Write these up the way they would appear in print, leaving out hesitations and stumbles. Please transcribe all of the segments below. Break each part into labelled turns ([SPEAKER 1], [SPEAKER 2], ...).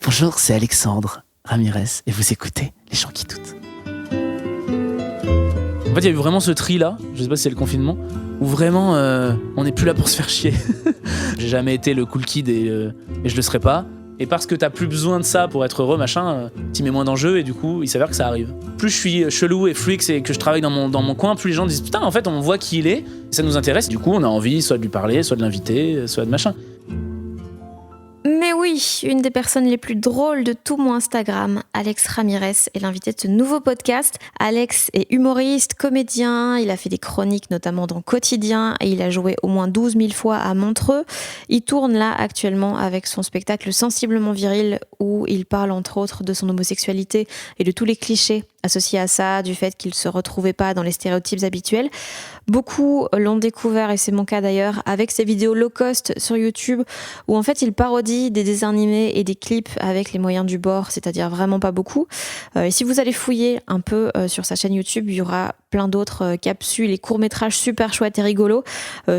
[SPEAKER 1] Bonjour, c'est Alexandre Ramirez et vous écoutez Les gens qui doutent. En fait, il y a eu vraiment ce tri-là, je sais pas si c'est le confinement, où vraiment on n'est plus là pour se faire chier. J'ai jamais été le cool kid et je le serai pas. Et parce que t'as plus besoin de ça pour être heureux, machin, t'y mets moins d'enjeux et du coup, il s'avère que ça arrive. Plus je suis chelou et freak et que je travaille dans mon coin, plus les gens disent putain, en fait, on voit qui il est, ça nous intéresse. Du coup, on a envie soit de lui parler, soit de l'inviter, soit de machin.
[SPEAKER 2] Mais oui, une des personnes les plus drôles de tout mon Instagram, Alex Ramirez, est l'invité de ce nouveau podcast. Alex est humoriste, comédien, il a fait des chroniques notamment dans Quotidien et il a joué au moins 12 000 fois à Montreux. Il tourne là actuellement avec son spectacle Sensiblement Viril où il parle entre autres de son homosexualité et de tous les clichés associés à ça, du fait qu'il ne se retrouvait pas dans les stéréotypes habituels. Beaucoup l'ont découvert, et c'est mon cas d'ailleurs, avec ses vidéos low cost sur YouTube où en fait il parodie des dessins animés et des clips avec les moyens du bord, c'est-à-dire vraiment pas beaucoup. Et si vous allez fouiller un peu sur sa chaîne YouTube, il y aura plein d'autres capsules et courts-métrages super chouettes et rigolos.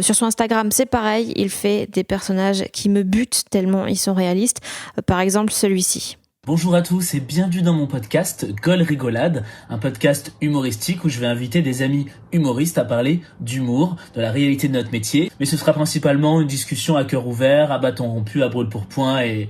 [SPEAKER 2] Sur son Instagram, c'est pareil, il fait des personnages qui me butent tellement ils sont réalistes. Par exemple, celui-ci.
[SPEAKER 1] Bonjour à tous et bienvenue dans mon podcast Gol Rigolade, un podcast humoristique où je vais inviter des amis humoristes à parler d'humour, de la réalité de notre métier. Mais ce sera principalement une discussion à cœur ouvert, à bâton rompu, à brûle-pourpoint et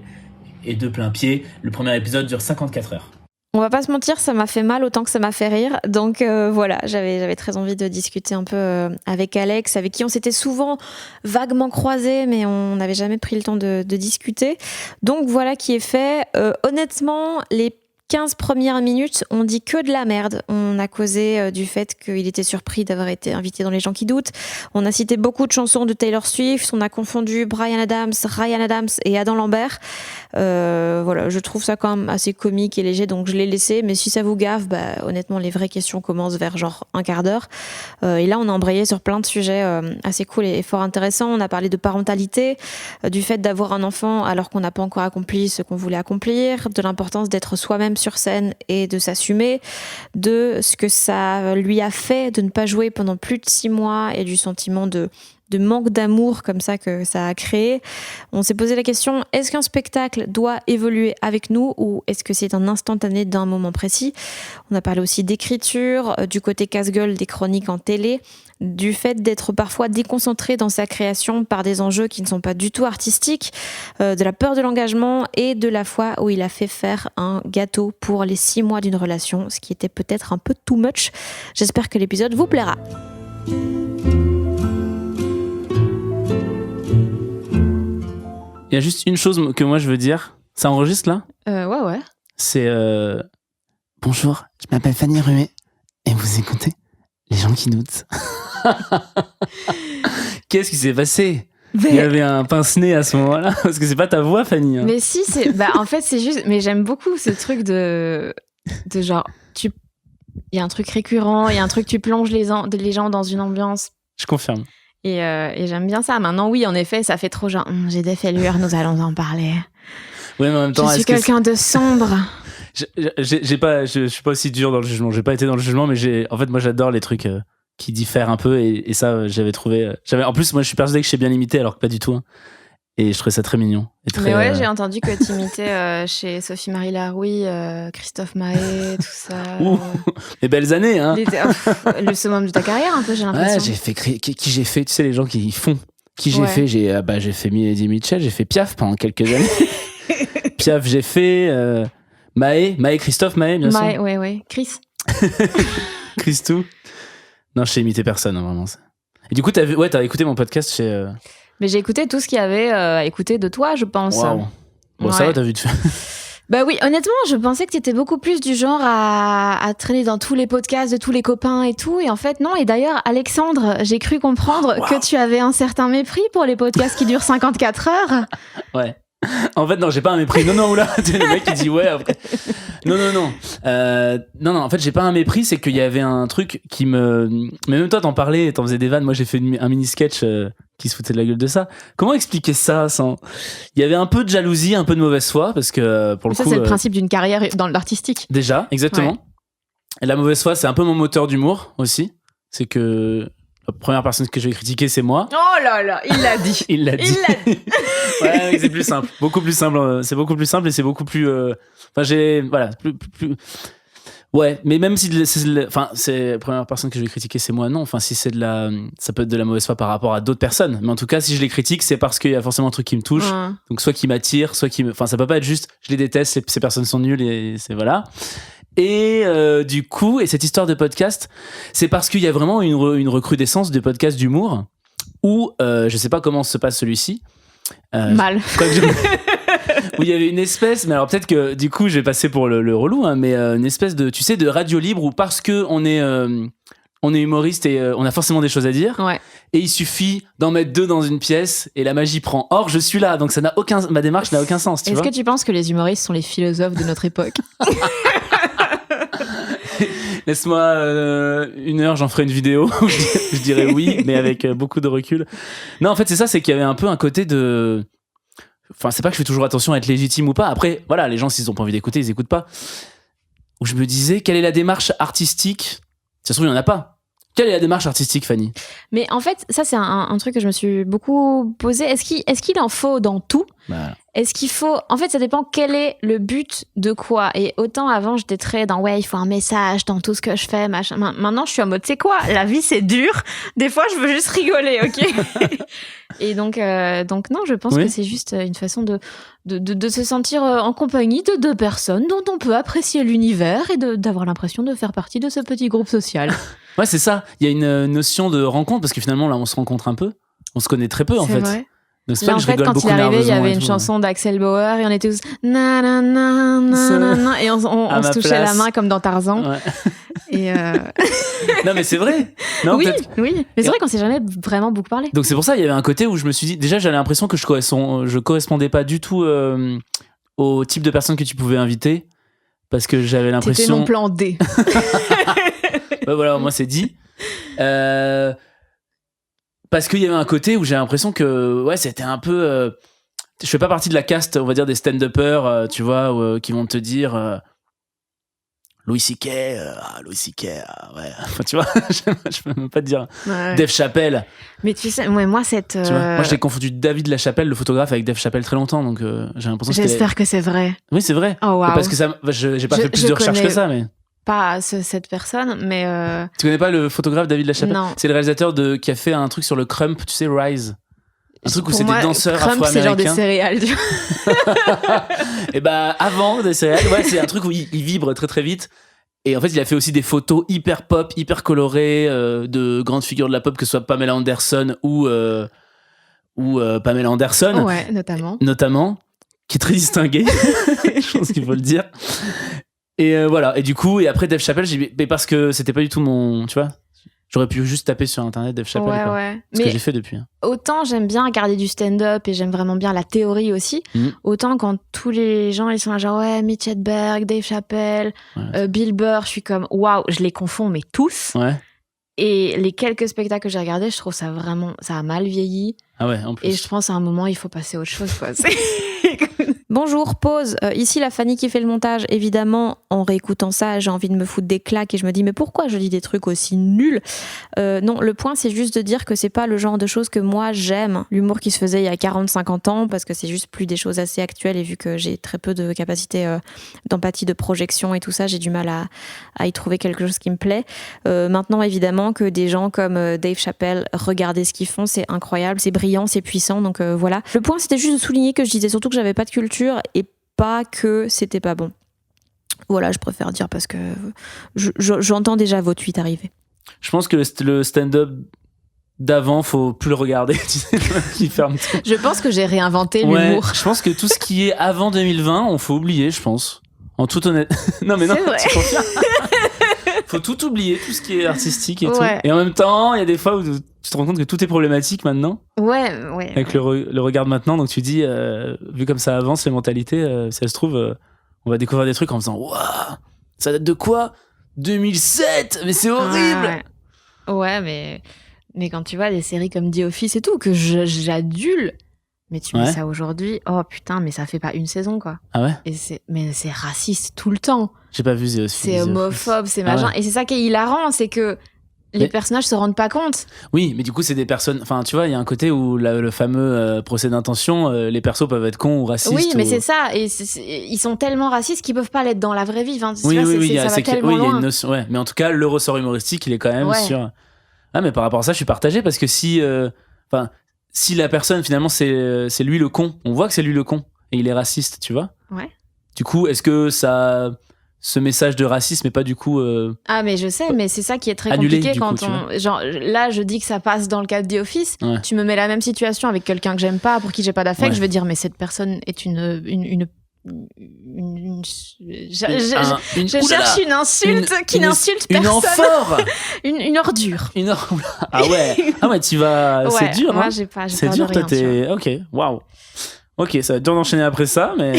[SPEAKER 1] de plein pied. Le premier épisode dure 54 heures.
[SPEAKER 2] On va pas se mentir, ça m'a fait mal autant que ça m'a fait rire. Donc voilà, j'avais très envie de discuter un peu avec Alex, avec qui on s'était souvent vaguement croisés, mais on n'avait jamais pris le temps de discuter. Donc voilà qui est fait. Honnêtement, les 15 premières minutes, on dit que de la merde. On a causé du fait qu'il était surpris d'avoir été invité dans Les gens qui doutent. On a cité beaucoup de chansons de Taylor Swift. On a confondu Bryan Adams, Ryan Adams et Adam Lambert. Voilà, je trouve ça quand même assez comique et léger, donc je l'ai laissé. Mais si ça vous gaffe, honnêtement, les vraies questions commencent vers genre un quart d'heure. Et là, on a embrayé sur plein de sujets assez cool et fort intéressants. On a parlé de parentalité, du fait d'avoir un enfant alors qu'on n'a pas encore accompli ce qu'on voulait accomplir, de l'importance d'être soi-même sur scène et de s'assumer, de ce que ça lui a fait de ne pas jouer pendant plus de 6 mois et du sentiment de manque d'amour comme ça que ça a créé. On s'est posé la question, est-ce qu'un spectacle doit évoluer avec nous ou est-ce que c'est un instantané d'un moment précis ? On a parlé aussi d'écriture, du côté casse-gueule des chroniques en télé, du fait d'être parfois déconcentré dans sa création par des enjeux qui ne sont pas du tout artistiques, de la peur de l'engagement et de la fois où il a fait faire un gâteau pour les 6 mois d'une relation, ce qui était peut-être un peu too much. J'espère que l'épisode vous plaira.
[SPEAKER 1] Il y a juste une chose que moi je veux dire. Ça enregistre là ?
[SPEAKER 2] Ouais.
[SPEAKER 1] C'est bonjour, je m'appelle Fanny Ruet et vous écoutez Les gens qui doutent. Qu'est-ce qui s'est passé ? Il y avait un pince-nez à ce moment-là parce que c'est pas ta voix, Fanny. Hein.
[SPEAKER 3] Mais si, c'est en fait c'est juste. Mais j'aime beaucoup ce truc de genre il y a un truc récurrent, il y a un truc tu plonges les gens dans une ambiance.
[SPEAKER 1] Je confirme.
[SPEAKER 3] Et j'aime bien ça. Maintenant, oui, en effet, ça fait trop genre j'ai des fêlures, nous allons en parler.
[SPEAKER 1] Oui, mais en même temps,
[SPEAKER 3] je suis quelqu'un de sombre.
[SPEAKER 1] Je suis pas aussi dur dans le jugement. J'ai pas été dans le jugement, mais en fait, moi, j'adore les trucs qui diffèrent un peu et ça, j'avais trouvé. En plus, moi, je suis persuadé que je sais bien imiter, alors que pas du tout. Hein. Et je trouvais ça très mignon. Et très,
[SPEAKER 3] mais ouais, j'ai entendu que t'imitais chez Sophie-Marie Larouille, Christophe Mahé, tout ça.
[SPEAKER 1] Les belles années, hein.
[SPEAKER 3] Le summum de ta carrière, un peu, j'ai l'impression.
[SPEAKER 1] Ouais, j'ai fait qui j'ai fait, tu sais, les gens qui font. Qui j'ai fait, j'ai fait Eddie Mitchell, j'ai fait Piaf pendant quelques années. Piaf, j'ai fait Christophe Mahé, bien sûr.
[SPEAKER 3] Ouais, Chris.
[SPEAKER 1] Christou. Non, je sais imiter personne, hein, vraiment. Et du coup, t'as écouté mon podcast chez.
[SPEAKER 3] Mais j'ai écouté tout ce qu'il y avait à écouter de toi, je pense.
[SPEAKER 1] Waouh. Bon, ça va, t'as vu de faire.
[SPEAKER 3] Bah oui, honnêtement, je pensais que t'étais beaucoup plus du genre à traîner dans tous les podcasts de tous les copains et tout. Et en fait, non. Et d'ailleurs, Alexandre, j'ai cru comprendre que tu avais un certain mépris pour les podcasts qui durent 54 heures.
[SPEAKER 1] Ouais. En fait, non, j'ai pas un mépris. Non, oula. Le mec, il dit ouais après. Non. Non, en fait, j'ai pas un mépris. C'est qu'il y avait un truc qui me. Mais même toi, t'en parlais, t'en faisais des vannes. Moi, j'ai fait un mini-sketch qui se foutait de la gueule de ça. Comment expliquer ça sans. Il y avait un peu de jalousie, un peu de mauvaise foi, parce que pour le coup.
[SPEAKER 3] Ça, c'est le principe d'une carrière dans l'artistique.
[SPEAKER 1] Déjà, exactement. Ouais. Et la mauvaise foi, c'est un peu mon moteur d'humour aussi. C'est que. la première personne que je vais critiquer, c'est moi.
[SPEAKER 3] Oh là là, il l'a dit.
[SPEAKER 1] Il l'a dit. Ouais, mais c'est plus simple. Beaucoup plus simple. C'est beaucoup plus simple et c'est beaucoup plus. Voilà. Plus. Ouais, mais même si c'est la première personne que je vais critiquer, c'est moi, non. Enfin, si c'est ça peut être de la mauvaise foi par rapport à d'autres personnes. Mais en tout cas, si je les critique, c'est parce qu'il y a forcément un truc qui me touche. Donc, soit qui m'attire, soit qui me. Enfin, ça peut pas être juste, je les déteste, ces personnes sont nulles et c'est voilà. Et du coup, et cette histoire de podcast, c'est parce qu'il y a vraiment une recrudescence de podcasts d'humour où je sais pas comment se passe celui-ci.
[SPEAKER 3] Mal.
[SPEAKER 1] Où il y avait une espèce, mais alors peut-être que du coup je vais passer pour le relou, hein, mais une espèce de, tu sais, de radio libre où parce que on est humoriste et on a forcément des choses à dire,
[SPEAKER 3] ouais.
[SPEAKER 1] Et il suffit d'en mettre 2 dans une pièce et la magie prend. Or je suis là, donc ma démarche n'a aucun sens.
[SPEAKER 3] Est-ce que tu penses que les humoristes sont les philosophes de notre époque?
[SPEAKER 1] Laisse-moi 1 heure, j'en ferai une vidéo. Je dirais oui, mais avec beaucoup de recul. Non, en fait, c'est ça, c'est qu'il y avait un peu un côté de. Enfin, c'est pas que je fais toujours attention à être légitime ou pas. Après, voilà, les gens, s'ils ont pas envie d'écouter, ils écoutent pas. Où je me disais, quelle est la démarche artistique? Ça se trouve, il y en a pas. Quelle est la démarche artistique, Fanny?
[SPEAKER 3] Mais en fait, ça, c'est un truc que je me suis beaucoup posé. Est-ce qu'il en faut dans tout? Est-ce qu'il faut... En fait, ça dépend quel est le but de quoi. Et autant avant, j'étais très dans ouais, il faut un message dans tout ce que je fais, machin. Maintenant, je suis en mode, c'est quoi? La vie, c'est dur. Des fois, je veux juste rigoler, ok? Et donc non, je pense que c'est juste une façon de se sentir en compagnie de 2 personnes dont on peut apprécier l'univers et d'avoir l'impression de faire partie de ce petit groupe social.
[SPEAKER 1] Ouais, c'est ça. Il y a une notion de rencontre parce que finalement, là, on se rencontre un peu. On se connaît très peu, en fait.
[SPEAKER 3] C'est vrai.
[SPEAKER 1] Donc,
[SPEAKER 3] Là, en fait, quand il est arrivé, il y avait une chanson d'Axel Bauer et on était tous na na na na na na et on se touchait la main comme dans Tarzan. Ouais. Et
[SPEAKER 1] non, mais c'est vrai. Non,
[SPEAKER 3] oui, mais c'est vrai qu'on s'est jamais vraiment beaucoup parlé.
[SPEAKER 1] Donc c'est pour ça, il y avait un côté où je me suis dit, déjà, j'avais l'impression que je correspondais pas du tout au type de personne que tu pouvais inviter parce que j'avais l'impression.
[SPEAKER 3] C'était mon plan D.
[SPEAKER 1] Ouais, voilà, moi c'est dit. Parce qu'il y avait un côté où j'ai l'impression que ouais, c'était un peu je fais pas partie de la caste, on va dire, des stand-uppers, tu vois, qui vont te dire Louis C.K. Ouais, enfin, tu vois, je peux même pas te dire Dave Chappelle.
[SPEAKER 3] Mais tu sais, moi cette
[SPEAKER 1] tu vois, moi j'ai confondu David Lachapelle, le photographe, avec Dave Chappelle très longtemps, donc j'ai l'impression que
[SPEAKER 3] j'espère que c'est vrai.
[SPEAKER 1] Oui, c'est vrai.
[SPEAKER 3] Oh, wow.
[SPEAKER 1] Parce que ça, j'ai pas fait plus de recherches que ça, mais
[SPEAKER 3] pas cette personne, mais
[SPEAKER 1] Tu connais pas le photographe David Lachapelle?
[SPEAKER 3] Non.
[SPEAKER 1] C'est le réalisateur qui a fait un truc sur le Crump, tu sais, Rise. Un truc où c'est des danseurs afro-américains.
[SPEAKER 3] C'est genre des céréales, tu vois.
[SPEAKER 1] Et bah, avant des céréales, ouais, c'est un truc où il vibre très très vite. Et en fait, il a fait aussi des photos hyper pop, hyper colorées de grandes figures de la pop, que ce soit Pamela Anderson ou Pamela Anderson.
[SPEAKER 3] Ouais,
[SPEAKER 1] Notamment, qui est très distinguée. Je pense qu'il faut le dire. Et voilà. Et du coup, et après Dave Chappelle, j'ai dit, mais parce que c'était pas du tout mon, tu vois. J'aurais pu juste taper sur internet Dave Chappelle.
[SPEAKER 3] Ouais,
[SPEAKER 1] quoi.
[SPEAKER 3] ouais.
[SPEAKER 1] Ce que j'ai fait depuis.
[SPEAKER 3] Autant j'aime bien regarder du stand-up et j'aime vraiment bien la théorie aussi. Autant quand tous les gens ils sont là genre ouais, Mitch Hedberg, Dave Chappelle, Bill Burr, je suis comme waouh, je les confonds mais tous.
[SPEAKER 1] Ouais.
[SPEAKER 3] Et les quelques spectacles que j'ai regardés, je trouve ça vraiment, ça a mal vieilli.
[SPEAKER 1] Ah ouais, en plus.
[SPEAKER 3] Et je pense à un moment il faut passer à autre chose quoi.
[SPEAKER 2] Bonjour, pause. Ici la Fanny qui fait le montage. Évidemment, en réécoutant ça, j'ai envie de me foutre des claques et je me dis mais pourquoi je dis des trucs aussi nuls? Non, le point c'est juste de dire que c'est pas le genre de choses que moi j'aime. L'humour qui se faisait il y a 40-50 ans parce que c'est juste plus des choses assez actuelles et vu que j'ai très peu de capacité d'empathie, de projection et tout ça, j'ai du mal à y trouver quelque chose qui me plaît. Maintenant, évidemment, que des gens comme Dave Chappelle, regardez ce qu'ils font, c'est incroyable, c'est brillant, c'est puissant, donc voilà. Le point c'était juste de souligner que je disais surtout que j'avais pas de culture et pas que c'était pas bon. Voilà, je préfère dire parce que j'entends déjà vos tweets arriver. Je
[SPEAKER 1] pense que le stand-up d'avant, faut plus le regarder. Tu sais, il ferme tout.
[SPEAKER 3] Je pense que j'ai réinventé l'humour.
[SPEAKER 1] Je pense que tout ce qui est avant 2020, on faut oublier, je pense. En toute honnêteté. Non, mais non, tu confirmes. Faut tout oublier, tout ce qui est artistique et tout. Et en même temps, il y a des fois où tu te rends compte que tout est problématique maintenant.
[SPEAKER 3] Ouais.
[SPEAKER 1] Avec le regard de maintenant, donc tu dis, vu comme ça avance les mentalités, si ça se trouve, on va découvrir des trucs en faisant, waouh, ça date de quoi? 2007, mais c'est horrible.
[SPEAKER 3] Ouais, mais quand tu vois des séries comme The Office et tout, que j'adule, mais tu mets ça aujourd'hui, oh putain, mais ça fait pas une saison quoi.
[SPEAKER 1] Ah ouais?
[SPEAKER 3] Mais c'est raciste tout le temps.
[SPEAKER 1] J'ai pas vu The Office.
[SPEAKER 3] C'est homophobe, c'est machin. Et c'est ça qui est hilarant, c'est que Les personnages se rendent pas compte.
[SPEAKER 1] Oui, mais du coup, c'est des personnes. Enfin, tu vois, il y a un côté où le fameux procès d'intention, les persos peuvent être cons ou racistes.
[SPEAKER 3] Oui, mais
[SPEAKER 1] ou...
[SPEAKER 3] c'est ça. Et ils sont tellement racistes qu'ils peuvent pas l'être dans la vraie vie. Enfin,
[SPEAKER 1] Oui,
[SPEAKER 3] tu vois,
[SPEAKER 1] oui,
[SPEAKER 3] ça va tellement
[SPEAKER 1] il y a
[SPEAKER 3] loin.
[SPEAKER 1] une notion. Ouais, mais en tout cas, le ressort humoristique, il est quand même sur. Ah, mais par rapport à ça, je suis partagé parce que si la personne finalement c'est lui le con, on voit que c'est lui le con et il est raciste, tu vois.
[SPEAKER 3] Ouais.
[SPEAKER 1] Du coup, est-ce que ce message de racisme est pas du coup
[SPEAKER 3] Ah, mais je sais, mais c'est ça qui est très
[SPEAKER 1] annulé,
[SPEAKER 3] compliqué
[SPEAKER 1] du
[SPEAKER 3] quand
[SPEAKER 1] coup, tu vois.
[SPEAKER 3] genre là je dis que ça passe dans le cadre The Office.
[SPEAKER 1] Ouais.
[SPEAKER 3] Tu me mets la même situation avec quelqu'un que j'aime pas, pour qui j'ai pas d'affect,
[SPEAKER 1] Ouais.
[SPEAKER 3] je vais dire mais cette personne est je cherche une insulte qui n'insulte
[SPEAKER 1] une
[SPEAKER 3] personne.
[SPEAKER 1] amphore.
[SPEAKER 3] Une ordure.
[SPEAKER 1] Ah ouais, tu vas. C'est
[SPEAKER 3] Ouais,
[SPEAKER 1] dur.
[SPEAKER 3] moi
[SPEAKER 1] Hein.
[SPEAKER 3] j'ai
[SPEAKER 1] C'est
[SPEAKER 3] peur
[SPEAKER 1] dur,
[SPEAKER 3] de
[SPEAKER 1] toi
[SPEAKER 3] rien, tu vois.
[SPEAKER 1] Ok, waouh. Ok, ça va être dur d'enchaîner après ça, mais.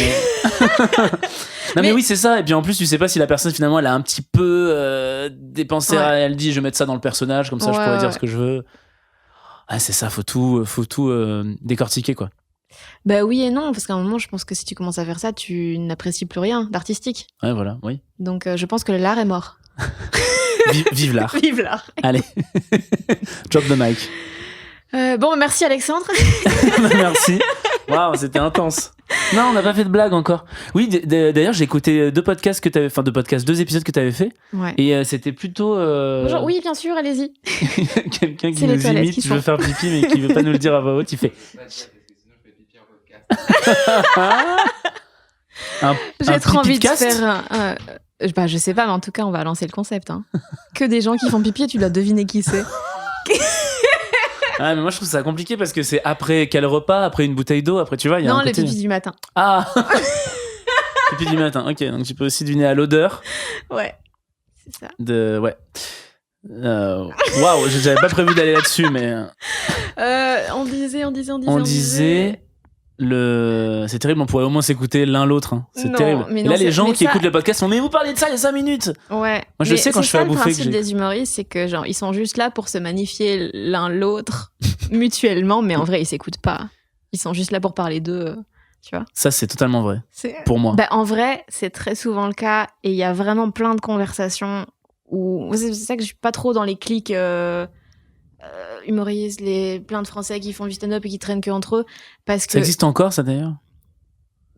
[SPEAKER 1] Non mais oui, c'est ça. Et puis en plus, tu sais pas si la personne finalement elle a un petit peu dépensé. Elle dit, je vais mettre ça dans le personnage, comme ça je pourrais dire ce que je veux. Ah, c'est ça, faut tout décortiquer quoi.
[SPEAKER 3] Bah oui et non, parce qu'à un moment, je pense que si tu commences à faire ça, tu n'apprécies plus rien d'artistique.
[SPEAKER 1] Ouais, voilà, oui.
[SPEAKER 3] Donc je pense que l'art est mort.
[SPEAKER 1] Vive l'art.
[SPEAKER 3] Vive l'art.
[SPEAKER 1] Allez, drop the mic.
[SPEAKER 3] Bon, merci Alexandre.
[SPEAKER 1] Merci. Waouh, c'était intense. Non, on n'a pas fait de blague encore. Oui, d'ailleurs, j'ai écouté deux épisodes que tu avais fait.
[SPEAKER 3] Ouais.
[SPEAKER 1] Et c'était plutôt.
[SPEAKER 3] Bonjour, oui, bien sûr, allez-y.
[SPEAKER 1] Quelqu'un qui
[SPEAKER 3] C'est les
[SPEAKER 1] nous
[SPEAKER 3] toilettes
[SPEAKER 1] imite,
[SPEAKER 3] qui
[SPEAKER 1] je veux
[SPEAKER 3] font.
[SPEAKER 1] faire pipi, mais qui veut pas nous le dire à voix haute, il fait.
[SPEAKER 3] J'ai trop envie de
[SPEAKER 1] pipicast
[SPEAKER 3] faire bah, je sais pas, mais en tout cas, on va lancer le concept. Hein. Que des gens qui font pipi et tu dois deviner qui c'est.
[SPEAKER 1] Ah, mais moi je trouve ça compliqué parce que c'est après quel repas, après une bouteille d'eau, après tu vois, il y a
[SPEAKER 3] Non,
[SPEAKER 1] un
[SPEAKER 3] le
[SPEAKER 1] côté...
[SPEAKER 3] pipi du matin.
[SPEAKER 1] Ah. Pipi du matin, ok, donc tu peux aussi deviner à l'odeur
[SPEAKER 3] Ouais, c'est ça.
[SPEAKER 1] de... Ouais. Waouh, j'avais pas prévu d'aller là-dessus, mais...
[SPEAKER 3] On
[SPEAKER 1] disait... C'est terrible, on pourrait au moins s'écouter l'un l'autre. Hein. C'est
[SPEAKER 3] Non,
[SPEAKER 1] terrible.
[SPEAKER 3] mais
[SPEAKER 1] Et
[SPEAKER 3] non,
[SPEAKER 1] là, les gens
[SPEAKER 3] mais
[SPEAKER 1] qui
[SPEAKER 3] ça-
[SPEAKER 1] écoutent le podcast font mais vous parlez de ça il y a 5 minutes.
[SPEAKER 3] Ouais.
[SPEAKER 1] Moi, je
[SPEAKER 3] Mais
[SPEAKER 1] sais quand
[SPEAKER 3] c'est
[SPEAKER 1] je fais
[SPEAKER 3] ça,
[SPEAKER 1] à bouffer
[SPEAKER 3] le principe
[SPEAKER 1] que j'ai...
[SPEAKER 3] des humoristes, c'est que genre ils sont juste là pour se magnifier l'un l'autre mutuellement, mais en vrai ils s'écoutent pas. Ils sont juste là pour parler d'eux, tu vois.
[SPEAKER 1] Ça, c'est totalement vrai.
[SPEAKER 3] C'est...
[SPEAKER 1] Pour moi.
[SPEAKER 3] Bah, en vrai, c'est très souvent le cas et il y a vraiment plein de conversations où c'est ça que je suis pas trop dans les clics humoristes, plein de Français qui font du stand-up et qui traînent que entre eux parce que
[SPEAKER 1] Ça existe encore, ça, d'ailleurs?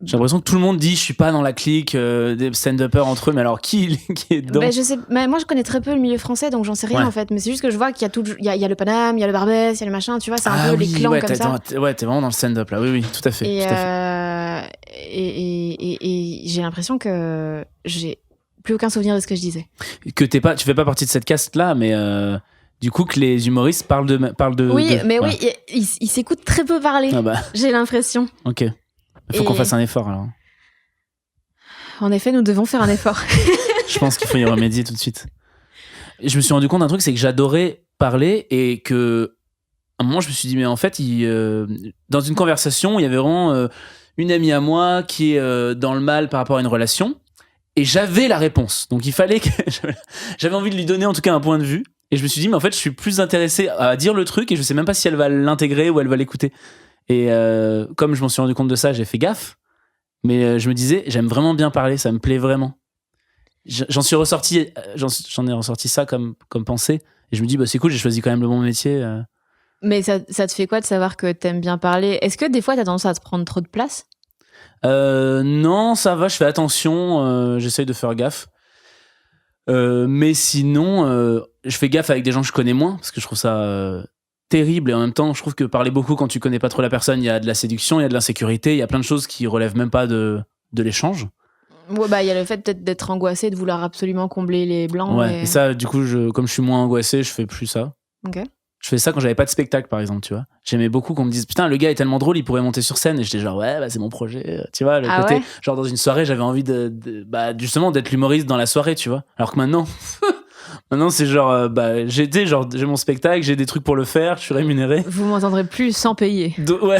[SPEAKER 1] J'ai l'impression que tout le monde dit je suis pas dans la clique des stand-uppers entre eux, mais alors qui est dedans?
[SPEAKER 3] bah, je sais, mais moi je connais très peu le milieu français donc j'en sais rien
[SPEAKER 1] Ouais.
[SPEAKER 3] en fait, mais c'est juste que je vois qu'il y a il y a le Paname, il y a le Barbès, il y a le machin, tu vois, c'est un peu les clans comme ça.
[SPEAKER 1] t'es vraiment dans le stand-up là, oui, tout à fait.
[SPEAKER 3] Et,
[SPEAKER 1] tout à fait.
[SPEAKER 3] et j'ai l'impression que j'ai plus aucun souvenir de ce que je disais.
[SPEAKER 1] Que tu fais pas partie de cette caste là, mais du coup que les humoristes parlent de
[SPEAKER 3] Oui, mais
[SPEAKER 1] voilà.
[SPEAKER 3] oui, ils s'écoutent très peu parler,
[SPEAKER 1] Ah bah,
[SPEAKER 3] j'ai l'impression.
[SPEAKER 1] ok. Il faut
[SPEAKER 3] Et-
[SPEAKER 1] qu'on fasse un effort alors.
[SPEAKER 3] En effet, nous devons faire un effort.
[SPEAKER 1] Je pense qu'il faut y remédier tout de suite. Et je me suis rendu compte d'un truc, c'est que j'adorais parler et que à un moment je me suis dit mais en fait dans une conversation il y avait vraiment une amie à moi qui est dans le mal par rapport à une relation et j'avais la réponse, donc il fallait que j'avais envie de lui donner en tout cas un point de vue et je me suis dit mais en fait je suis plus intéressé à dire le truc et je sais même pas si elle va l'intégrer ou elle va l'écouter et comme je m'en suis rendu compte de ça, j'ai fait gaffe, mais je me disais j'aime vraiment bien parler, ça me plaît vraiment. J'en ai ressorti ça comme pensée et je me dis bah c'est cool, j'ai choisi quand même le bon métier.
[SPEAKER 3] Mais ça te fait quoi de savoir que t'aimes bien parler? Est-ce que des fois t'as tendance à te prendre trop de place?
[SPEAKER 1] Non, ça va, je fais attention, j'essaye de faire gaffe. Mais sinon, je fais gaffe avec des gens que je connais moins parce que je trouve ça terrible et en même temps, je trouve que parler beaucoup quand tu connais pas trop la personne, il y a de la séduction, il y a de l'insécurité, il y a plein de choses qui relèvent même pas de l'échange.
[SPEAKER 3] Ouais, bah il y a le fait peut-être d'être angoissé, de vouloir absolument combler les blancs.
[SPEAKER 1] Ouais, et ça, du coup, comme je suis moins angoissé, je fais plus ça.
[SPEAKER 3] Ok.
[SPEAKER 1] Je fais ça quand j'avais pas de spectacle, par exemple, tu vois. J'aimais beaucoup qu'on me dise putain, le gars est tellement drôle, il pourrait monter sur scène. Et j'étais genre ouais, bah c'est mon projet, tu vois. Le
[SPEAKER 3] Ah
[SPEAKER 1] côté,
[SPEAKER 3] ouais
[SPEAKER 1] genre dans une soirée, j'avais envie bah justement d'être l'humoriste dans la soirée, tu vois. Alors que maintenant, c'est genre bah j'ai mon spectacle, j'ai des trucs pour le faire, je suis rémunéré.
[SPEAKER 3] Vous m'entendrez plus sans payer.
[SPEAKER 1] Ouais.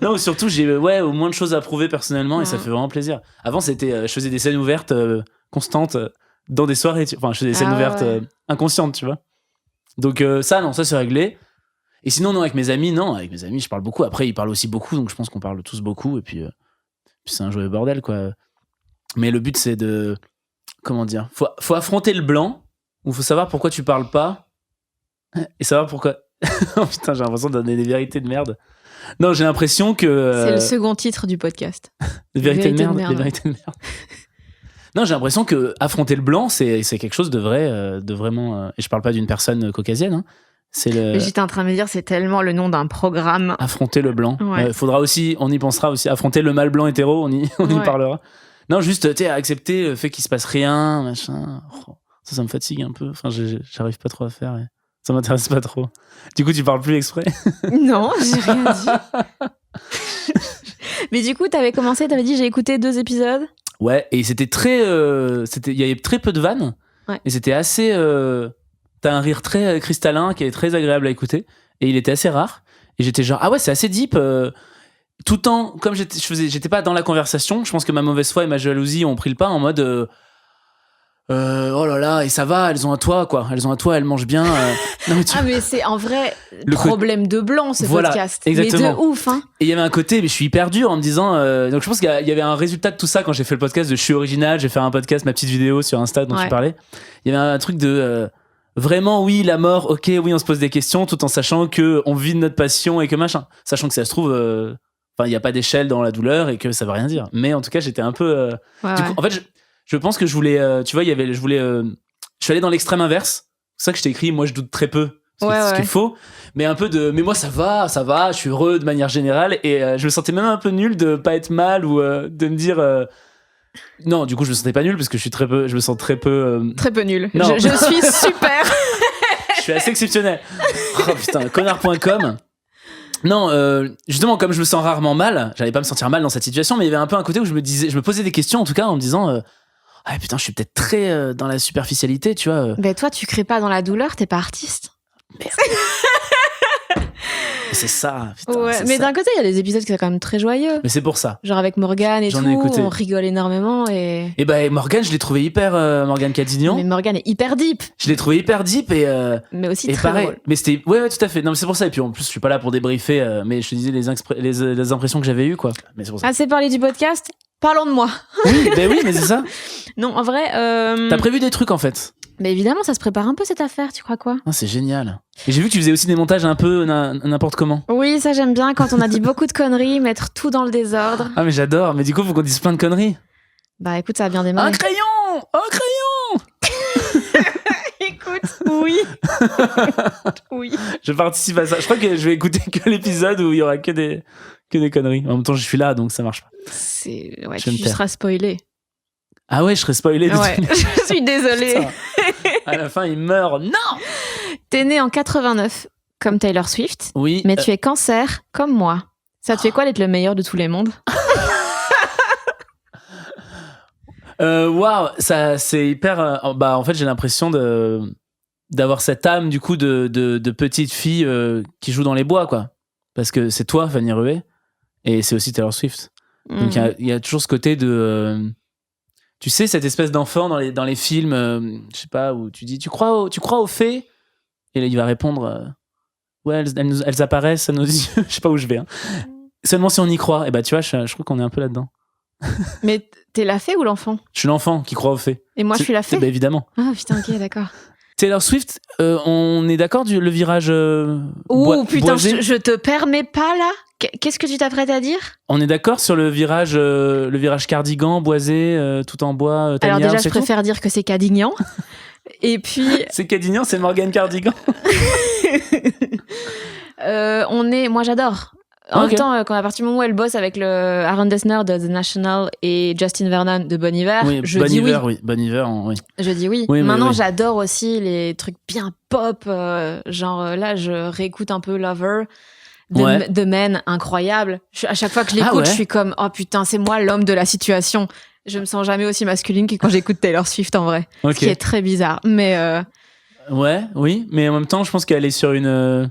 [SPEAKER 1] non, surtout j'ai au moins de choses à prouver personnellement et ça
[SPEAKER 3] Mhm.
[SPEAKER 1] fait vraiment plaisir. Avant c'était, je faisais des scènes ouvertes constantes dans des soirées, enfin je faisais des scènes
[SPEAKER 3] Ah
[SPEAKER 1] ouvertes
[SPEAKER 3] ouais.
[SPEAKER 1] inconscientes, tu vois. Donc ça c'est réglé. Et sinon non, avec mes amis je parle beaucoup. Après ils parlent aussi beaucoup, donc je pense qu'on parle tous beaucoup et puis c'est un joyeux bordel quoi. Mais le but c'est de, comment dire, faut affronter le blanc, où faut savoir pourquoi tu parles pas Et savoir pourquoi. Oh putain, j'ai l'impression de donner des vérités de merde. Non, j'ai l'impression que...
[SPEAKER 3] C'est le second titre du podcast.
[SPEAKER 1] Des vérités de merde. Des vérités de merde. Non, j'ai l'impression que affronter le blanc, c'est quelque chose de vrai, de vraiment... et je parle pas d'une personne caucasienne, hein. C'est le...
[SPEAKER 3] Mais j'étais en train de me dire, c'est tellement le nom d'un programme.
[SPEAKER 1] Affronter le blanc.
[SPEAKER 3] Ouais.
[SPEAKER 1] Faudra aussi, on y pensera aussi. Affronter le mâle blanc hétéro, on y parlera. Non, juste, tu sais, accepter le fait qu'il se passe rien, machin. Oh, ça me fatigue un peu. Enfin, j'arrive pas trop à faire. Ouais. Ça m'intéresse pas trop. Du coup, tu parles plus exprès?
[SPEAKER 3] Non, j'ai rien dit. Mais du coup, t'avais dit, j'ai écouté 2 épisodes.
[SPEAKER 1] Ouais, et c'était très... il y avait très peu de vannes.
[SPEAKER 3] Ouais.
[SPEAKER 1] Et c'était assez... t'as un rire très cristallin qui est très agréable à écouter. Et il était assez rare. Et j'étais genre, ah ouais, c'est assez deep. Tout en... Comme j'étais pas dans la conversation, je pense que ma mauvaise foi et ma jalousie ont pris le pas en mode... oh là là, et ça va, elles ont un toit, quoi. Elles ont un toit, elles mangent bien. Non, mais
[SPEAKER 3] Ah, mais c'est en vrai problème de blanc, ce podcast.
[SPEAKER 1] Exactement.
[SPEAKER 3] Mais de ouf, hein.
[SPEAKER 1] Et il y avait un côté, mais je suis hyper dur en me disant... donc je pense qu'il y avait un résultat de tout ça quand j'ai fait le podcast de Je suis original, j'ai fait un podcast, ma petite vidéo sur Insta dont tu parlais. Il y avait un truc de... vraiment, oui, la mort, ok, oui, on se pose des questions, tout en sachant qu'on vit de notre passion et que machin. Sachant que ça se trouve... il n'y a pas d'échelle dans la douleur et que ça veut rien dire. Mais en tout cas, j'étais un peu... du coup, en fait, je pense que je voulais... tu vois, je suis allé dans l'extrême inverse. C'est ça que je t'ai écrit, moi, je doute très peu. Ce qui est faux. Mais un peu de... Mais moi, ça va, je suis heureux de manière générale. Et je me sentais même un peu nul de pas être mal ou de me dire... Non, du coup, je me sentais pas nul parce que je me sens très peu...
[SPEAKER 3] Très peu nul.
[SPEAKER 1] Non.
[SPEAKER 3] Je suis super.
[SPEAKER 1] Je suis assez exceptionnel. Oh putain, connard.com. Non, justement, comme je me sens rarement mal, j'allais pas me sentir mal dans cette situation, mais il y avait un peu un côté où je me posais des questions, en tout cas, en me disant, ah putain, je suis peut-être très dans la superficialité, tu vois.
[SPEAKER 3] Ben toi, tu crées pas dans la douleur, t'es pas artiste.
[SPEAKER 1] Merde. C'est ça, putain.
[SPEAKER 3] Ouais, mais d'un côté, il y a des épisodes qui sont quand même très joyeux.
[SPEAKER 1] Mais c'est pour ça.
[SPEAKER 3] Genre avec Morgane et
[SPEAKER 1] J'en
[SPEAKER 3] tout,
[SPEAKER 1] ai écouté.
[SPEAKER 3] on rigole énormément et...
[SPEAKER 1] Et bah Morgane, je l'ai trouvé hyper... Morgane Cadignan.
[SPEAKER 3] Mais Morgane est hyper deep.
[SPEAKER 1] Je l'ai trouvé hyper deep et...
[SPEAKER 3] mais aussi
[SPEAKER 1] et
[SPEAKER 3] très
[SPEAKER 1] pareil.
[SPEAKER 3] drôle.
[SPEAKER 1] Mais c'était... Ouais, tout à fait. Non, mais c'est pour ça. Et puis en plus, je suis pas là pour débriefer, mais je te disais les impressions que j'avais eues, quoi. Mais c'est pour ça.
[SPEAKER 3] Assez parlé du podcast, parlons de moi.
[SPEAKER 1] Oui, mais c'est ça.
[SPEAKER 3] Non, en vrai...
[SPEAKER 1] T'as prévu des trucs, en fait.
[SPEAKER 3] Mais évidemment, ça se prépare un peu cette affaire, tu crois quoi?
[SPEAKER 1] Ah, c'est génial. Et j'ai vu que tu faisais aussi des montages un peu n'importe comment.
[SPEAKER 3] Oui, ça j'aime bien quand on a dit beaucoup de conneries, mettre tout dans le désordre.
[SPEAKER 1] Ah mais j'adore, mais du coup faut qu'on dise plein de conneries.
[SPEAKER 3] Bah écoute, ça a bien démarré.
[SPEAKER 1] Un crayon.
[SPEAKER 3] Écoute, oui. Oui.
[SPEAKER 1] Je participe à ça. Je crois que je vais écouter que l'épisode où il y aura que des conneries. En même temps je suis là donc ça marche pas.
[SPEAKER 3] Ouais, tu seras spoilé.
[SPEAKER 1] Ah ouais, je serais spoilé.
[SPEAKER 3] Ouais, je suis désolée.
[SPEAKER 1] À la fin, il meurt. Non.
[SPEAKER 3] T'es né en 89, comme Taylor Swift.
[SPEAKER 1] Oui.
[SPEAKER 3] Mais tu es Cancer, comme moi. Ça te fait quoi d'être le meilleur de tous les mondes?
[SPEAKER 1] Waouh, ça c'est hyper. Bah en fait, j'ai l'impression d'avoir cette âme du coup de petite fille qui joue dans les bois, quoi. Parce que c'est toi, Fanny Rué, et c'est aussi Taylor Swift. Donc il y a toujours ce côté de tu sais, cette espèce d'enfant dans les films, je sais pas, où tu dis tu crois aux fées? Et là il va répondre ouais, elles apparaissent à nos yeux. Je sais pas où je vais, hein. Seulement si on y croit. Et bah tu vois, je crois qu'on est un peu là-dedans.
[SPEAKER 3] Mais t'es la fée ou l'enfant?
[SPEAKER 1] Je suis l'enfant qui croit aux fées.
[SPEAKER 3] Et moi je suis la fée?
[SPEAKER 1] Bah évidemment.
[SPEAKER 3] Ah putain, ok, d'accord.
[SPEAKER 1] Taylor Swift, on est d'accord le virage
[SPEAKER 3] putain,
[SPEAKER 1] boisé.
[SPEAKER 3] Je te permets pas là. Qu'est-ce que tu t'apprêtes à dire?
[SPEAKER 1] On est d'accord sur le virage cardigan, boisé, tout en bois.
[SPEAKER 3] Alors déjà, je préfère dire que c'est Cadignan. Et puis...
[SPEAKER 1] C'est Cadignan, c'est Morgane Cardigan.
[SPEAKER 3] Moi j'adore. En même temps, quand à partir du moment où elle bosse avec le Aaron Dessner de The National et Justin Vernon de Bon Hiver, je dis oui.
[SPEAKER 1] Bon Hiver, oui.
[SPEAKER 3] Je dis oui. Maintenant, j'adore aussi les trucs bien pop. Genre là, je réécoute un peu Lover de Men, incroyable. À chaque fois que je l'écoute, je suis comme oh putain, c'est moi l'homme de la situation. Je me sens jamais aussi masculine que quand j'écoute Taylor Swift en vrai. Ce qui est très bizarre. Mais
[SPEAKER 1] oui, mais en même temps, je pense qu'elle est sur une.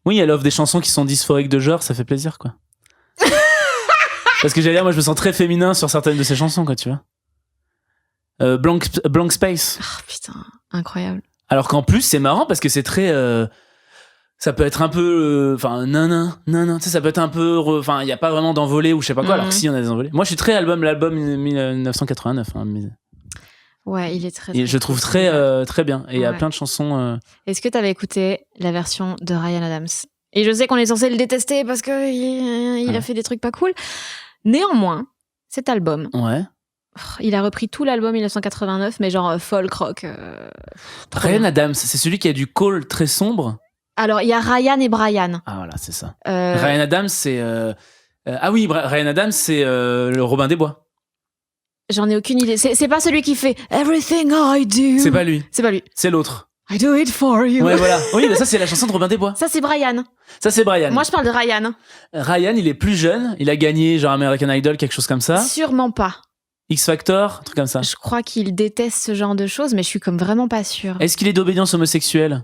[SPEAKER 1] Oui, elle offre des chansons qui sont dysphoriques de genre, ça fait plaisir, quoi. Parce que j'allais dire, moi, je me sens très féminin sur certaines de ses chansons, quoi, tu vois. Blank Space.
[SPEAKER 3] Oh putain, incroyable.
[SPEAKER 1] Alors qu'en plus, c'est marrant parce que c'est très... ça peut être un peu... Enfin, non, tu sais, ça peut être un peu... Enfin, il n'y a pas vraiment d'envolée ou je sais pas quoi, alors que si, on a des envolées. Moi, je suis très l'album 1989. Hein,
[SPEAKER 3] Ouais, il est très.
[SPEAKER 1] Et je trouve très bien. Et il y a
[SPEAKER 3] Ouais.
[SPEAKER 1] plein de chansons.
[SPEAKER 3] Est-ce que t'avais écouté la version de Ryan Adams? Et je sais qu'on est censé le détester parce que il
[SPEAKER 1] Ouais.
[SPEAKER 3] a fait des trucs pas cool. Néanmoins, cet album,
[SPEAKER 1] Ouais.
[SPEAKER 3] il a repris tout l'album 1989, mais genre folk rock. Trop
[SPEAKER 1] Ryan
[SPEAKER 3] bien.
[SPEAKER 1] Adams, c'est celui qui a du call très sombre.
[SPEAKER 3] Alors, il y a Ryan et Brian.
[SPEAKER 1] Ah voilà, c'est ça.
[SPEAKER 3] Euh,
[SPEAKER 1] Ryan Adams, c'est ah oui, Ryan Adams, c'est le Robin des Bois.
[SPEAKER 3] J'en ai aucune idée. C'est pas celui qui fait Everything I do.
[SPEAKER 1] C'est pas lui,
[SPEAKER 3] C'est pas lui.
[SPEAKER 1] c'est l'autre.
[SPEAKER 3] I do it for you.
[SPEAKER 1] Ouais, voilà. Oui, mais ça c'est la chanson de Robin des Bois.
[SPEAKER 3] Ça, c'est Brian.
[SPEAKER 1] Ça c'est Brian.
[SPEAKER 3] Moi, je parle de Ryan.
[SPEAKER 1] Ryan, il est plus jeune, il a gagné genre American Idol, quelque chose comme ça.
[SPEAKER 3] Sûrement pas.
[SPEAKER 1] X Factor, un truc comme ça.
[SPEAKER 3] Je crois qu'il déteste ce genre de choses, mais je suis comme vraiment pas sûre.
[SPEAKER 1] Est-ce qu'il est d'obédience homosexuelle?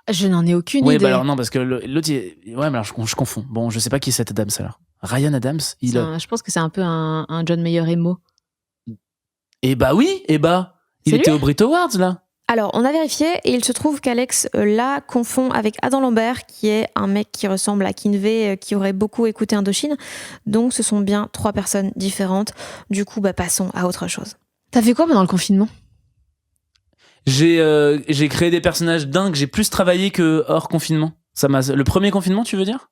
[SPEAKER 3] Je n'en ai aucune
[SPEAKER 1] Oui,
[SPEAKER 3] idée.
[SPEAKER 1] bah alors non, parce que l'autre, ouais, mais alors je confonds. Bon, je sais pas qui est cet Adams alors. Ryan Adams,
[SPEAKER 3] Je pense que c'est un peu un John Mayer emo.
[SPEAKER 1] Eh bah oui, il
[SPEAKER 3] C'est
[SPEAKER 1] était
[SPEAKER 3] lui
[SPEAKER 1] au Brit Awards là.
[SPEAKER 2] Alors, on a vérifié et il se trouve qu'Alex la confond avec Adam Lambert, qui est un mec qui ressemble à Kinvey, qui aurait beaucoup écouté Indochine. Donc, ce sont bien 3 personnes différentes. Du coup, passons à autre chose.
[SPEAKER 3] T'as fait quoi pendant le confinement?
[SPEAKER 1] J'ai créé des personnages dingues, j'ai plus travaillé que hors confinement. Le premier confinement, tu veux dire?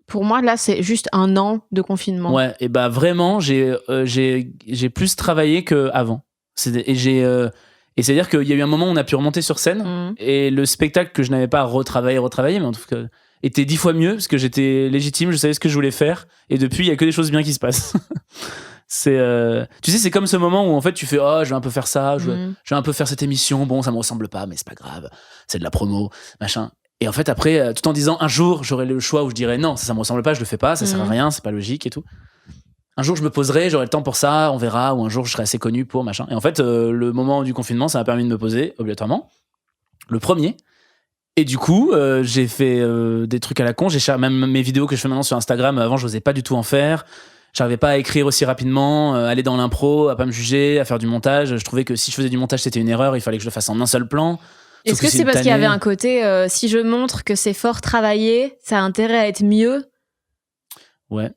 [SPEAKER 3] Pour moi, là, c'est juste un an de confinement.
[SPEAKER 1] Ouais, et bah vraiment, j'ai plus travaillé qu'avant. Et c'est-à-dire qu'il y a eu un moment où on a pu remonter sur scène,
[SPEAKER 3] Mhm.
[SPEAKER 1] et le spectacle que je n'avais pas retravaillé, mais en tout cas, était 10 fois mieux, parce que j'étais légitime, je savais ce que je voulais faire, et depuis, il y a que des choses bien qui se passent. Tu sais, c'est comme ce moment où en fait tu fais je vais un peu faire ça, je vais un peu faire cette émission, bon ça me ressemble pas mais c'est pas grave, c'est de la promo, machin. Et en fait après, tout en disant un jour j'aurai le choix où je dirais non, ça me ressemble pas, je le fais pas, ça sert à rien, c'est pas logique et tout. Un jour je me poserai, j'aurai le temps pour ça, on verra, ou un jour je serai assez connu pour machin. Et en fait le moment du confinement ça m'a permis de me poser obligatoirement, le premier. Et du coup, j'ai fait des trucs à la con, même mes vidéos que je fais maintenant sur Instagram, avant je n'osais pas du tout en faire. J'arrivais pas à écrire aussi rapidement, aller dans l'impro, à pas me juger, à faire du montage. Je trouvais que si je faisais du montage, c'était une erreur. Il fallait que je le fasse en un seul plan.
[SPEAKER 3] Est-ce que c'est parce qu'il y avait un côté, si je montre que c'est fort travaillé, ça a intérêt à être mieux?
[SPEAKER 1] Ouais.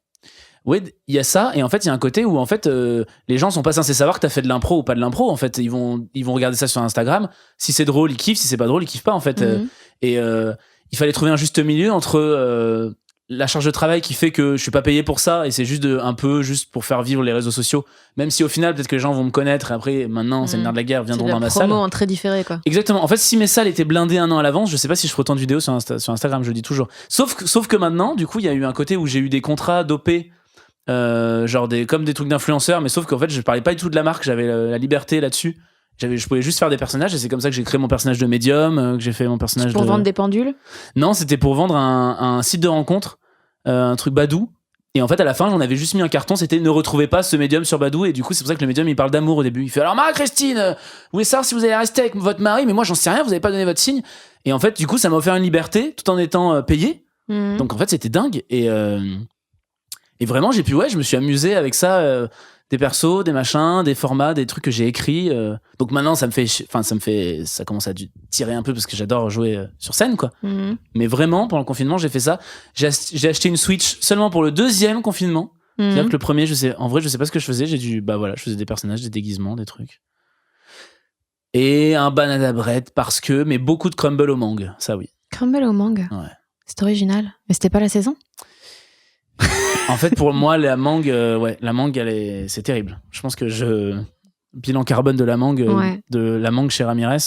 [SPEAKER 1] Oui, il y a ça. Et en fait, il y a un côté où en fait, les gens sont pas censés savoir que t'as fait de l'impro ou pas de l'impro. En fait, ils vont regarder ça sur Instagram. Si c'est drôle, ils kiffent. Si c'est pas drôle, ils kiffent pas. En fait. Et il fallait trouver un juste milieu entre la charge de travail qui fait que je suis pas payé pour ça et c'est juste un peu juste pour faire vivre les réseaux sociaux, même si au final peut-être que les gens vont me connaître et après maintenant c'est le nerf de la guerre, viendront dans ma salle.
[SPEAKER 3] C'est promo en très différé quoi.
[SPEAKER 1] Exactement. En fait, si mes salles étaient blindées un an à l'avance, je sais pas si je ferais autant de vidéos sur Instagram, je le dis toujours. Sauf que maintenant, du coup, il y a eu un côté où j'ai eu des contrats d'OP, genre comme des trucs d'influenceurs, mais sauf qu'en fait je parlais pas du tout de la marque, j'avais la liberté là-dessus. Je pouvais juste faire des personnages et c'est comme ça que j'ai créé mon personnage de médium, que j'ai fait mon personnage
[SPEAKER 3] pour vendre des pendules.
[SPEAKER 1] Non, c'était pour vendre un site de rencontre, un truc Badoo. Et en fait, à la fin, j'en avais juste mis un carton, c'était ne retrouvez pas ce médium sur Badoo. Et du coup, c'est pour ça que le médium, il parle d'amour au début. Il fait alors, Marie-Christine, vous voulez savoir si vous allez rester avec votre mari, mais moi, j'en sais rien, vous avez pas donné votre signe. Et en fait, du coup, ça m'a offert une liberté tout en étant payé. Donc en fait, c'était dingue. Et vraiment, je me suis amusé avec ça. Des persos, des machins, des formats, des trucs que j'ai écrits. Donc maintenant, ça commence à tirer un peu parce que j'adore jouer sur scène, quoi. Mais vraiment, pendant le confinement, j'ai fait ça. J'ai acheté une Switch seulement pour le deuxième confinement. C'est-à-dire que le premier, je sais pas ce que je faisais. Je faisais des personnages, des déguisements, des trucs. Et un banana bread mais beaucoup de crumble au mangue, ça oui.
[SPEAKER 3] Crumble au mangue.
[SPEAKER 1] Ouais.
[SPEAKER 3] C'est original. Mais c'était pas la saison?
[SPEAKER 1] En fait, pour moi, la mangue, c'est terrible. Je pense que bilan carbone de la mangue, chez Ramirez,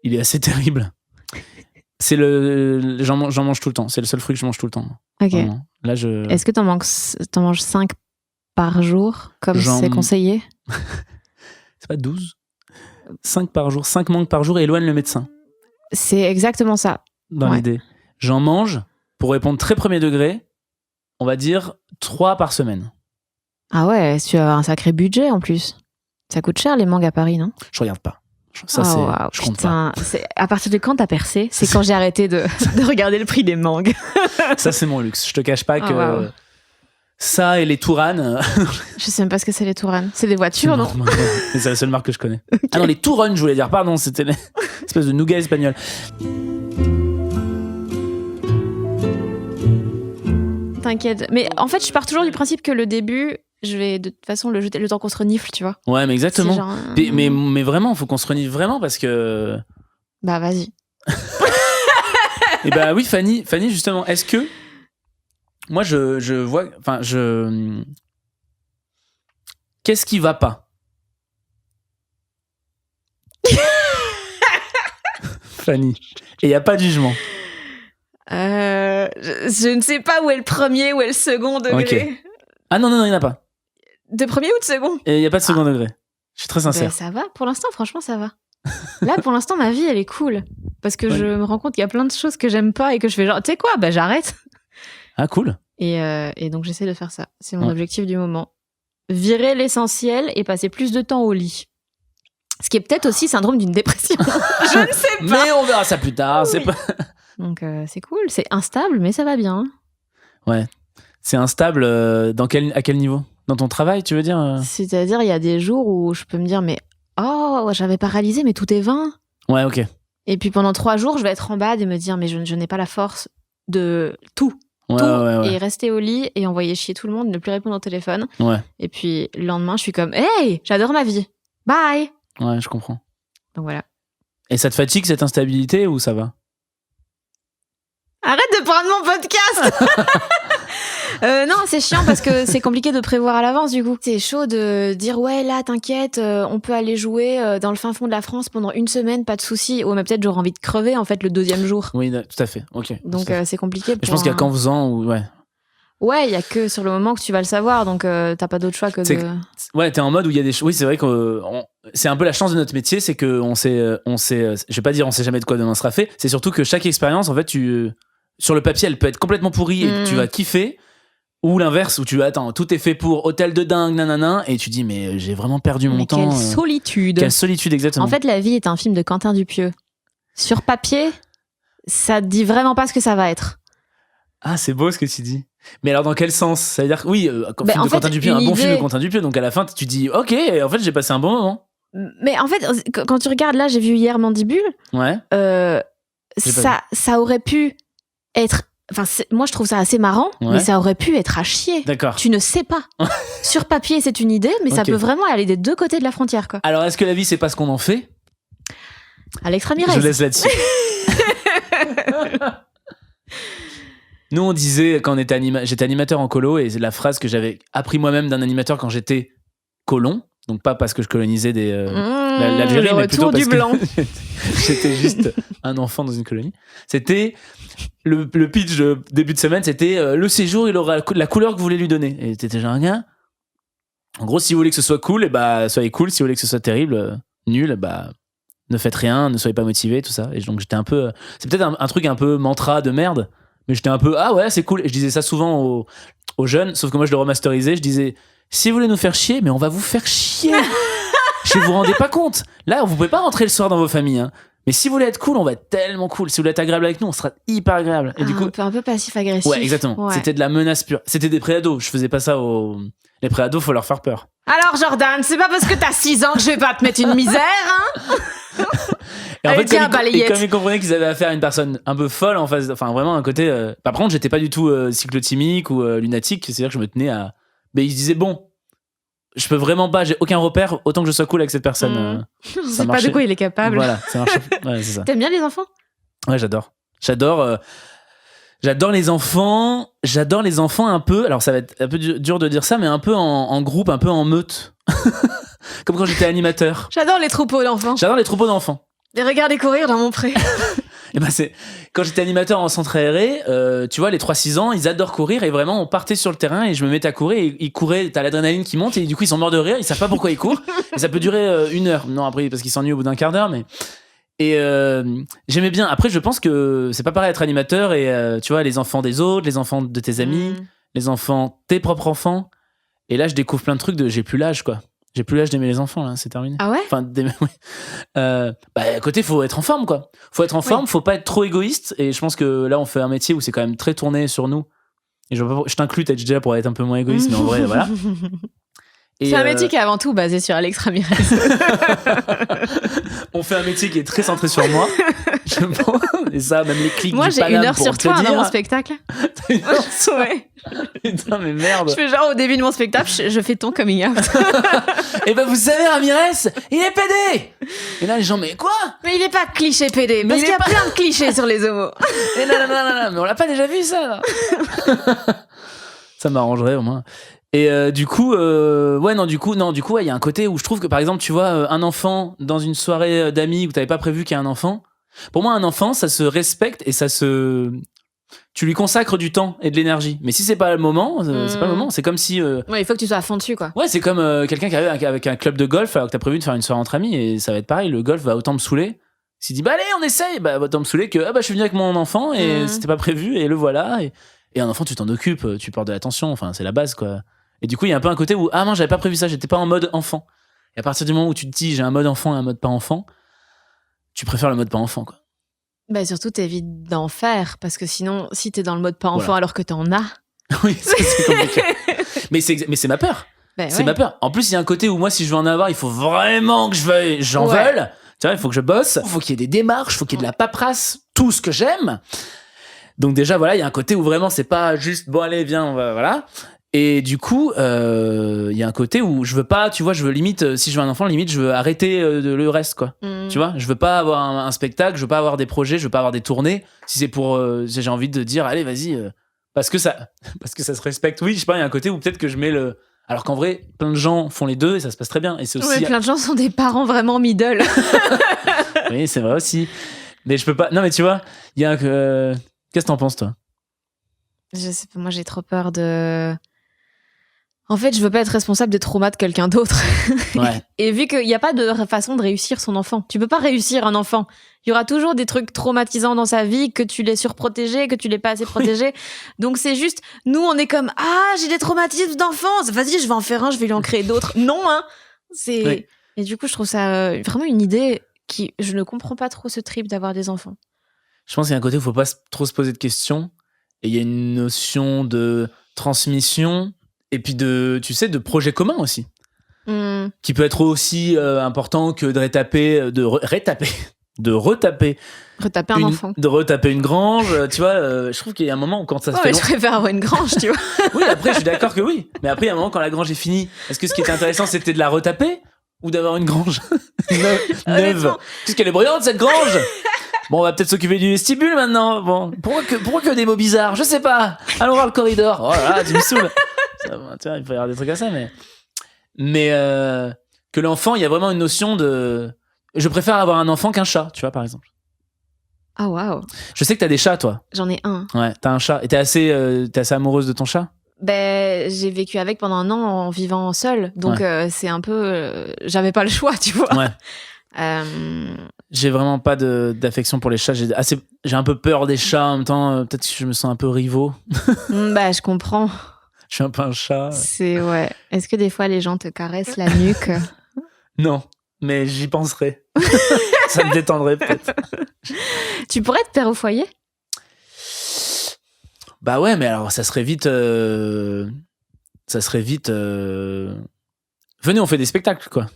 [SPEAKER 1] il est assez terrible. J'en mange tout le temps. C'est le seul fruit que je mange tout le temps.
[SPEAKER 3] Ok.
[SPEAKER 1] Vraiment. Là,
[SPEAKER 3] Est-ce que t'en manges 5 par jour, comme c'est conseillé?
[SPEAKER 1] C'est pas 12? 5 par jour. 5 mangues par jour et éloigne le médecin.
[SPEAKER 3] C'est exactement ça.
[SPEAKER 1] Dans l'idée. J'en mange, pour répondre très premier degré, on va dire 3 par semaine.
[SPEAKER 3] Ah ouais, tu as un sacré budget en plus. Ça coûte cher les mangues à Paris, non?
[SPEAKER 1] Je regarde pas. Je compte pas.
[SPEAKER 3] À partir de quand t'as percé? C'est quand j'ai arrêté de regarder le prix des mangues. Ça,
[SPEAKER 1] c'est mon luxe. Je te cache pas que ça et les Touranes.
[SPEAKER 3] Je sais même pas ce que c'est les Touranes. C'est des voitures, non?
[SPEAKER 1] Mais c'est la seule marque que je connais. Okay. Ah non, les Touronnes, je voulais dire. Pardon, c'était l'espèce de nougat espagnol.
[SPEAKER 3] T'inquiète. Mais en fait, je pars toujours du principe que le début, je vais de toute façon le jeter le temps qu'on se renifle, tu vois.
[SPEAKER 1] Ouais, mais exactement.
[SPEAKER 3] Genre,
[SPEAKER 1] mais vraiment, faut qu'on se renifle vraiment parce que.
[SPEAKER 3] Bah, vas-y.
[SPEAKER 1] Et bah oui, Fanny, justement, est-ce que. Moi, je vois. Enfin, Qu'est-ce qui va pas? Fanny. Et il n'y a pas de jugement.
[SPEAKER 3] Je ne sais pas où est le premier, où est le second degré.
[SPEAKER 1] Ok. Ah non, il n'y en a pas.
[SPEAKER 3] De premier ou de second?
[SPEAKER 1] Et il n'y a pas de second degré. Je suis très sincère.
[SPEAKER 3] Ben, ça va, pour l'instant, franchement, ça va. Là, pour l'instant, ma vie, elle est cool. Parce que
[SPEAKER 1] Ouais.
[SPEAKER 3] je me rends compte qu'il y a plein de choses que j'aime pas et que je fais genre, tu sais quoi, bah j'arrête.
[SPEAKER 1] Ah, cool.
[SPEAKER 3] Et donc, j'essaie de faire ça. C'est mon
[SPEAKER 1] Ouais.
[SPEAKER 3] objectif du moment. Virer l'essentiel et passer plus de temps au lit. Ce qui est peut-être aussi syndrome d'une dépression. Je ne sais pas.
[SPEAKER 1] Mais on verra ça plus tard. C'est
[SPEAKER 3] Oui.
[SPEAKER 1] pas...
[SPEAKER 3] Donc, c'est cool. C'est instable, mais ça va bien.
[SPEAKER 1] Ouais. C'est instable à quel niveau? Dans ton travail, tu veux dire?
[SPEAKER 3] C'est-à-dire, il y a des jours où je peux me dire, mais oh, j'avais pas réalisé, mais tout est vain.
[SPEAKER 1] Ouais, ok.
[SPEAKER 3] Et puis pendant 3 jours, je vais être en bas et me dire, mais je n'ai pas la force de tout.
[SPEAKER 1] Ouais,
[SPEAKER 3] tout.
[SPEAKER 1] ouais.
[SPEAKER 3] Et rester au lit et envoyer chier tout le monde, ne plus répondre au téléphone.
[SPEAKER 1] Ouais,
[SPEAKER 3] Et puis le lendemain, je suis comme, hey, j'adore ma vie. Bye.
[SPEAKER 1] ouais, je comprends.
[SPEAKER 3] Donc voilà.
[SPEAKER 1] Et ça te fatigue cette instabilité ou ça va?
[SPEAKER 3] Arrête de prendre mon podcast. Non, c'est chiant parce que c'est compliqué de prévoir à l'avance du coup. C'est chaud de dire ouais là t'inquiète, on peut aller jouer dans le fin fond de la France pendant 1 semaine, pas de souci. Ou mais peut-être j'aurais envie de crever en fait le 2e jour.
[SPEAKER 1] Oui, tout à fait. Ok.
[SPEAKER 3] Donc
[SPEAKER 1] Tout à fait.
[SPEAKER 3] c'est compliqué.
[SPEAKER 1] Je pense qu'il y a qu'en faisant ou ouais.
[SPEAKER 3] Ouais, il y a que sur le moment que tu vas le savoir, donc t'as pas d'autre choix que
[SPEAKER 1] C'est
[SPEAKER 3] de.
[SPEAKER 1] Ouais, t'es en mode où il y a des choses. Oui, c'est vrai que c'est un peu la chance de notre métier, c'est que on sait, je vais pas dire on sait jamais de quoi demain sera fait. C'est surtout que chaque expérience, en fait, sur le papier, elle peut être complètement pourrie et tu vas kiffer. Ou l'inverse, où tu attends, tout est fait pour hôtel de dingue, nanana, et tu dis, mais j'ai vraiment perdu mon
[SPEAKER 3] Mais
[SPEAKER 1] temps.
[SPEAKER 3] quelle solitude.
[SPEAKER 1] Quelle solitude, exactement.
[SPEAKER 3] En fait, la vie est un film de Quentin Dupieux. Sur papier, ça dit vraiment pas ce que ça va être.
[SPEAKER 1] Ah, c'est beau ce que tu dis. Mais alors, dans quel sens? Ça veut dire que, oui, film de Quentin Dupieux, un bon film de Quentin Dupieux, donc à la fin, tu dis, ok, en fait, j'ai passé un bon moment.
[SPEAKER 3] Mais en fait, quand tu regardes, là, j'ai vu hier Mandibule,
[SPEAKER 1] Ouais.
[SPEAKER 3] ça aurait pu être. Enfin, moi, je trouve ça assez marrant,
[SPEAKER 1] Ouais.
[SPEAKER 3] mais ça aurait pu être à chier.
[SPEAKER 1] D'accord.
[SPEAKER 3] Tu ne sais pas. Sur papier, c'est une idée, mais ça
[SPEAKER 1] Ok.
[SPEAKER 3] peut vraiment aller des 2 côtés de la frontière, quoi.
[SPEAKER 1] Alors, est-ce que la vie, c'est pas ce qu'on en fait?
[SPEAKER 3] Alex Ramirez.
[SPEAKER 1] Je laisse là-dessus. Nous, on disait, quand on était j'étais animateur en colo, et c'est la phrase que j'avais appris moi-même d'un animateur quand j'étais colon, donc pas parce que je colonisais l'Algérie,
[SPEAKER 3] le
[SPEAKER 1] mais plutôt
[SPEAKER 3] retour
[SPEAKER 1] parce
[SPEAKER 3] du blanc.
[SPEAKER 1] que j'étais juste un enfant dans une colonie. C'était le pitch de début de semaine, c'était le séjour, il aura la couleur que vous voulez lui donner. Et t'étais genre, rien. En gros, si vous voulez que ce soit cool, et bah soyez cool. Si vous voulez que ce soit terrible, nul, bah ne faites rien, ne soyez pas motivé, tout ça. Et donc j'étais un peu, c'est peut-être un truc un peu mantra de merde, mais j'étais un peu, ah ouais, c'est cool. Et je disais ça souvent aux jeunes, sauf que moi je le remasterisais. Je disais, si vous voulez nous faire chier, mais on va vous faire chier. Je vous rendez pas compte. Là, vous pouvez pas rentrer le soir dans vos familles, hein. Mais si vous voulez être cool, on va être tellement cool. Si vous voulez être agréable avec nous, on sera hyper agréable. Et du coup,
[SPEAKER 3] Un peu passif-agressif.
[SPEAKER 1] ouais, exactement.
[SPEAKER 3] Ouais.
[SPEAKER 1] C'était de la menace pure. C'était des préados. Je faisais pas ça les préados, faut leur faire peur.
[SPEAKER 3] Alors, Jordan, c'est pas parce que t'as 6 ans que je vais pas te mettre une misère, hein.
[SPEAKER 1] Et en
[SPEAKER 3] Allez,
[SPEAKER 1] fait,
[SPEAKER 3] tiens,
[SPEAKER 1] comme
[SPEAKER 3] balayette.
[SPEAKER 1] ils comprenaient qu'ils avaient affaire à une personne un peu folle en face, enfin vraiment un côté. Par contre, j'étais pas du tout cyclotimique ou lunatique. C'est-à-dire que je me tenais à. Mais ils se disaient bon, je peux vraiment pas, j'ai aucun repère, autant que je sois cool avec cette personne.
[SPEAKER 3] Je sais pas
[SPEAKER 1] marchait.
[SPEAKER 3] de quoi il est capable.
[SPEAKER 1] Voilà, ça marche. Ouais, c'est ça.
[SPEAKER 3] T'aimes bien les enfants?
[SPEAKER 1] Ouais, j'adore. J'adore les enfants. J'adore les enfants un peu. Alors, ça va être un peu dur de dire ça, mais un peu en groupe, un peu en meute. Comme quand j'étais animateur.
[SPEAKER 3] J'adore les troupeaux d'enfants.
[SPEAKER 1] J'adore les troupeaux d'enfants.
[SPEAKER 3] Les regarder courir dans mon pré.
[SPEAKER 1] Et ben c'est quand j'étais animateur en centre aéré, tu vois, les 3-6 ans, ils adorent courir et vraiment on partait sur le terrain et je me mettais à courir et ils couraient, t'as l'adrénaline qui monte et du coup ils sont morts de rire, ils savent pas pourquoi ils courent et ça peut durer 1 heure. Non, après parce qu'ils s'ennuient au bout d'un quart d'heure, mais et j'aimais bien. Après, je pense que c'est pas pareil être animateur et tu vois les enfants des autres, les enfants de tes amis, les enfants, tes propres enfants. Et là, je découvre plein de trucs j'ai plus l'âge quoi. J'ai plus l'âge d'aimer les enfants là, c'est terminé.
[SPEAKER 3] Ah ouais?
[SPEAKER 1] Enfin, oui. À côté, faut être en forme quoi. Faut être en forme, faut pas être trop égoïste. Et je pense que là, on fait un métier où c'est quand même très tourné sur nous. Et je t'inclus, t'as déjà pour être un peu moins égoïste, mais en vrai, voilà.
[SPEAKER 3] C'est un métier qui est avant tout basé sur Alex Ramirez.
[SPEAKER 1] On fait un métier qui est très centré sur moi. Je pense. Et ça, même les clics
[SPEAKER 3] Moi,
[SPEAKER 1] du
[SPEAKER 3] j'ai
[SPEAKER 1] Paname
[SPEAKER 3] 1 heure
[SPEAKER 1] pour
[SPEAKER 3] sur
[SPEAKER 1] te
[SPEAKER 3] toi
[SPEAKER 1] dire.
[SPEAKER 3] dans mon spectacle. Ouais.
[SPEAKER 1] Putain, mais merde.
[SPEAKER 3] Je fais genre au début de mon spectacle, je fais ton coming out.
[SPEAKER 1] Et ben vous savez, Ramirez, il est pédé. Et là les gens, mais quoi?
[SPEAKER 3] Mais il est pas cliché PD,
[SPEAKER 1] Mais
[SPEAKER 3] parce
[SPEAKER 1] il
[SPEAKER 3] qu'il y a
[SPEAKER 1] est pas-
[SPEAKER 3] plein de clichés sur les homos.
[SPEAKER 1] Et non, mais on l'a pas déjà vu ça là. Ça m'arrangerait au moins. Et du coup, il y a un côté où je trouve que par exemple, tu vois, un enfant dans une soirée d'amis où t'avais pas prévu qu'il y ait un enfant. Pour moi, un enfant, ça se respecte et tu lui consacres du temps et de l'énergie. Mais si c'est pas le moment, c'est pas le moment. C'est comme si
[SPEAKER 3] Ouais, il faut que tu sois à fond dessus, quoi.
[SPEAKER 1] ouais, c'est comme quelqu'un qui arrive avec un club de golf alors que t'as prévu de faire une soirée entre amis et ça va être pareil. Le golf va autant me saouler. S'il dit bah allez, on essaye, bah va autant me saouler que je suis venu avec mon enfant et c'était pas prévu et le voilà. Et un enfant, tu t'en occupes, tu portes de l'attention. Enfin, c'est la base quoi. Et du coup, il y a un peu un côté où ah non, j'avais pas prévu ça, j'étais pas en mode enfant. Et à partir du moment où tu te dis j'ai un mode enfant et un mode pas enfant, tu préfères le mode pas enfant quoi.
[SPEAKER 3] Bah, surtout, t'évites d'en faire, parce que sinon, si t'es dans le mode pas enfant
[SPEAKER 1] Voilà.
[SPEAKER 3] alors que t'en as.
[SPEAKER 1] Oui, ça, c'est compliqué. mais c'est ma peur.
[SPEAKER 3] Bah,
[SPEAKER 1] C'est
[SPEAKER 3] ouais.
[SPEAKER 1] ma peur. En plus, il y a un côté où moi, si je veux en avoir, il faut vraiment que j'en
[SPEAKER 3] Ouais.
[SPEAKER 1] veuille. Tu vois, il faut que je bosse. Il faut qu'il y ait des démarches, il faut qu'il y ait de la paperasse, tout ce que j'aime. Donc déjà, voilà, il y a un côté où vraiment, c'est pas juste, bon, allez, viens, on va, voilà. Et du coup, il y a un côté où je veux pas, tu vois, je veux limite, si je veux un enfant, limite, je veux arrêter le reste, quoi. Tu vois, je veux pas avoir un spectacle, je veux pas avoir des projets, je veux pas avoir des tournées. Si c'est pour, j'ai envie de dire, allez, vas-y, parce que ça se respecte. Oui, je sais pas, il y a un côté où peut-être que je mets le. Alors qu'en vrai, plein de gens font les deux et ça se passe très bien. Et c'est aussi.
[SPEAKER 3] Ouais, plein de gens sont des parents vraiment middle.
[SPEAKER 1] Oui, c'est vrai aussi. Mais je peux pas. Non, mais tu vois, il y a un. Qu'est-ce que t'en penses, toi?
[SPEAKER 3] Je sais pas, moi j'ai trop peur de. En fait, je veux pas être responsable des traumas de quelqu'un d'autre.
[SPEAKER 1] Ouais.
[SPEAKER 3] Et vu qu'il n'y a pas de façon de réussir son enfant, tu peux pas réussir un enfant. Il y aura toujours des trucs traumatisants dans sa vie, que tu l'aies surprotégé, que tu l'aies pas assez protégé. Donc c'est juste, nous on est comme, ah, j'ai des traumatismes d'enfance, vas-y, je vais en faire un, je vais lui en créer d'autres. Non, hein. C'est.
[SPEAKER 1] Oui.
[SPEAKER 3] Et du coup, je trouve ça vraiment une idée qui. Je ne comprends pas trop ce trip d'avoir des enfants.
[SPEAKER 1] Je pense qu'il y a un côté où il faut pas trop se poser de questions. Et il y a une notion de transmission et puis de projet commun aussi. Qui peut être aussi important que de retaper
[SPEAKER 3] Retaper un enfant.
[SPEAKER 1] de retaper une grange, tu vois, je trouve qu'il y a un moment où quand ça se
[SPEAKER 3] Ouais,
[SPEAKER 1] fait
[SPEAKER 3] mais
[SPEAKER 1] long...
[SPEAKER 3] je préfère avoir une grange, tu vois.
[SPEAKER 1] Oui, après je suis d'accord que oui, mais après il y a un moment quand la grange est finie, est-ce que ce qui était intéressant c'était de la retaper ou d'avoir une grange neuve?
[SPEAKER 3] Honnêtement.
[SPEAKER 1] Parce qu'elle est bruyante cette grange. Bon, on va peut-être s'occuper du vestibule maintenant. Bon, pourquoi que des mots bizarres? Je sais pas. Allons voir le corridor. Oh là là, tu me saoules. Ça, tu vois, il faut y avoir des trucs à ça, mais que l'enfant, il y a vraiment une notion de. Je préfère avoir un enfant qu'un chat, tu vois, par exemple.
[SPEAKER 3] Ah, waouh.
[SPEAKER 1] Je sais que t'as des chats, toi.
[SPEAKER 3] J'en ai un.
[SPEAKER 1] Ouais, t'as un chat. Et t'es assez amoureuse de ton chat?
[SPEAKER 3] Ben, j'ai vécu avec pendant 1 an en vivant seule. Donc, c'est un peu. J'avais pas le choix, tu vois.
[SPEAKER 1] Ouais. J'ai vraiment pas d'affection pour les chats. J'ai un peu peur des chats en même temps. Peut-être que je me sens un peu rivaux.
[SPEAKER 3] Bah, je comprends.
[SPEAKER 1] Je suis un peu un chat.
[SPEAKER 3] C'est, ouais. Est-ce que des fois les gens te caressent la nuque?
[SPEAKER 1] Non, mais j'y penserai. Ça me détendrait peut-être.
[SPEAKER 3] Tu pourrais être père au foyer?
[SPEAKER 1] Bah ouais, mais alors ça serait vite. Venez, on fait des spectacles, quoi.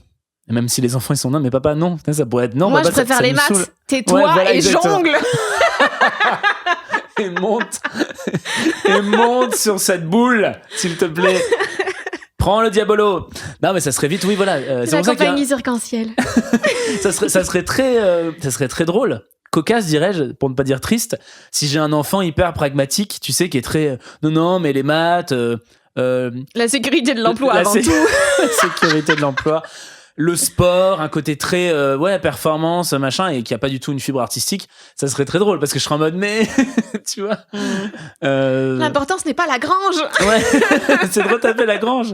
[SPEAKER 1] Et même si les enfants ils sont non, mais papa non, ça pourrait être non.
[SPEAKER 3] Moi,
[SPEAKER 1] papa,
[SPEAKER 3] je préfère les
[SPEAKER 1] me
[SPEAKER 3] maths.
[SPEAKER 1] saoule.
[SPEAKER 3] Tais-toi
[SPEAKER 1] Ouais, voilà,
[SPEAKER 3] et
[SPEAKER 1] exactement.
[SPEAKER 3] jongle.
[SPEAKER 1] Et monte sur cette boule, s'il te plaît. Prends le diabolo. Non, mais ça serait vite, oui, voilà. C'est
[SPEAKER 3] La
[SPEAKER 1] pour ça qu'il y a-
[SPEAKER 3] compagnie circ-en-ciel.
[SPEAKER 1] ça serait très drôle. Cocasse, dirais-je, pour ne pas dire triste, si j'ai un enfant hyper pragmatique, tu sais, qui est très non, mais les maths,
[SPEAKER 3] La sécurité de l'emploi
[SPEAKER 1] la
[SPEAKER 3] avant
[SPEAKER 1] sé-
[SPEAKER 3] tout.
[SPEAKER 1] la sécurité de l'emploi, le sport, un côté très performance, machin, et qui a pas du tout une fibre artistique, ça serait très drôle parce que je serais en mode mais tu vois.
[SPEAKER 3] L'important, ce n'est pas la grange.
[SPEAKER 1] Ouais, c'est de retaper la grange.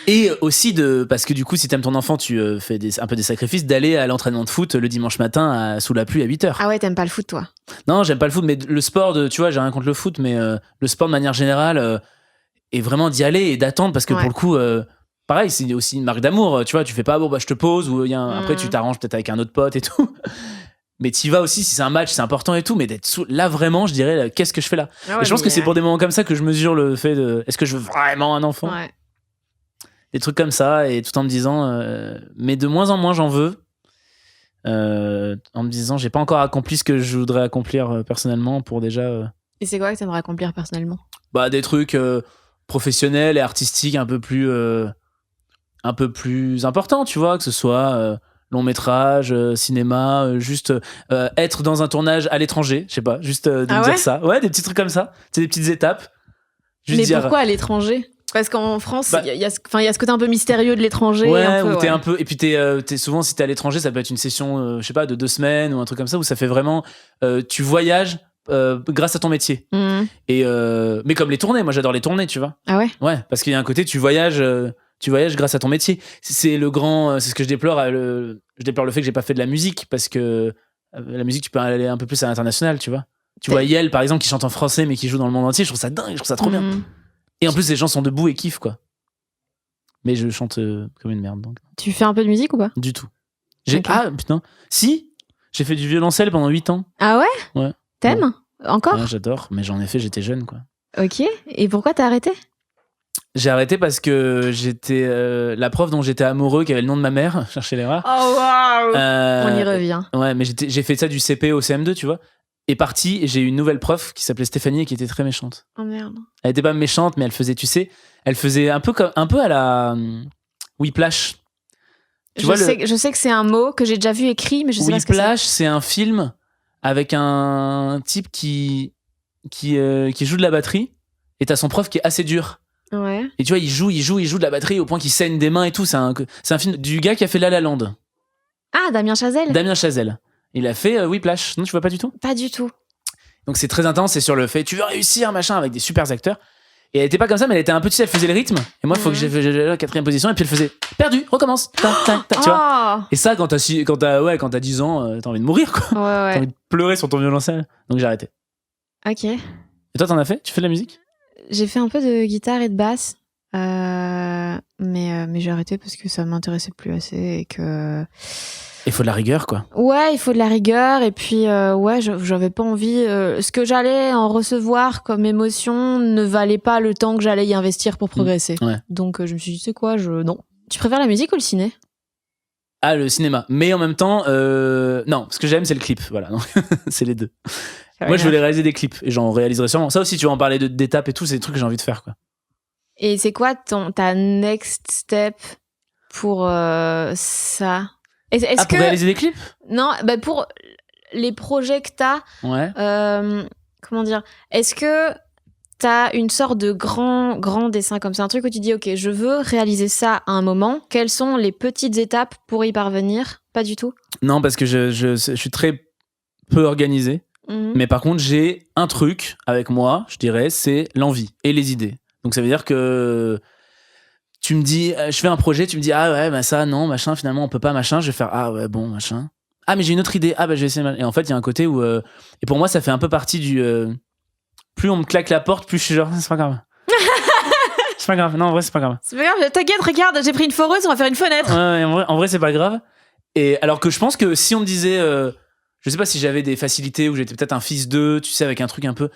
[SPEAKER 1] Et aussi parce que du coup, si t'aimes ton enfant, tu fais un peu des sacrifices, d'aller à l'entraînement de foot le dimanche matin sous la pluie à 8h.
[SPEAKER 3] Ah ouais, t'aimes pas le foot, toi?
[SPEAKER 1] Non, j'aime pas le foot, mais le sport, tu vois, j'ai rien contre le foot, mais le sport de manière générale est vraiment d'y aller et d'attendre parce que pour le coup, pareil, c'est aussi une marque d'amour, tu vois, tu fais pas, bon, bah je te pose, ou après tu t'arranges peut-être avec un autre pote et tout. Mais t'y vas aussi si c'est un match, c'est important et tout, mais d'être là vraiment, je dirais, qu'est-ce que je fais là?
[SPEAKER 3] Ah ouais,
[SPEAKER 1] et je pense que c'est pour des moments comme ça que je mesure le fait de est-ce que je veux vraiment un enfant?
[SPEAKER 3] Ouais.
[SPEAKER 1] des trucs comme ça, et tout en me disant, mais de moins en moins j'en veux, en me disant, j'ai pas encore accompli ce que je voudrais accomplir personnellement pour déjà.
[SPEAKER 3] Et c'est quoi que t'aimerais accomplir personnellement?
[SPEAKER 1] Des trucs professionnels et artistiques un peu plus importants, tu vois, que ce soit long métrage, cinéma, juste être dans un tournage à l'étranger, je sais pas, juste de me dire ça. Ouais, des petits trucs comme ça, c'est des petites étapes. Juste
[SPEAKER 3] mais
[SPEAKER 1] dire,
[SPEAKER 3] pourquoi à l'étranger? Parce qu'en France, il y a ce côté un peu mystérieux de l'étranger.
[SPEAKER 1] Ouais, où t'es un peu. Et puis t'es souvent, si t'es à l'étranger, ça peut être une session, je sais pas, de 2 semaines ou un truc comme ça, où ça fait vraiment. Tu voyages grâce à ton métier. Et mais comme les tournées, moi j'adore les tournées, tu vois.
[SPEAKER 3] Ah ouais?
[SPEAKER 1] Ouais, parce qu'il y a un côté, tu voyages grâce à ton métier. C'est ce que je déplore. Je déplore le fait que j'ai pas fait de la musique, parce que la musique, tu peux aller un peu plus à l'international, tu vois. Tu vois Yel, par exemple, qui chante en français mais qui joue dans le monde entier, je trouve ça dingue, je trouve ça trop bien. Et en plus, les gens sont debout et kiffent, quoi. Mais je chante comme une merde, donc.
[SPEAKER 3] Tu fais un peu de musique ou pas?
[SPEAKER 1] Du tout. Ah, putain. Si, j'ai fait du violoncelle pendant 8 ans.
[SPEAKER 3] Ah ouais?
[SPEAKER 1] Ouais.
[SPEAKER 3] T'aimes? Encore?
[SPEAKER 1] Ouais, j'adore, mais j'en ai fait, j'étais jeune, quoi.
[SPEAKER 3] Ok. Et pourquoi t'as arrêté?
[SPEAKER 1] J'ai arrêté parce que j'étais la prof dont j'étais amoureux, qui avait le nom de ma mère, cherchez l'erreur.
[SPEAKER 3] Oh waouh! On y revient.
[SPEAKER 1] Ouais, mais j'ai fait ça du CP au CM2, tu vois. Et parti, et j'ai eu une nouvelle prof qui s'appelait Stéphanie et qui était très méchante.
[SPEAKER 3] Oh merde.
[SPEAKER 1] Elle était pas méchante, mais elle faisait, tu sais, un peu à la Whiplash.
[SPEAKER 3] Je sais que c'est un mot que j'ai déjà vu écrit, mais je sais pas ce que c'est.
[SPEAKER 1] Whiplash, c'est un film avec un type qui joue de la batterie, et t'as son prof qui est assez dur.
[SPEAKER 3] Ouais.
[SPEAKER 1] Et tu vois, il joue de la batterie au point qu'il saigne des mains et tout. C'est un film du gars qui a fait La La Land.
[SPEAKER 3] Ah, Damien Chazelle.
[SPEAKER 1] Damien Chazelle. Il a fait Whiplash. Non, tu vois pas du tout?
[SPEAKER 3] Pas du tout.
[SPEAKER 1] Donc c'est très intense, c'est sur le fait, tu veux réussir, machin, avec des super acteurs. Et elle était pas comme ça, mais elle était un peu, tu sais, elle faisait le rythme. Et moi, il faut que j'ai la 4e position, et puis elle faisait perdu, recommence. Tu vois. Et ça, quand t'as 10 ans, t'as envie de mourir, quoi.
[SPEAKER 3] Ouais.
[SPEAKER 1] T'as envie de pleurer sur ton violoncelle. Donc j'ai arrêté.
[SPEAKER 3] Ok.
[SPEAKER 1] Et toi, t'en as fait? Tu fais de la musique?
[SPEAKER 3] J'ai fait un peu de guitare et de basse. Mais j'ai arrêté parce que ça m'intéressait plus assez et que...
[SPEAKER 1] Il faut de la rigueur, quoi.
[SPEAKER 3] Ouais, il faut de la rigueur. Et puis, j'avais pas envie... ce que j'allais en recevoir comme émotion ne valait pas le temps que j'allais y investir pour progresser.
[SPEAKER 1] Ouais.
[SPEAKER 3] Donc, je me suis dit, c'est quoi, non. Tu préfères la musique ou le ciné?
[SPEAKER 1] Ah, le cinéma. Mais en même temps, non, ce que j'aime, c'est le clip. Voilà, c'est les deux. Moi, je voulais réaliser des clips et j'en réaliserai sûrement. Ça aussi, tu vas en parler d'étapes et tout, c'est des trucs que j'ai envie de faire, quoi.
[SPEAKER 3] Et c'est quoi ta next step pour ça?
[SPEAKER 1] Pour réaliser des clips?
[SPEAKER 3] Non, pour les projets que t'as.
[SPEAKER 1] Ouais.
[SPEAKER 3] Comment dire? Est-ce que t'as une sorte de grand dessin comme ça, un truc où tu dis, ok, je veux réaliser ça à un moment. Quelles sont les petites étapes pour y parvenir? Pas du tout.
[SPEAKER 1] Non, parce que je suis très peu organisé. Mais par contre, j'ai un truc avec moi, je dirais, c'est l'envie et les idées. Donc ça veut dire que tu me dis, je fais un projet, tu me dis, ah ouais, ça, non, machin, finalement, on peut pas, machin. Je vais faire, ah ouais, bon, machin. Ah, mais j'ai une autre idée, ah bah je vais essayer. Et en fait, il y a un côté où. Et pour moi, ça fait un peu partie du. Plus on me claque la porte, plus je suis genre, c'est pas grave. C'est pas grave, non, en vrai, c'est pas grave.
[SPEAKER 3] C'est pas grave, t'inquiète, regarde, j'ai pris une foreuse, on va faire une fenêtre.
[SPEAKER 1] Ouais, en vrai, c'est pas grave. Et alors que je pense que si on me disait. Je sais pas si j'avais des facilités ou j'étais peut-être un fils d'eux, tu sais, avec un truc un peu.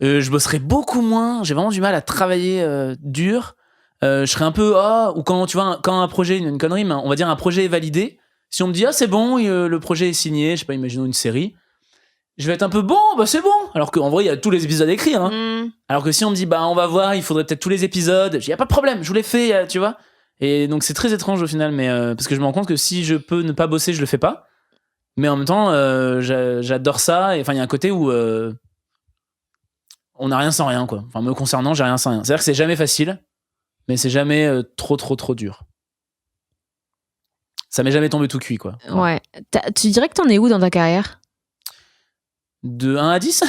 [SPEAKER 1] Je bosserais beaucoup moins. J'ai vraiment du mal à travailler dur. Je serais un peu. Ou quand tu vois, quand un projet, une connerie, mais on va dire un projet est validé. Si on me dit, c'est bon, le projet est signé, je sais pas, imaginons une série. Je vais être un peu c'est bon. Alors qu'en vrai, il y a tous les épisodes à écrire. Hein. Alors que si on me dit, on va voir, il faudrait peut-être tous les épisodes. Il y a pas de problème, je vous les fais, tu vois. Et donc c'est très étrange au final, mais parce que je me rends compte que si je peux ne pas bosser, je le fais pas. Mais en même temps, j'adore ça. Enfin, il y a un côté où on n'a rien sans rien, quoi. Enfin, me concernant, j'ai rien sans rien. C'est-à-dire que c'est jamais facile, mais c'est jamais trop dur. Ça m'est jamais tombé tout cuit, quoi.
[SPEAKER 3] Ouais. Tu dirais que t'en es où dans ta carrière?
[SPEAKER 1] De 1 à 10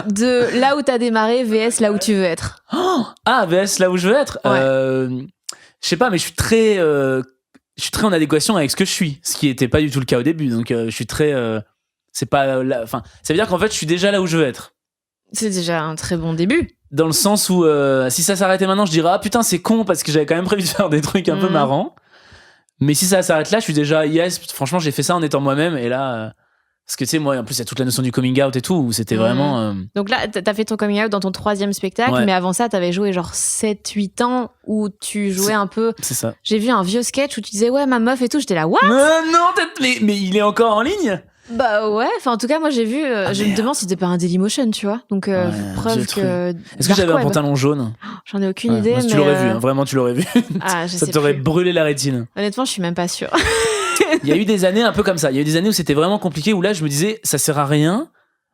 [SPEAKER 3] de là où t'as démarré vs là où tu veux être.
[SPEAKER 1] VS là où je veux être.
[SPEAKER 3] Ouais.
[SPEAKER 1] Je sais pas, mais je suis très en adéquation avec ce que je suis, ce qui était pas du tout le cas au début. Donc je suis très c'est pas enfin ça veut dire qu'en fait je suis déjà là où je veux être.
[SPEAKER 3] C'est déjà un très bon début.
[SPEAKER 1] Dans le sens où si ça s'arrêtait maintenant, je dirais ah putain, c'est con parce que j'avais quand même prévu de faire des trucs un peu marrants. Mais si ça s'arrête là, je suis déjà yes, franchement, j'ai fait ça en étant moi-même et là Parce que tu sais, moi, en plus, il y a toute la notion du coming out et tout, où c'était vraiment.
[SPEAKER 3] Donc là, t'as fait ton coming out dans ton 3e spectacle,
[SPEAKER 1] Ouais.
[SPEAKER 3] mais avant ça, t'avais joué genre 7-8 ans où tu jouais un peu.
[SPEAKER 1] C'est ça.
[SPEAKER 3] J'ai vu un vieux sketch où tu disais, ouais, ma meuf et tout. J'étais là, what?
[SPEAKER 1] Non, mais il est encore en ligne.
[SPEAKER 3] Bah ouais, enfin en tout cas, moi j'ai vu. Je me
[SPEAKER 1] merde.
[SPEAKER 3] demande si c'était pas un Dailymotion, tu vois. Donc,
[SPEAKER 1] Ouais,
[SPEAKER 3] preuve
[SPEAKER 1] j'ai
[SPEAKER 3] que.
[SPEAKER 1] Est-ce que j'avais un
[SPEAKER 3] Dark web.
[SPEAKER 1] pantalon jaune?
[SPEAKER 3] J'en ai aucune
[SPEAKER 1] Ouais,
[SPEAKER 3] idée.
[SPEAKER 1] moi,
[SPEAKER 3] mais
[SPEAKER 1] tu l'aurais vu, hein, vraiment, tu l'aurais vu.
[SPEAKER 3] Ah, je
[SPEAKER 1] Ça
[SPEAKER 3] sais
[SPEAKER 1] t'aurait
[SPEAKER 3] plus.
[SPEAKER 1] brûlé la rétine.
[SPEAKER 3] Honnêtement, je suis même pas sûre.
[SPEAKER 1] Il y a eu des années un peu comme ça. Il y a eu des années où c'était vraiment compliqué, où là, je me disais, ça sert à rien.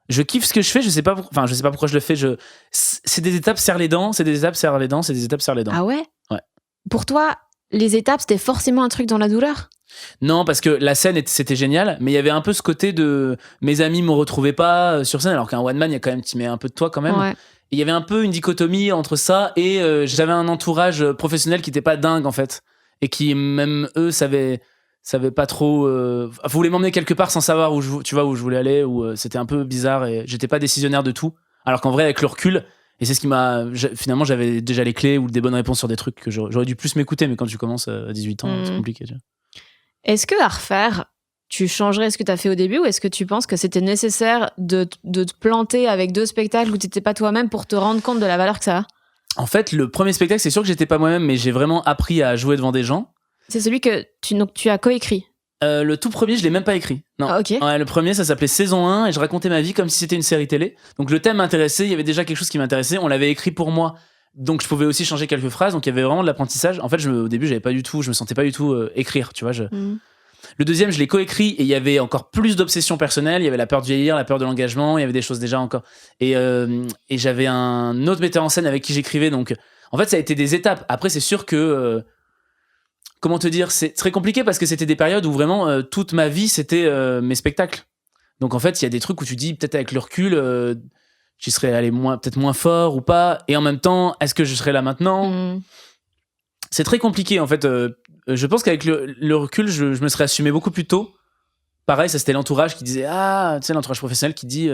[SPEAKER 1] Je kiffe ce que je fais, je sais pas pourquoi je le fais. C'est des étapes, serre les dents, c'est des étapes, serre les dents, c'est des étapes, serre les dents.
[SPEAKER 3] Ah ouais?
[SPEAKER 1] Ouais.
[SPEAKER 3] Pour toi, les étapes, c'était forcément un truc dans la douleur?
[SPEAKER 1] Non, parce que la scène, c'était génial, mais il y avait un peu ce côté de mes amis me retrouvaient pas sur scène, alors qu'un one man, il y a quand même, tu mets un peu de toi quand même.
[SPEAKER 3] Ouais.
[SPEAKER 1] Et il y avait un peu une dichotomie entre ça et j'avais un entourage professionnel qui était pas dingue en fait, et qui même eux savaient pas trop, voulaient m'emmener quelque part sans savoir où je voulais aller, ou c'était un peu bizarre et j'étais pas décisionnaire de tout. Alors qu'en vrai, avec le recul, et c'est ce qui finalement, j'avais déjà les clés ou des bonnes réponses sur des trucs que j'aurais dû plus m'écouter, mais quand tu commences à 18 ans, c'est compliqué. Tu vois.
[SPEAKER 3] Est-ce que à refaire, tu changerais ce que tu as fait au début, ou est-ce que tu penses que c'était nécessaire de te planter avec 2 spectacles où tu n'étais pas toi-même pour te rendre compte de la valeur que ça a?
[SPEAKER 1] En fait, le premier spectacle, c'est sûr que j'étais pas moi-même, mais j'ai vraiment appris à jouer devant des gens.
[SPEAKER 3] C'est celui que tu as coécrit.
[SPEAKER 1] Le tout premier, je l'ai même pas écrit. Non.
[SPEAKER 3] Ah, ok.
[SPEAKER 1] Ouais, le premier, ça s'appelait Saison 1 et je racontais ma vie comme si c'était une série télé. Donc le thème m'intéressait, il y avait déjà quelque chose qui m'intéressait, on l'avait écrit pour moi. Donc je pouvais aussi changer quelques phrases, donc il y avait vraiment de l'apprentissage. En fait, au début, je me sentais pas du tout écrire, tu vois. Le deuxième, je l'ai coécrit et il y avait encore plus d'obsessions personnelles. Il y avait la peur de vieillir, la peur de l'engagement, il y avait des choses déjà encore. Et j'avais un autre metteur en scène avec qui j'écrivais. Donc en fait, ça a été des étapes. Après, c'est sûr que comment te dire, c'est très compliqué parce que c'était des périodes où vraiment toute ma vie c'était mes spectacles. Donc en fait, il y a des trucs où tu dis peut-être avec le recul, j'y serais allé peut-être moins fort ou pas. Et en même temps, est-ce que je serais là maintenant? C'est très compliqué en fait. Je pense qu'avec le recul, je me serais assumé beaucoup plus tôt. Pareil, ça c'était l'entourage qui disait tu sais, l'entourage professionnel qui dit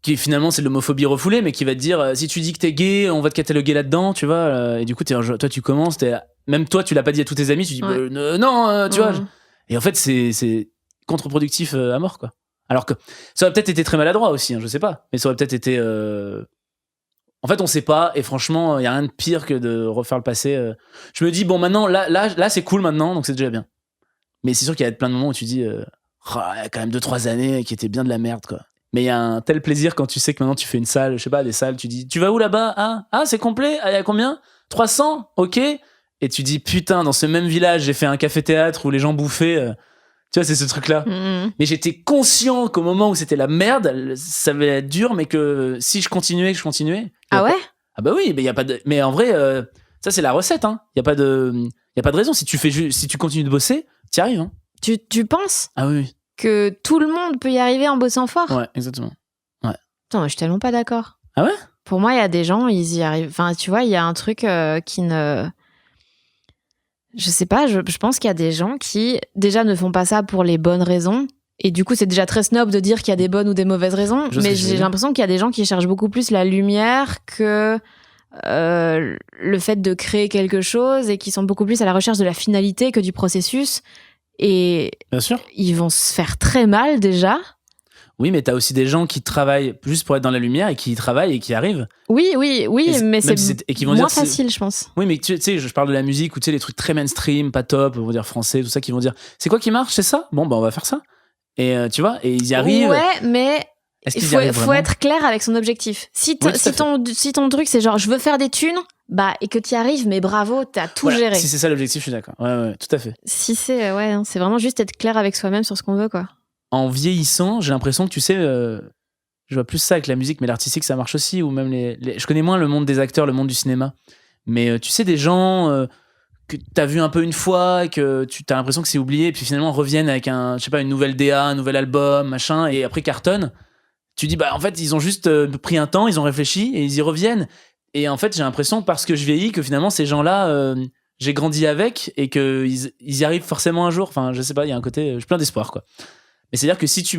[SPEAKER 1] qui finalement c'est de l'homophobie refoulée, mais qui va te dire si tu dis que t'es gay, on va te cataloguer là-dedans, tu vois. Et du coup, toi tu commences, même toi tu l'as pas dit à tous tes amis, tu dis
[SPEAKER 3] Ouais.
[SPEAKER 1] non, tu vois. Et en fait c'est contre-productif à mort quoi. Alors que ça aurait peut-être été très maladroit aussi, hein, je sais pas, mais ça aurait peut-être été en fait on sait pas, et franchement il y a rien de pire que de refaire le passé. Je me dis bon maintenant là c'est cool maintenant, donc c'est déjà bien. Mais c'est sûr qu'il y a plein de moments où tu dis il y a quand même 2-3 années qui étaient bien de la merde quoi. Mais il y a un tel plaisir quand tu sais que maintenant tu fais une salle, je sais pas, des salles, tu dis tu vas où là-bas? Ah c'est complet, il y a combien? 300, ok. Et tu dis putain, dans ce même village j'ai fait un café-théâtre où les gens bouffaient, tu vois, c'est ce truc là. Mais j'étais conscient qu'au moment où c'était la merde, ça allait être dur, mais que si je continuais.
[SPEAKER 3] Ah ouais?
[SPEAKER 1] Ah bah oui, mais y a pas de. Mais en vrai, ça c'est la recette. Hein. Y a pas de raison. Si tu continues de bosser, t'y arrives. Hein.
[SPEAKER 3] Tu penses
[SPEAKER 1] Ah oui.
[SPEAKER 3] que tout le monde peut y arriver en bossant fort?
[SPEAKER 1] Ouais, exactement.
[SPEAKER 3] Putain, moi, je suis tellement pas d'accord.
[SPEAKER 1] Ah ouais?
[SPEAKER 3] Pour moi, il y a des gens, ils y arrivent. Enfin, tu vois, il y a un truc qui ne. Je sais pas, je pense qu'il y a des gens qui, déjà, ne font pas ça pour les bonnes raisons. Et du coup, c'est déjà très snob de dire qu'il y a des bonnes ou des mauvaises raisons. Mais j'ai l'impression qu'il y a des gens qui cherchent beaucoup plus la lumière que le fait de créer quelque chose, et qui sont beaucoup plus à la recherche de la finalité que du processus. Et
[SPEAKER 1] bien sûr.
[SPEAKER 3] Ils vont se faire très mal déjà.
[SPEAKER 1] Oui, mais t'as aussi des gens qui travaillent juste pour être dans la lumière et qui y travaillent et qui arrivent.
[SPEAKER 3] Oui, mais c'est moins facile, je pense.
[SPEAKER 1] Oui, mais tu sais, je parle de la musique ou tu sais, les trucs très mainstream, pas top, on va dire français, tout ça, qui vont dire c'est quoi qui marche, c'est ça? Bon, bah on va faire ça. Et tu vois, et ils y arrivent.
[SPEAKER 3] Ouais, mais il faut être clair avec son objectif. Si ton truc c'est genre je veux faire des thunes, bah et que tu y arrives, mais bravo, t'as tout géré.
[SPEAKER 1] Si c'est ça l'objectif, je suis d'accord. Ouais, tout à fait.
[SPEAKER 3] Si c'est c'est vraiment juste être clair avec soi-même sur ce qu'on veut quoi.
[SPEAKER 1] En vieillissant, j'ai l'impression que tu sais, je vois plus ça avec la musique, mais l'artistique ça marche aussi, ou même je connais moins le monde des acteurs, le monde du cinéma, mais tu sais des gens que t'as vu un peu une fois, que tu as l'impression que c'est oublié, et puis finalement reviennent avec je sais pas, une nouvelle DA, un nouvel album, machin, et après cartonnent. Tu dis bah en fait ils ont juste pris un temps, ils ont réfléchi et ils y reviennent. Et en fait j'ai l'impression parce que je vieillis que finalement ces gens-là j'ai grandi avec et que ils y arrivent forcément un jour. Enfin je sais pas, il y a un côté, j'ai plein d'espoir quoi. Mais c'est à dire que si tu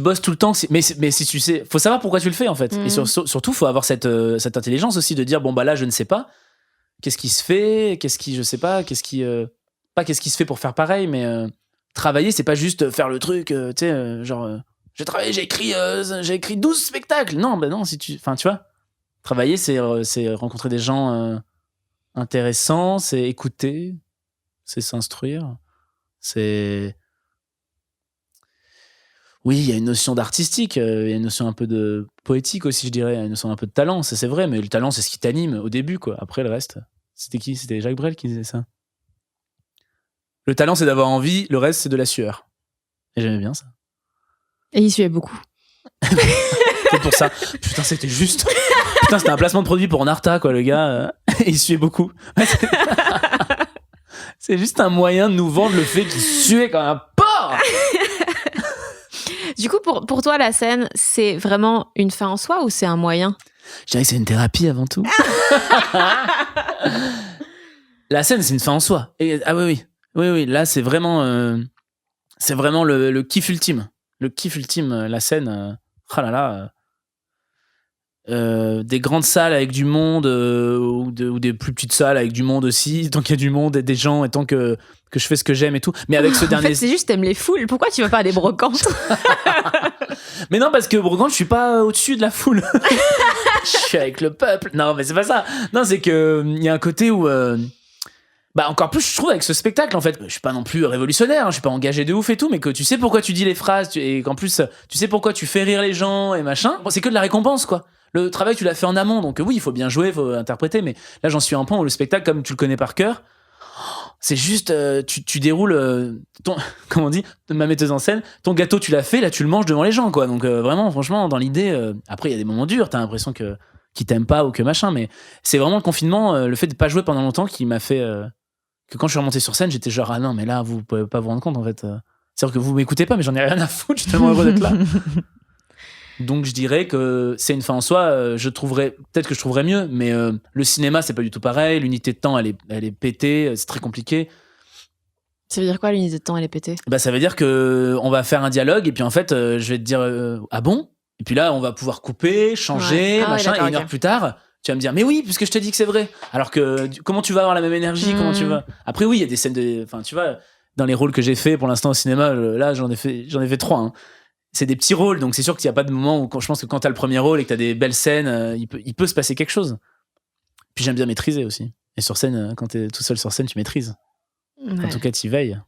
[SPEAKER 1] bosses tout le temps, mais si tu sais, faut savoir pourquoi tu le fais en fait. Et surtout faut avoir cette intelligence aussi de dire bon bah là je ne sais pas. Qu'est-ce qui se fait, je sais pas, qu'est-ce qui se fait pour faire pareil, mais travailler, c'est pas juste faire le truc, tu sais, genre, j'ai travaillé, j'ai écrit 12 spectacles. Non, ben non, enfin, tu vois, travailler, c'est rencontrer des gens intéressants, c'est écouter, c'est s'instruire, c'est... Oui, il y a une notion d'artistique, il y a une notion un peu de poétique aussi, je dirais, une notion un peu de talent, ça c'est vrai, mais le talent, c'est ce qui t'anime au début, quoi. Après, le reste, c'était qui ? C'était Jacques Brel qui disait ça. Le talent, c'est d'avoir envie, le reste, c'est de la sueur. Et j'aimais bien ça.
[SPEAKER 3] Et il suivait beaucoup.
[SPEAKER 1] C'est pour ça. Putain, c'était juste... Putain, c'était un placement de produit pour Narta, quoi, le gars. Et il suait beaucoup. C'est juste un moyen de nous vendre le fait qu'il suait comme un porc.
[SPEAKER 3] Du coup, pour toi, la scène, c'est vraiment une fin en soi ou c'est un moyen ?
[SPEAKER 1] Je dirais que c'est une thérapie avant tout. La scène, c'est une fin en soi. Ah oui. Là, c'est vraiment le kiff ultime. Le kiff ultime, la scène. Oh là là. Des grandes salles avec du monde ou des plus petites salles avec du monde aussi. Tant qu'il y a du monde et des gens et tant que je fais ce que j'aime et tout. Mais avec ce dernier...
[SPEAKER 3] En fait, c'est juste t'aimes les foules. Pourquoi tu vas pas à des brocantes ?
[SPEAKER 1] Mais non, parce que brocante, je suis pas au-dessus de la foule. Je suis avec le peuple. Non, mais c'est pas ça. Non, c'est que il y a un côté où... encore plus, je trouve, avec ce spectacle, en fait, je suis pas non plus révolutionnaire, je suis pas engagé de ouf et tout, mais que tu sais pourquoi tu dis les phrases et qu'en plus, tu sais pourquoi tu fais rire les gens et machin. Bon, c'est que de la récompense, quoi. Le travail, tu l'as fait en amont, donc oui, il faut bien jouer, il faut interpréter, mais là, j'en suis à un point où le spectacle, comme tu le connais par cœur, c'est juste, tu déroules comment on dit, ma metteuse en scène, ton gâteau, tu l'as fait, là, tu le manges devant les gens, quoi. Donc vraiment, franchement, dans l'idée, après, il y a des moments durs, t'as l'impression qu'ils t'aiment pas ou que machin, mais c'est vraiment le confinement, le fait de pas jouer pendant longtemps qui m'a fait... que quand je suis remonté sur scène, j'étais genre, ah non, mais là, vous pouvez pas vous rendre compte, en fait. C'est-à-dire que vous m'écoutez pas, mais j'en ai rien à foutre, je suis tellement heureux d'être là. Donc, je dirais que c'est une fin en soi, peut-être que je trouverais mieux, mais le cinéma, c'est pas du tout pareil, l'unité de temps, elle est pétée, c'est très compliqué.
[SPEAKER 3] Ça veut dire quoi, l'unité de temps, elle est pétée ?
[SPEAKER 1] Ça veut dire que on va faire un dialogue, et puis en fait, je vais te dire, ah bon ? Et puis là, on va pouvoir couper, changer, machin, et une heure plus tard... Tu vas me dire, mais oui, puisque je te dis que c'est vrai. Alors que, comment tu vas avoir la même énergie, comment tu vas... Après, oui, il y a des scènes enfin, tu vois, dans les rôles que j'ai fait pour l'instant au cinéma, là, j'en ai fait 3. Hein. C'est des petits rôles, donc c'est sûr qu'il n'y a pas de moment où, je pense que quand t'as le premier rôle et que t'as des belles scènes, il peut se passer quelque chose. Puis j'aime bien maîtriser aussi. Et sur scène, quand t'es tout seul sur scène, tu maîtrises. Ouais. En tout cas, t'y veilles.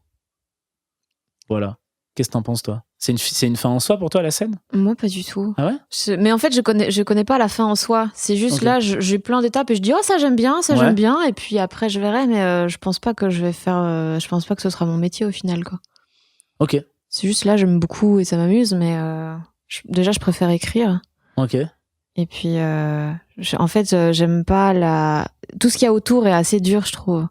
[SPEAKER 1] Voilà. Qu'est-ce que t'en penses, toi ? C'est une fin en soi pour toi, la scène ?
[SPEAKER 3] Moi, pas du tout.
[SPEAKER 1] Ah ouais ?
[SPEAKER 3] Mais en fait, je connais pas la fin en soi. C'est juste là, j'ai plein d'étapes et je dis, oh, ça j'aime bien, j'aime bien. Et puis après, je verrai, mais je pense pas que je vais faire. Je pense pas que ce sera mon métier au final, quoi. Ok. C'est juste là, j'aime beaucoup et ça m'amuse, mais déjà, je préfère écrire.
[SPEAKER 1] Ok.
[SPEAKER 3] Et puis, en fait, j'aime pas tout ce qu'il y a autour est assez dur, je trouve.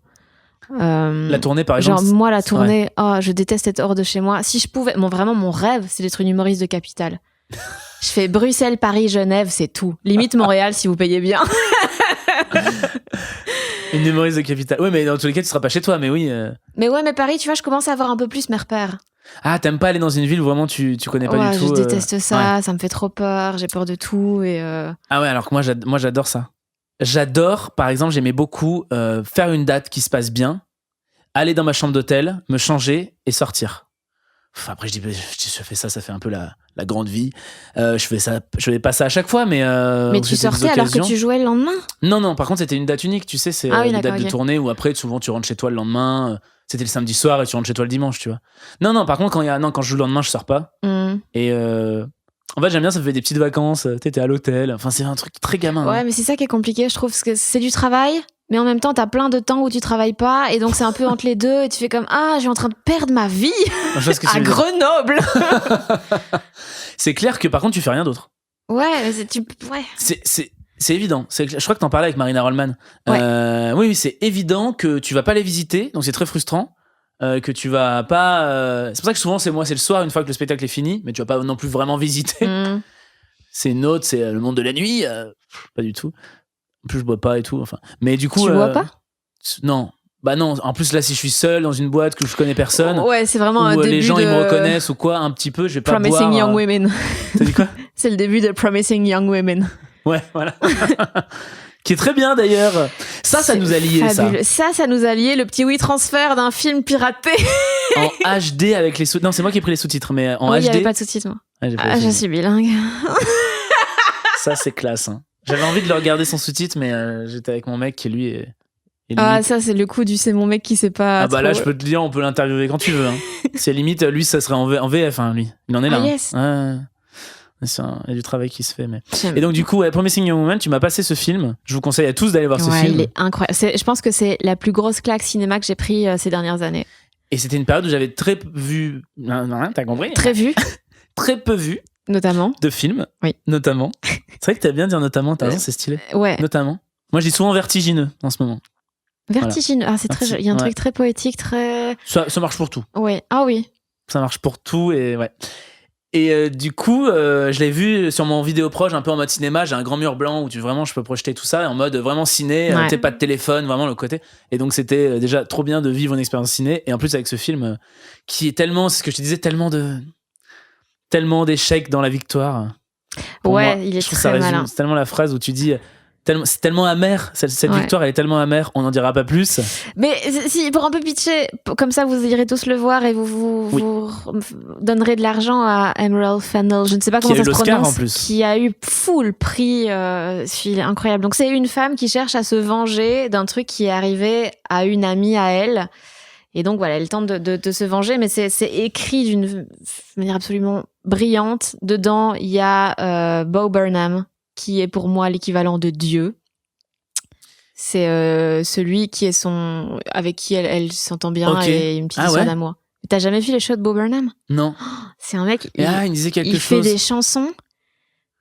[SPEAKER 1] La tournée, par exemple.
[SPEAKER 3] Genre, moi, la tournée, je déteste être hors de chez moi. Si je pouvais, vraiment, mon rêve, c'est d'être une humoriste de capitale. Je fais Bruxelles, Paris, Genève, c'est tout. Limite Montréal, si vous payez bien.
[SPEAKER 1] Une humoriste de capitale. Oui, mais dans tous les cas, tu seras pas chez toi, mais oui.
[SPEAKER 3] Mais ouais, mais Paris, tu vois, je commence à avoir un peu plus mes repères.
[SPEAKER 1] Ah, t'aimes pas aller dans une ville où vraiment tu connais pas du tout.
[SPEAKER 3] Je déteste ça, ça me fait trop peur, j'ai peur de tout.
[SPEAKER 1] Ah ouais, alors que moi, j'adore ça. J'adore, par exemple, j'aimais beaucoup faire une date qui se passe bien, aller dans ma chambre d'hôtel, me changer et sortir. Après, je fais ça fait un peu la grande vie. Je fais pas ça à chaque fois, mais
[SPEAKER 3] tu sortais alors que tu jouais le lendemain ?
[SPEAKER 1] Non, par contre, c'était une date unique, tu sais, c'est une date de tournée où après, souvent, tu rentres chez toi le lendemain. C'était le samedi soir et tu rentres chez toi le dimanche, tu vois. Non, par contre, quand je joue le lendemain, je sors pas. Et en fait, j'aime bien, ça me fait des petites vacances, t'es à l'hôtel. Enfin, c'est un truc très gamin.
[SPEAKER 3] Ouais,
[SPEAKER 1] hein.
[SPEAKER 3] Mais c'est ça qui est compliqué, je trouve, parce que c'est du travail, mais en même temps, t'as plein de temps où tu travailles pas, et donc c'est un peu entre les deux, et tu fais comme, je suis en train de perdre ma vie à Grenoble.
[SPEAKER 1] C'est clair que par contre, tu fais rien d'autre.
[SPEAKER 3] Ouais,
[SPEAKER 1] c'est évident. Je crois que t'en parlais avec Marina Rollman. Ouais. Oui, c'est évident que tu vas pas les visiter, donc c'est très frustrant. Que tu vas pas. C'est pour ça que souvent c'est le soir une fois que le spectacle est fini, mais tu vas pas non plus vraiment visiter. C'est une autre, c'est le monde de la nuit. Pas du tout. En plus je bois pas et tout. Enfin, mais du coup.
[SPEAKER 3] Tu bois pas ?
[SPEAKER 1] Non. Bah non. En plus là, si je suis seul dans une boîte que je connais personne.
[SPEAKER 3] Ouais, c'est vraiment un début
[SPEAKER 1] les gens ils me reconnaissent ou quoi, un petit peu, je vais pas boire.
[SPEAKER 3] Promising Young Women.
[SPEAKER 1] T'as dit quoi ?
[SPEAKER 3] C'est le début de Promising Young Women.
[SPEAKER 1] Ouais, voilà. qui est très bien d'ailleurs. Ça nous a liés,
[SPEAKER 3] fabuleux. Ça nous a liés, le petit WeTransfer d'un film piraté.
[SPEAKER 1] En HD avec les sous-titres. Non, c'est moi qui ai pris les sous-titres, mais en
[SPEAKER 3] Oui, il n'y
[SPEAKER 1] HD.
[SPEAKER 3] avait pas de sous-titres, moi.
[SPEAKER 1] Ah, j'ai pas les
[SPEAKER 3] Je
[SPEAKER 1] sous-titres.
[SPEAKER 3] suis bilingue.
[SPEAKER 1] Ça, c'est classe. Hein. J'avais envie de le regarder sans sous-titres, mais j'étais avec mon mec qui, lui, est
[SPEAKER 3] Ah,
[SPEAKER 1] limite.
[SPEAKER 3] ça, c'est le coup du c'est mon mec qui sait pas.
[SPEAKER 1] Ah bah là,
[SPEAKER 3] trop.
[SPEAKER 1] je peux te dire, on peut l'interviewer quand tu veux. Hein. C'est limite, lui, ça serait en VF, hein, lui. Il en est là.
[SPEAKER 3] Ah,
[SPEAKER 1] hein.
[SPEAKER 3] yes.
[SPEAKER 1] Ouais. Il y a du travail qui se fait. Mais...
[SPEAKER 3] J'aime.
[SPEAKER 1] Et donc, du coup, Promising Young Woman, tu m'as passé ce film. Je vous conseille à tous d'aller voir ce
[SPEAKER 3] Ouais,
[SPEAKER 1] film.
[SPEAKER 3] il est incroyable. Je pense que c'est la plus grosse claque cinéma que j'ai pris ces dernières années.
[SPEAKER 1] Et c'était une période où j'avais très vu. Non, t'as compris
[SPEAKER 3] Très vu,
[SPEAKER 1] Très peu vu
[SPEAKER 3] notamment.
[SPEAKER 1] de films.
[SPEAKER 3] Oui.
[SPEAKER 1] Notamment. C'est vrai que t'as bien dire notamment, t'as raison, c'est stylé.
[SPEAKER 3] Ouais.
[SPEAKER 1] Notamment. Moi, je dis souvent vertigineux en ce moment.
[SPEAKER 3] Vertigineux. Ah, c'est très. Il y a un
[SPEAKER 1] Ouais.
[SPEAKER 3] truc très poétique, très.
[SPEAKER 1] Ça marche pour tout.
[SPEAKER 3] Ouais. Ah oui.
[SPEAKER 1] Ça marche pour tout et ouais. Et du coup, je l'ai vu sur mon vidéo proche, un peu en mode cinéma. J'ai un grand mur blanc où vraiment je peux projeter tout ça, en mode vraiment ciné,
[SPEAKER 3] Ouais.
[SPEAKER 1] t'sais, pas de téléphone, vraiment le côté. Et donc c'était déjà trop bien de vivre une expérience ciné. Et en plus avec ce film qui est tellement, c'est ce que je te disais, tellement d'échecs dans la victoire. Pour
[SPEAKER 3] Ouais,
[SPEAKER 1] moi,
[SPEAKER 3] il est
[SPEAKER 1] je trouve
[SPEAKER 3] très
[SPEAKER 1] ça résume,
[SPEAKER 3] malin.
[SPEAKER 1] c'est tellement la phrase où tu dis. C'est tellement amer, cette
[SPEAKER 3] Ouais.
[SPEAKER 1] victoire elle est tellement amère, on n'en dira pas plus.
[SPEAKER 3] Mais si, pour un peu pitcher, comme ça vous irez tous le voir et vous donnerez de l'argent à Emerald Fennell, je ne sais pas
[SPEAKER 1] Qui
[SPEAKER 3] comment
[SPEAKER 1] a
[SPEAKER 3] ça
[SPEAKER 1] eu
[SPEAKER 3] se
[SPEAKER 1] l'Oscar,
[SPEAKER 3] prononce,
[SPEAKER 1] en plus.
[SPEAKER 3] qui a eu full prix, il est incroyable. Donc c'est une femme qui cherche à se venger d'un truc qui est arrivé à une amie à elle. Et donc voilà, elle tente de se venger, mais c'est écrit d'une manière absolument brillante. Dedans, il y a Bo Burnham, qui est pour moi l'équivalent de Dieu. C'est celui qui est avec qui elle s'entend bien
[SPEAKER 1] Ok.
[SPEAKER 3] et une petite
[SPEAKER 1] Ah
[SPEAKER 3] histoire
[SPEAKER 1] ouais
[SPEAKER 3] d'amour. T'as jamais vu les shows de Bo Burnham?
[SPEAKER 1] Non.
[SPEAKER 3] C'est un mec,
[SPEAKER 1] Il me disait quelque
[SPEAKER 3] il fait
[SPEAKER 1] chose.
[SPEAKER 3] des chansons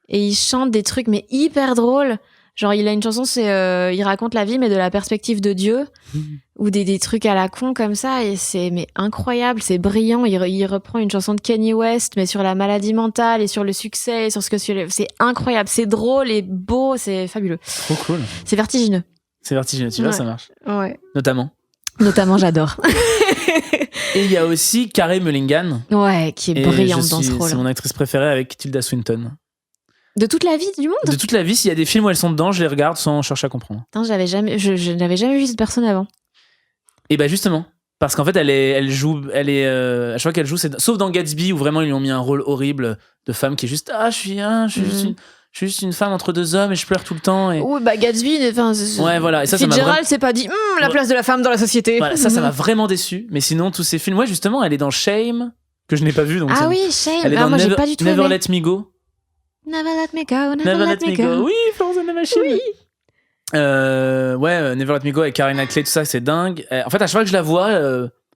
[SPEAKER 3] et il chante des trucs mais hyper drôles. Genre il a une chanson, il raconte la vie mais de la perspective de Dieu ou des trucs à la con comme ça et c'est mais incroyable, c'est brillant. Il reprend une chanson de Kanye West mais sur la maladie mentale et sur le succès, et sur ce que c'est incroyable, c'est drôle et beau, c'est fabuleux.
[SPEAKER 1] Trop cool.
[SPEAKER 3] C'est vertigineux.
[SPEAKER 1] C'est vertigineux, tu vois,
[SPEAKER 3] Ouais.
[SPEAKER 1] ça marche.
[SPEAKER 3] Ouais.
[SPEAKER 1] Notamment.
[SPEAKER 3] Notamment, j'adore.
[SPEAKER 1] Et il y a aussi Carey Mulligan.
[SPEAKER 3] Ouais, qui est
[SPEAKER 1] Et
[SPEAKER 3] brillante dans ce rôle.
[SPEAKER 1] c'est mon actrice préférée avec Tilda Swinton.
[SPEAKER 3] De toute la vie du monde.
[SPEAKER 1] De toute la vie, s'il y a des films où elles sont dedans, je les regarde sans chercher à comprendre.
[SPEAKER 3] Putain, je n'avais jamais vu cette personne avant.
[SPEAKER 1] Et bah justement, parce qu'en fait, à chaque fois qu'elle joue, sauf dans Gatsby où vraiment ils lui ont mis un rôle horrible de femme qui est juste je suis juste une femme entre deux hommes et je pleure tout le temps. Et...
[SPEAKER 3] Oui, bah Gatsby,
[SPEAKER 1] Ouais, voilà. Et ça m'a
[SPEAKER 3] Fitzgerald s'est pas dit la place de la femme dans la société.
[SPEAKER 1] Voilà, ça m'a vraiment déçu. Mais sinon, tous ces films, ouais, justement, elle est dans Shame, que je n'ai pas vu. Donc
[SPEAKER 3] Ah oui, Shame.
[SPEAKER 1] elle est
[SPEAKER 3] Ah,
[SPEAKER 1] dans
[SPEAKER 3] moi, j'ai
[SPEAKER 1] Never,
[SPEAKER 3] pas du tout
[SPEAKER 1] Never
[SPEAKER 3] aimé.
[SPEAKER 1] Let Me Go.
[SPEAKER 3] Never let me go,
[SPEAKER 1] Never Let Me Go. Oui, Florence and the Machine.
[SPEAKER 3] Oui.
[SPEAKER 1] Never Let Me Go avec Karen Knightley, tout ça, c'est dingue. En fait, à chaque fois que je la vois,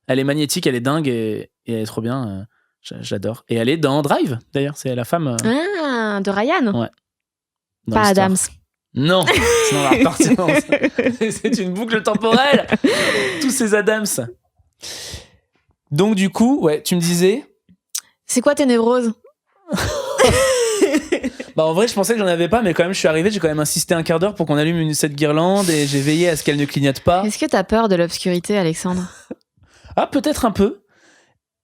[SPEAKER 1] elle est magnétique, elle est dingue et elle est trop bien. J'adore. Et elle est dans Drive, d'ailleurs. C'est la femme.
[SPEAKER 3] Ah, de Ryan.
[SPEAKER 1] Ouais. dans
[SPEAKER 3] Pas
[SPEAKER 1] l'histoire.
[SPEAKER 3] Adams.
[SPEAKER 1] Non, sinon on va repartir. C'est une boucle temporelle. Tous ces Adams. Donc, du coup, ouais, tu me disais.
[SPEAKER 3] C'est quoi tes névroses?
[SPEAKER 1] Bah en vrai je pensais que j'en avais pas mais quand même je suis arrivé, j'ai quand même insisté un quart d'heure pour qu'on allume cette guirlande et j'ai veillé à ce qu'elle ne clignote pas.
[SPEAKER 3] Est-ce que t'as peur de l'obscurité, Alexandre?
[SPEAKER 1] Ah peut-être un peu.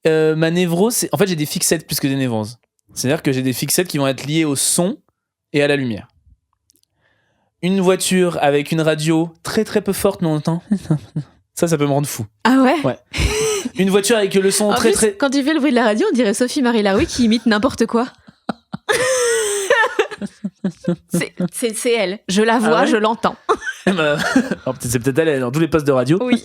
[SPEAKER 1] Ma névrose, en fait j'ai des fixettes plus que des névroses. C'est-à-dire que j'ai des fixettes qui vont être liées au son et à la lumière. Une voiture avec une radio très très peu forte mais on entend. Ça peut me rendre fou.
[SPEAKER 3] Ah ouais?
[SPEAKER 1] Ouais. Une voiture avec le son
[SPEAKER 3] En
[SPEAKER 1] très
[SPEAKER 3] plus,
[SPEAKER 1] très...
[SPEAKER 3] quand tu fais le bruit de la radio, on dirait Sophie-Marie Laroui qui imite n'importe quoi. c'est elle. Je la vois,
[SPEAKER 1] ouais
[SPEAKER 3] je l'entends.
[SPEAKER 1] Alors, c'est peut-être elle dans tous les postes de radio.
[SPEAKER 3] Oui.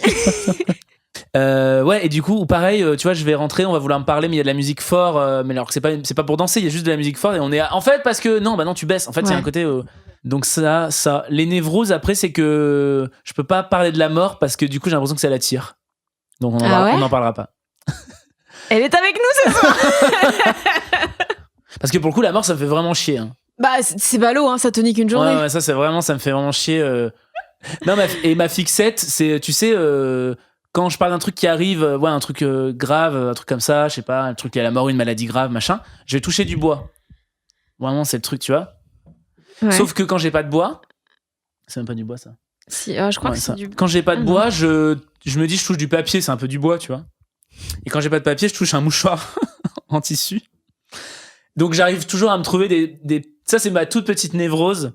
[SPEAKER 1] Ouais, et du coup, pareil, tu vois, je vais rentrer, on va vouloir me parler, mais il y a de la musique fort, mais alors que c'est pas pour danser, il y a juste de la musique forte, et on est en fait, parce que non, tu baisses. En fait, il y a un côté. Donc, ça. Les névroses, après, c'est que je peux pas parler de la mort parce que du coup, j'ai l'impression que ça l'attire. Donc, on n'en parlera pas.
[SPEAKER 3] Elle est avec nous ce soir.
[SPEAKER 1] Parce que pour le coup, la mort, ça me fait vraiment chier. Hein.
[SPEAKER 3] Bah, c'est ballot, hein, ça te nique une journée.
[SPEAKER 1] Ouais, ça me fait vraiment chier. Non, et ma fixette, c'est, tu sais, quand je parle d'un truc qui arrive, un truc grave, un truc comme ça, je sais pas, un truc qui a la mort, une maladie grave, machin, je vais toucher du bois. Vraiment, c'est le truc, tu vois.
[SPEAKER 3] Ouais.
[SPEAKER 1] Sauf que quand j'ai pas de bois, c'est même pas du bois, ça.
[SPEAKER 3] Si, je crois que
[SPEAKER 1] ça.
[SPEAKER 3] c'est du.
[SPEAKER 1] Quand j'ai pas de bois, je me dis, je touche du papier, c'est un peu du bois, tu vois. Et quand j'ai pas de papier, je touche un mouchoir en tissu. Donc j'arrive toujours à me trouver des... Ça, c'est ma toute petite névrose.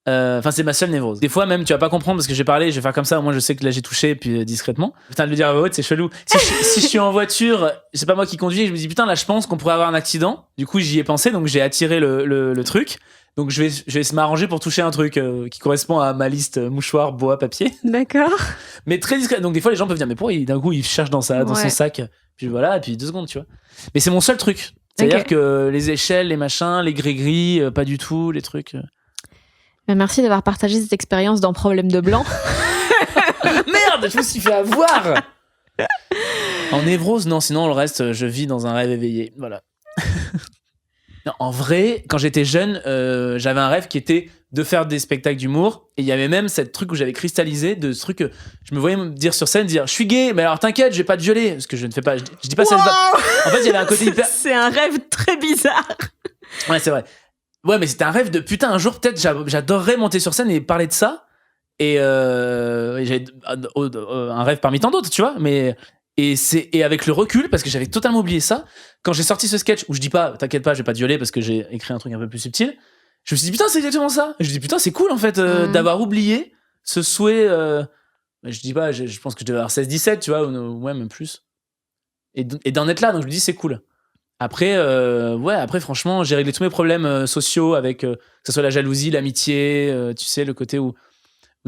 [SPEAKER 1] Enfin, c'est ma seule névrose. Des fois, même, tu vas pas comprendre parce que j'ai parlé, je vais faire comme ça. Moi, je sais que là, j'ai touché, puis discrètement. Putain, de le dire à voix haute, c'est chelou. Si je suis en voiture, c'est pas moi qui conduis, je me dis, putain, là, je pense qu'on pourrait avoir un accident. Du coup, j'y ai pensé, donc j'ai attiré le truc. Donc, je vais m'arranger pour toucher un truc qui correspond à ma liste mouchoir, bois, papier.
[SPEAKER 2] D'accord.
[SPEAKER 1] Mais très discret. Donc, des fois, les gens peuvent dire, mais pourquoi d'un coup, il cherche dans son sac. Puis voilà, et puis 2 secondes, tu vois. Mais c'est mon seul truc. C'est-à-dire que les échelles, les machins, les gris-gris, pas du tout, les trucs.
[SPEAKER 3] Merci d'avoir partagé cette expérience dans Problème de blanc.
[SPEAKER 1] Merde, je me suis fait avoir. En névrose, non, sinon le reste, je vis dans un rêve éveillé. Voilà. Non, en vrai, quand j'étais jeune, j'avais un rêve qui était de faire des spectacles d'humour. Et il y avait même ce truc où j'avais cristallisé de ce truc que je me voyais me dire sur scène, dire je suis gay, mais alors t'inquiète, je vais pas te violer. Parce que je ne fais pas. Je dis pas ça. En fait, il y avait un côté hyper.
[SPEAKER 2] C'est un rêve très bizarre.
[SPEAKER 1] Ouais, c'est vrai. Ouais, mais c'était un rêve de putain. Un jour, peut-être, j'adorerais monter sur scène et parler de ça. Et j'avais un rêve parmi tant d'autres, tu vois. Et avec le recul, parce que j'avais totalement oublié ça, quand j'ai sorti ce sketch où je dis pas, t'inquiète pas, je vais pas te violer parce que j'ai écrit un truc un peu plus subtil, je me suis dit putain, c'est exactement ça. Et je dis putain, c'est cool en fait d'avoir oublié ce souhait. Je dis pas, je pense que je devais avoir 16-17, tu vois, ou ouais, même plus. Et d'en être là, donc je me dis c'est cool. Après, après, franchement, j'ai réglé tous mes problèmes sociaux avec que ce soit la jalousie, l'amitié, tu sais, le côté où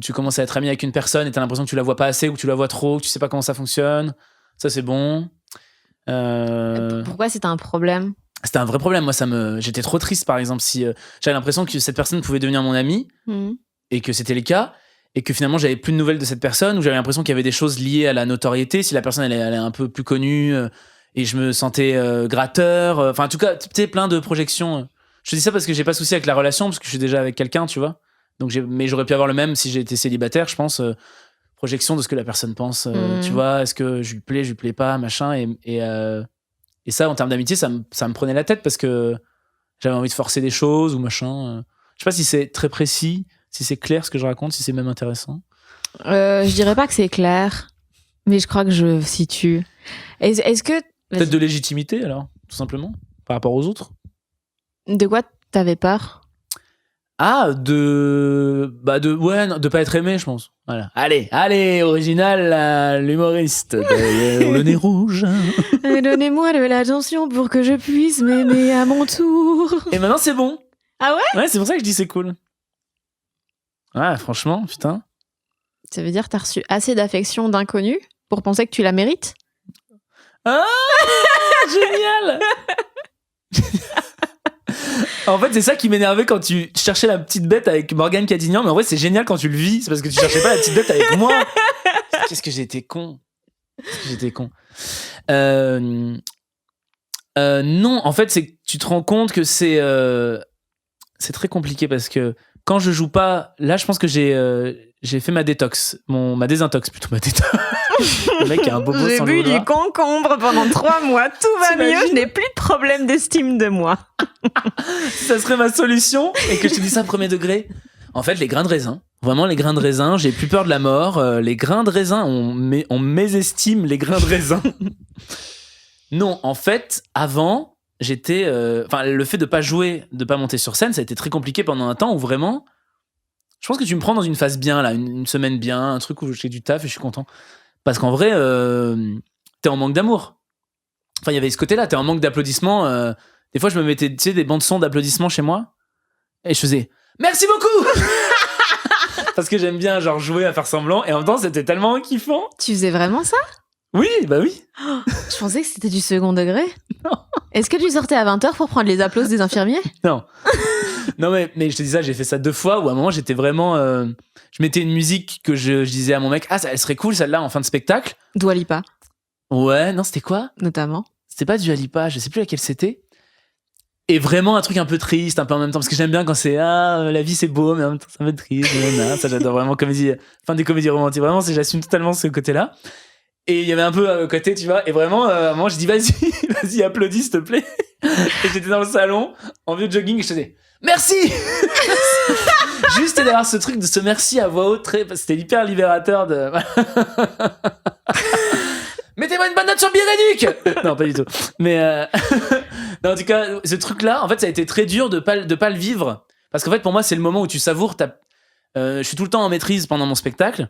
[SPEAKER 1] tu commences à être ami avec une personne et t'as l'impression que tu la vois pas assez ou que tu la vois trop, que tu sais pas comment ça fonctionne. Ça, c'est bon.
[SPEAKER 3] Pourquoi c'était un problème ?
[SPEAKER 1] C'était un vrai problème. Moi, j'étais trop triste, par exemple, si j'avais l'impression que cette personne pouvait devenir mon ami et que c'était le cas et que finalement, j'avais plus de nouvelles de cette personne ou j'avais l'impression qu'il y avait des choses liées à la notoriété. Si la personne, elle est un peu plus connue et je me sentais gratteur. Enfin, en tout cas, tu sais, plein de projections. Je te dis ça parce que j'ai pas de souci avec la relation parce que je suis déjà avec quelqu'un, tu vois. Donc mais j'aurais pu avoir le même si j'étais célibataire, je pense. Projection de ce que la personne pense, tu vois, est-ce que je lui plais pas, machin. Et ça, en termes d'amitié, ça me prenait la tête parce que j'avais envie de forcer des choses ou machin. Je sais pas si c'est très précis, si c'est clair ce que je raconte, si c'est même intéressant.
[SPEAKER 3] Je dirais pas que c'est clair, mais je crois que je situe. Est-ce que...
[SPEAKER 1] Peut-être de légitimité, alors, tout simplement, par rapport aux autres.
[SPEAKER 3] De quoi t'avais peur ?
[SPEAKER 1] Ah, de pas être aimé, je pense. Voilà. Allez, original, l'humoriste. Le nez rouge.
[SPEAKER 3] Donnez-moi de l'attention pour que je puisse m'aimer à mon tour.
[SPEAKER 1] Et maintenant, c'est bon.
[SPEAKER 3] Ah ouais ?
[SPEAKER 1] Ouais, c'est pour ça que je dis c'est cool. Ouais, franchement, putain.
[SPEAKER 3] Ça veut dire que t'as reçu assez d'affection d'inconnus pour penser que tu la mérites ?
[SPEAKER 1] Ah, génial. En fait, c'est ça qui m'énervait quand tu cherchais la petite bête avec Morgane Cadignan, mais en vrai, c'est génial quand tu le vis, c'est parce que tu cherchais pas la petite bête avec moi. Qu'est-ce que j'ai été con. Non, en fait, c'est que tu te rends compte que c'est très compliqué parce que quand je joue pas, là, je pense que j'ai fait ma détox, ma désintox plutôt, ma détox. Le mec a un bobo
[SPEAKER 2] J'ai
[SPEAKER 1] sans
[SPEAKER 2] bu
[SPEAKER 1] le
[SPEAKER 2] du concombre pendant 3 mois, tout va mieux, je n'ai plus de problème d'estime de moi.
[SPEAKER 1] Ça serait ma solution et que je te dis ça premier degré. En fait, les grains de raisin, vraiment les grains de raisin, j'ai plus peur de la mort. Les grains de raisin, on mésestime les grains de raisin. Non, en fait, avant, j'étais... le fait de pas jouer, de pas monter sur scène, ça a été très compliqué pendant un temps où vraiment... Je pense que tu me prends dans une phase bien, là, une semaine bien, un truc où j'ai du taf et je suis content. Parce qu'en vrai, t'es en manque d'amour. Enfin, il y avait ce côté-là, t'es en manque d'applaudissements. Des fois, je me mettais, tu sais, des bandes-sons d'applaudissements chez moi. Et je faisais « Merci beaucoup !» Parce que j'aime bien, genre, jouer à faire semblant. Et en même temps, c'était tellement kiffant.
[SPEAKER 3] Tu faisais vraiment ça ?
[SPEAKER 1] Oui, bah oui.
[SPEAKER 3] Je pensais que c'était du second degré.
[SPEAKER 1] Non.
[SPEAKER 3] Est-ce que tu sortais à 20h pour prendre les applaudissements des infirmiers ?
[SPEAKER 1] Non. Non, mais je te dis ça, j'ai fait ça 2 fois où à un moment, j'étais vraiment... je mettais une musique que je disais à mon mec « Ah, elle serait cool, celle-là, en fin de spectacle. »
[SPEAKER 3] Dua Lipa.
[SPEAKER 1] Ouais, non, c'était quoi ?
[SPEAKER 3] Notamment.
[SPEAKER 1] C'était pas Dua Lipa, je sais plus laquelle c'était. Et vraiment un truc un peu triste, un peu en même temps, parce que j'aime bien quand c'est la vie c'est beau, mais en même temps c'est un peu triste. Ça, j'adore vraiment des comédies romantiques. Vraiment, j'assume totalement ce côté-là. Et il y avait un peu à côté, tu vois. Et vraiment, à un moment, je dis vas-y, applaudis, s'il te plaît. Et j'étais dans le salon, en vieux jogging, et je faisais merci. Juste d'avoir ce truc de ce merci à voix haute, c'était hyper libérateur de. Mettez-moi une bonne note sur Biréduc. Non, pas du tout. Mais non, en tout cas, ce truc-là, en fait, ça a été très dur de pas le vivre. Parce qu'en fait, pour moi, c'est le moment où tu savoures. Je suis tout le temps en maîtrise pendant mon spectacle.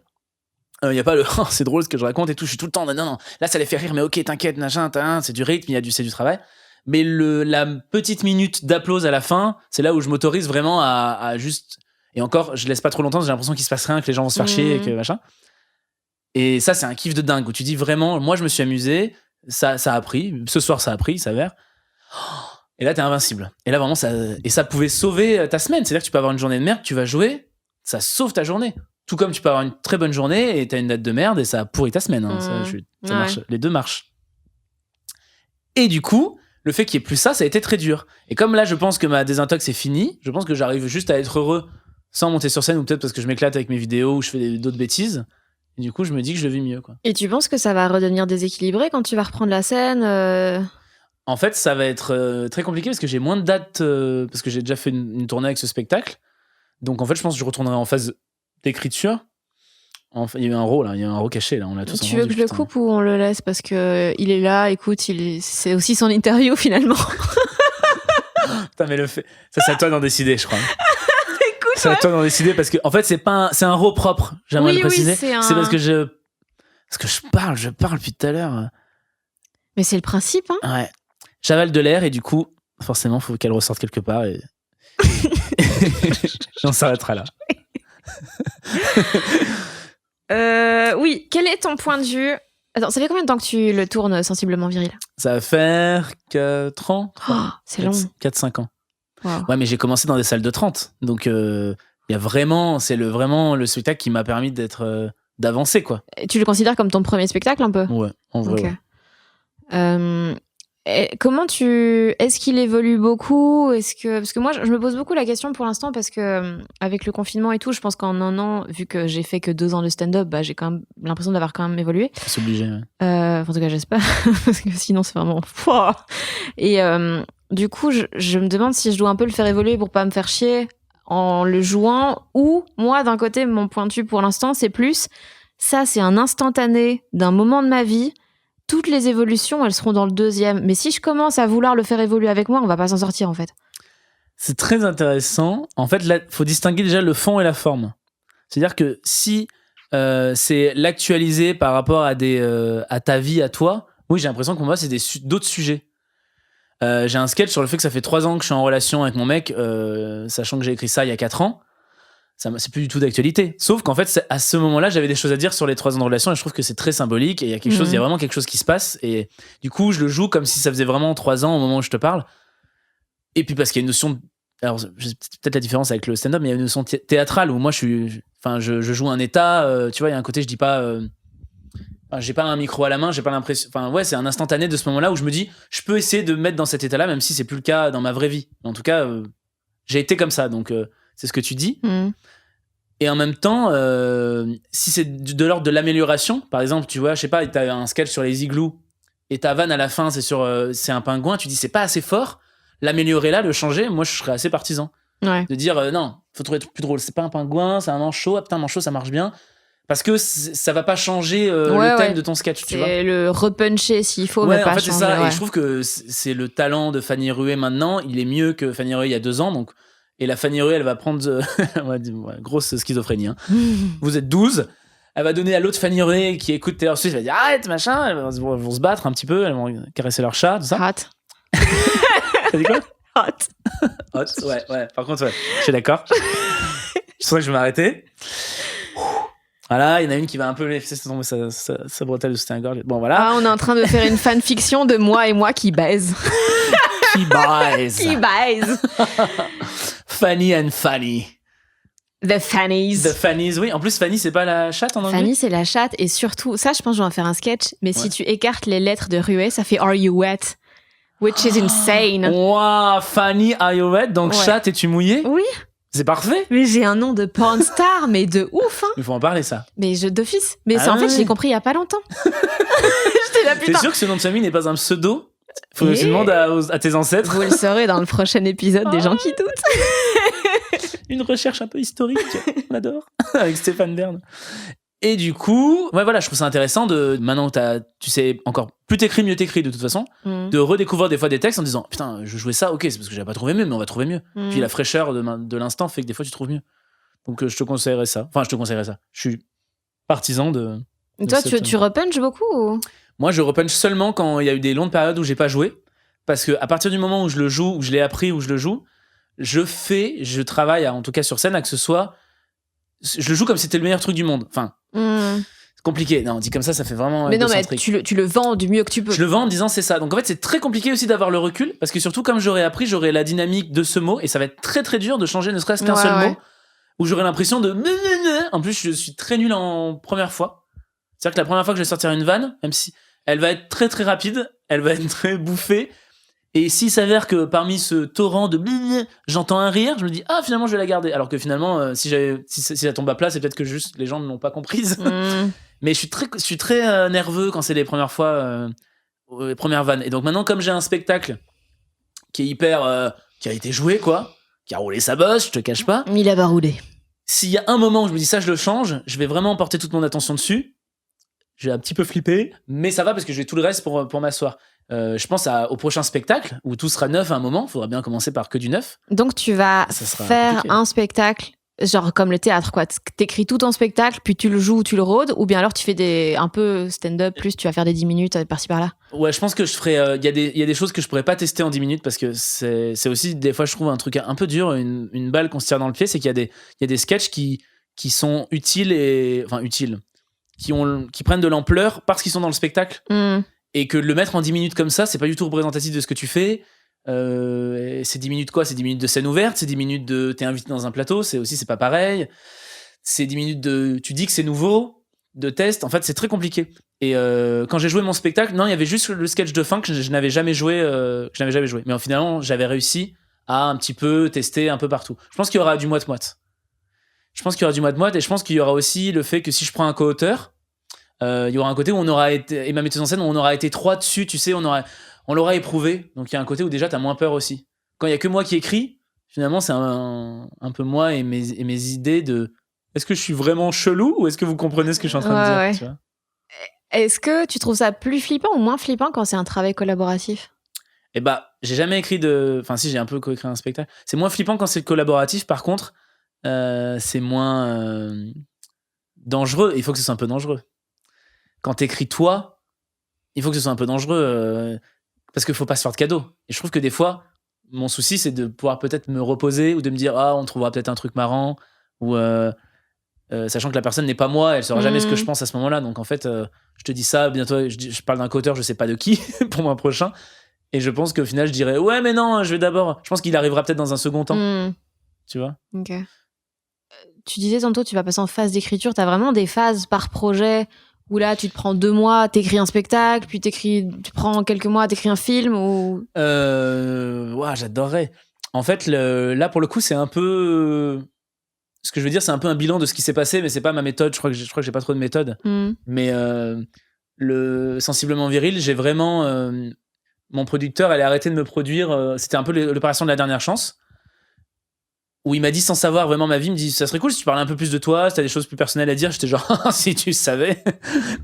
[SPEAKER 1] Il n'y a pas le oh, c'est drôle ce que je raconte et tout. Je suis tout le temps non. Là, ça les fait rire, mais ok, t'inquiète, machin, c'est du rythme, c'est du travail. Mais la petite minute d'applause à la fin, c'est là où je m'autorise vraiment à juste. Et encore, je laisse pas trop longtemps, j'ai l'impression qu'il se passe rien, que les gens vont se faire chier, et que machin. Et ça, c'est un kiff de dingue où tu dis vraiment, moi, je me suis amusé, ça a pris. Ce soir, ça a pris, il s'avère. Et là, t'es invincible. Et là, vraiment, ça pouvait sauver ta semaine. C'est-à-dire que tu peux avoir une journée de merde, tu vas jouer, ça sauve ta journée. Tout comme tu peux avoir une très bonne journée et t'as une date de merde et ça a pourri ta semaine. Hein. Ça marche. Les deux marchent. Et du coup, le fait qu'il n'y ait plus ça a été très dur. Et comme là, je pense que ma désintox est finie, je pense que j'arrive juste à être heureux sans monter sur scène ou peut-être parce que je m'éclate avec mes vidéos ou je fais d'autres bêtises. Et du coup, je me dis que je vis mieux, quoi.
[SPEAKER 2] Et tu penses que ça va redevenir déséquilibré quand tu vas reprendre la scène
[SPEAKER 1] En fait, ça va être très compliqué parce que j'ai moins de dates, parce que j'ai déjà fait une tournée avec ce spectacle. Donc, en fait, je pense que je retournerai en phase d'écriture. Enfin, il y a eu un rot, là. Il y a eu un rot caché, là. On l'a tous
[SPEAKER 2] Tu veux que je le coupe ou on le laisse parce que il est là, écoute, c'est aussi son interview, finalement.
[SPEAKER 1] Putain, mais c'est à toi d'en décider, je crois. C'est à toi d'en décider parce que en fait c'est un rot propre, j'aimerais le préciser. C'est parce que je parle depuis tout à l'heure.
[SPEAKER 2] Mais c'est le principe, hein.
[SPEAKER 1] Ouais. J'avale de l'air et du coup forcément faut qu'elle ressorte quelque part et on s'arrêtera là.
[SPEAKER 2] Oui, quel est ton point de vue? Attends, ça fait combien de temps que tu le tournes Sensiblement Viril?
[SPEAKER 1] Ça va faire 4 ans.
[SPEAKER 2] C'est long.
[SPEAKER 1] 4-5 ans.
[SPEAKER 2] Wow.
[SPEAKER 1] Ouais, mais j'ai commencé dans des salles de 30. Donc, il y a vraiment, vraiment le spectacle qui m'a permis d'avancer, quoi.
[SPEAKER 2] Et tu le considères comme ton premier spectacle, un peu?
[SPEAKER 1] Ouais, en vrai.
[SPEAKER 2] Okay.
[SPEAKER 1] Ouais.
[SPEAKER 2] Est-ce qu'il évolue beaucoup? Parce que moi, je me pose beaucoup la question pour l'instant parce que avec le confinement et tout, je pense qu'en un an, vu que j'ai fait que 2 ans de stand-up, j'ai quand même l'impression d'avoir quand même évolué.
[SPEAKER 1] C'est obligé, ouais.
[SPEAKER 2] En tout cas, j'espère, parce que sinon, c'est vraiment... Et du coup, je me demande si je dois un peu le faire évoluer pour pas me faire chier en le jouant, ou moi, d'un côté, mon point de vue pour l'instant, c'est plus, ça, c'est un instantané d'un moment de ma vie. Toutes les évolutions, elles seront dans le deuxième. Mais si je commence à vouloir le faire évoluer avec moi, on va pas s'en sortir, en fait. C'est
[SPEAKER 1] très intéressant. En fait, là, faut distinguer déjà le fond et la forme. C'est-à-dire que si c'est l'actualiser par rapport à ta vie, à toi, oui, j'ai l'impression que pour moi, c'est d'autres sujets. J'ai un sketch sur le fait que ça fait 3 ans que je suis en relation avec mon mec, sachant que j'ai écrit ça il y a 4 ans. C'est plus du tout d'actualité. Sauf qu'en fait, à ce moment-là, j'avais des choses à dire sur les 3 ans de relation et je trouve que c'est très symbolique et il y a vraiment quelque chose qui se passe. Et du coup, je le joue comme si ça faisait vraiment 3 ans au moment où je te parle. Et puis parce qu'il y a une notion... Alors, peut-être la différence avec le stand-up, mais il y a une notion théâtrale où moi, je joue un état. Tu vois, il y a un côté, je dis pas... j'ai pas un micro à la main, j'ai pas l'impression... Enfin, ouais, c'est un instantané de ce moment-là où je me dis, je peux essayer de me mettre dans cet état-là, même si c'est plus le cas dans ma vraie vie. En tout cas, j'ai été comme ça, donc... c'est ce que tu dis. Et en même temps, si c'est de l'ordre de l'amélioration, par exemple, tu vois, je sais pas, t'as un sketch sur les igloos et ta vanne à la fin, c'est un pingouin, tu dis c'est pas assez fort, l'améliorer là, le changer, moi je serais assez partisan. Ouais. De dire non, faut trouver plus drôle, c'est pas un pingouin, c'est un manchot, putain, un manchot ça marche bien. Parce que ça va pas changer le thème de ton sketch, tu vois. C'est le repuncher s'il faut, mais pas en fait, changer. C'est ça. Ouais. Et je trouve que c'est le talent de Fanny Rué maintenant, il est mieux que Fanny Rué il y a 2 ans, donc. Et la Fanny Rué, elle va prendre... grosse schizophrénie. Hein. Vous êtes 12. Elle va donner à l'autre Fanny Rué qui écoute Taylor Swift. Elle va dire arrête, machin. Elles vont se battre un petit peu. Elles vont caresser leur chat, tout ça. Hot. T'as dit quoi? Hot. Hot, ouais. Par contre, ouais. Je suis d'accord. Je sens que je vais m'arrêter. Voilà, il y en a une qui va un peu laisser tomber sa bretelle de soutien-gorge. Bon, voilà. Ah, on est en train de faire une fanfiction de moi et moi qui baise. Qui baise. Fanny and Fanny. The Fannies, oui. En plus, Fanny, c'est pas la chatte en anglais? Fanny, c'est la chatte. Et surtout, ça, je pense que je vais en faire un sketch. Mais si tu écartes les lettres de Rué, ça fait Are you wet? Which is insane. Wow, Fanny, are you wet? Donc, chatte, es-tu mouillée? Oui. C'est parfait. Mais j'ai un nom de porn star, mais de ouf, hein. Il faut en parler, ça. Mais d'office. Mais en fait, je l'ai compris il y a pas longtemps. J'étais là, putain. T'es sûr que ce nom de famille n'est pas un pseudo? Faut que tu demandes à tes ancêtres. Vous le saurez dans le prochain épisode des gens qui doutent. Une recherche un peu historique, on adore, avec Stéphane Bern. Et du coup, ouais, voilà, je trouve ça intéressant de maintenant que tu sais encore plus t'écris, mieux t'écris de toute façon, de redécouvrir des fois des textes en disant putain, je jouais ça, ok, c'est parce que j'avais pas trouvé mieux, mais on va trouver mieux. Puis la fraîcheur de l'instant fait que des fois tu trouves mieux. Donc je te conseillerais ça. Enfin, je te conseillerais ça. Je suis partisan de.
[SPEAKER 3] Toi, tu repunches beaucoup ou...
[SPEAKER 1] Moi, je repunch seulement quand il y a eu des longues périodes où j'ai pas joué. Parce que à partir du moment où je le joue, où je l'ai appris, où je le joue, je travaille, en tout cas sur scène, à que ce soit. Je le joue comme si c'était le meilleur truc du monde. Enfin, c'est compliqué. Non, on dit comme ça fait vraiment.
[SPEAKER 3] Mais non, mais tu le vends du mieux que tu peux.
[SPEAKER 1] Je le vends en disant c'est ça. Donc en fait, c'est très compliqué aussi d'avoir le recul. Parce que surtout, comme j'aurais appris, j'aurais la dynamique de ce mot. Et ça va être très très dur de changer ne serait-ce qu'un seul mot. Où j'aurais l'impression de. En plus, je suis très nul en première fois. C'est-à-dire que la première fois que je vais sortir une vanne, même si elle va être très très rapide, elle va être très bouffée. Et s'il s'avère que parmi ce torrent de j'entends un rire, je me dis ah finalement je vais la garder. Alors que finalement si ça tombe à plat, c'est peut-être que juste les gens ne l'ont pas comprise. Mais je suis très nerveux quand c'est les premières fois, les premières vannes. Et donc maintenant comme j'ai un spectacle qui est hyper qui a été joué quoi, qui a roulé sa bosse, je te cache pas.
[SPEAKER 3] Il a pas roulé.
[SPEAKER 1] S'il y a un moment où je me dis ça je le change, je vais vraiment porter toute mon attention dessus. J'ai un petit peu flippé, mais ça va parce que je vais tout le reste pour m'asseoir. Je pense au prochain spectacle où tout sera neuf à un moment. Il faudra bien commencer par que du neuf.
[SPEAKER 3] Donc tu vas faire compliqué. Un spectacle, genre comme le théâtre, quoi. T'écris tout ton spectacle, puis tu le joues, tu le rôdes, ou bien alors tu fais un peu stand-up, plus tu vas faire des 10 minutes par-ci par-là. Ouais, je pense que je ferai. Il y a des choses que je pourrais pas tester en 10 minutes parce que c'est aussi des fois je trouve un truc un peu dur, une balle qu'on se tire dans le pied, c'est qu'il y a des sketchs qui sont utiles qui prennent de l'ampleur parce qu'ils sont dans le spectacle. Et que le mettre en 10 minutes comme ça, c'est pas du tout représentatif de ce que tu fais. C'est 10 minutes quoi ? C'est 10 minutes de scène ouverte, c'est 10 minutes de t'es invité dans un plateau, c'est pas pareil. C'est 10 minutes de tu dis que c'est nouveau, de test. En fait, c'est très compliqué. Et quand j'ai joué mon spectacle, non, il y avait juste le sketch de fin que je n'avais jamais joué. Mais finalement, j'avais réussi à un petit peu tester un peu partout. Je pense qu'il y aura du moite-moite. Et je pense qu'il y aura aussi le fait que si je prends un co-auteur, il y aura un côté où on aura été, et ma metteuse en scène, où on aura été 3 dessus, tu sais, on l'aura éprouvé. Donc il y a un côté où déjà t'as moins peur aussi. Quand il y a que moi qui écris, finalement c'est un peu moi et mes idées de est-ce que je suis vraiment chelou ou est-ce que vous comprenez ce que je suis en train de dire, tu vois ? Est-ce que tu trouves ça plus flippant ou moins flippant quand c'est un travail collaboratif ?
[SPEAKER 1] Eh bah, j'ai jamais écrit enfin si, j'ai un peu coécrit un spectacle. C'est moins flippant quand c'est collaboratif. Par contre, c'est moins dangereux. Il faut que ce soit un peu dangereux. Quand t'écris toi, il faut que ce soit un peu dangereux parce qu'il faut pas se faire de cadeaux. Et je trouve que des fois, mon souci, c'est de pouvoir peut-être me reposer ou de me dire on trouvera peut-être un truc marrant ou sachant que la personne n'est pas moi, elle saura jamais ce que je pense à ce moment-là. Donc en fait, je te dis ça, bientôt je parle d'un co-auteur, je sais pas de qui pour mon prochain. Et je pense qu'au final, je dirais ouais, mais non, je vais d'abord. Je pense qu'il arrivera peut-être dans un second temps. Tu vois ?
[SPEAKER 3] Ok. Tu disais tantôt, tu vas passer en phase d'écriture. T'as vraiment des phases par projet où là, tu te prends 2 mois, t'écris un spectacle, puis tu prends quelques mois, t'écris un film ou...
[SPEAKER 1] Ouais, j'adorerais. En fait, là, pour le coup, c'est un peu... Ce que je veux dire, c'est un peu un bilan de ce qui s'est passé, mais c'est pas ma méthode. Je crois que j'ai pas trop de méthode. Mais le Sensiblement Viril, j'ai vraiment... mon producteur, elle a arrêté de me produire. C'était un peu l'opération de la dernière chance. Où il m'a dit, sans savoir vraiment ma vie, il me dit ça serait cool si tu parlais un peu plus de toi, si t'as des choses plus personnelles à dire. J'étais genre si tu savais.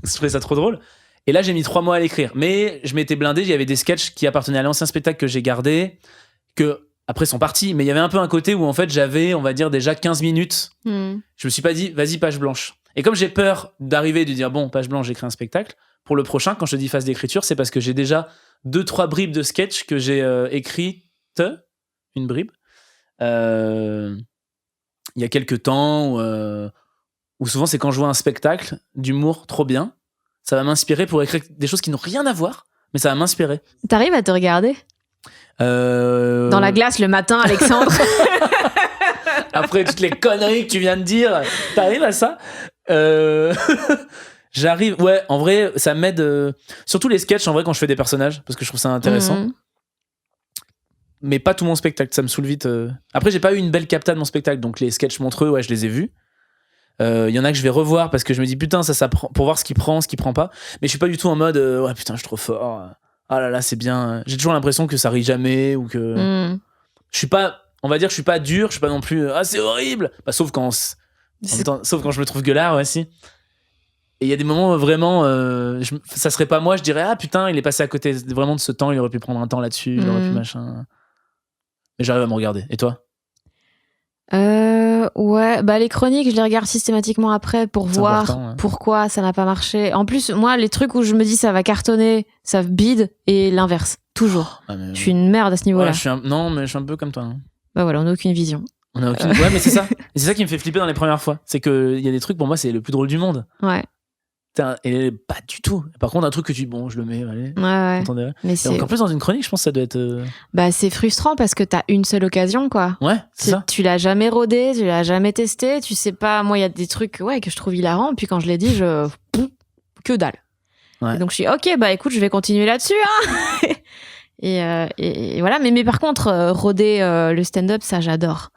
[SPEAKER 1] Je trouvais ça trop drôle. Et là j'ai mis 3 mois à l'écrire, mais je m'étais blindé. Il y avait des sketchs qui appartenaient à l'ancien spectacle que j'ai gardé, que après sont partis, mais il y avait un peu un côté où en fait j'avais, on va dire, déjà 15 minutes. Je me suis pas dit vas-y page blanche. Et comme j'ai peur d'arriver et de dire bon page blanche, j'écris un spectacle, pour le prochain quand je dis phase d'écriture, c'est parce que j'ai déjà 2-3 bribes de sketch que j'ai écrites, une bribe il y a quelques temps où souvent c'est quand je vois un spectacle d'humour trop bien, ça va m'inspirer pour écrire des choses qui n'ont rien à voir, mais ça va m'inspirer.
[SPEAKER 3] T'arrives à te regarder dans la glace le matin, Alexandre?
[SPEAKER 1] Après toutes les conneries que tu viens de dire, t'arrives à ça? J'arrive, ouais, en vrai ça m'aide, surtout les sketchs en vrai quand je fais des personnages, parce que je trouve ça intéressant. Mais pas tout mon spectacle, ça me saoule vite. Après, j'ai pas eu une belle capta de mon spectacle, donc les sketchs montreux, ouais, je les ai vus. Il y en a que je vais revoir parce que je me dis putain, ça prend, pour voir ce qui prend pas. Mais je suis pas du tout en mode ouais, putain, je suis trop fort. Ah là là, c'est bien. J'ai toujours l'impression que ça rit jamais ou que. Je suis pas, on va dire, je suis pas dur, je suis pas non plus c'est horrible. Bah, sauf quand je me trouve gueulard, ouais, si. Et il y a des moments vraiment, ça serait pas moi, je dirais ah putain, il est passé à côté vraiment de ce temps, il aurait pu prendre un temps là-dessus, il aurait pu machin. Mais j'arrive à me regarder. Et toi?
[SPEAKER 3] Ouais, bah les chroniques, je les regarde systématiquement après pour voir pourquoi ça n'a pas marché. En plus, moi, les trucs où je me dis ça va cartonner, ça bide, et l'inverse, toujours. Je suis une merde à ce niveau-là.
[SPEAKER 1] Non, mais je suis un peu comme toi. Hein.
[SPEAKER 3] Bah voilà, on n'a aucune vision.
[SPEAKER 1] On a aucune. Ouais, mais c'est ça. Et c'est ça qui me fait flipper dans les premières fois. C'est qu'il y a des trucs, pour moi, c'est le plus drôle du monde.
[SPEAKER 3] Ouais.
[SPEAKER 1] Et pas du tout. Par contre, un truc que tu dis, bon, je le mets, allez.
[SPEAKER 3] Ouais. Mais
[SPEAKER 1] c'est encore plus dans une chronique, je pense que ça doit être.
[SPEAKER 3] Bah, c'est frustrant parce que t'as une seule occasion, quoi.
[SPEAKER 1] Ouais, c'est ça.
[SPEAKER 3] Tu l'as jamais rodé, tu l'as jamais testé, tu sais pas. Moi, il y a des trucs, que je trouve hilarants, puis quand je l'ai dit, que dalle.
[SPEAKER 1] Ouais.
[SPEAKER 3] Et donc, je suis, ok, bah écoute, je vais continuer là-dessus, hein. et voilà. Mais par contre, roder le stand-up, ça, j'adore.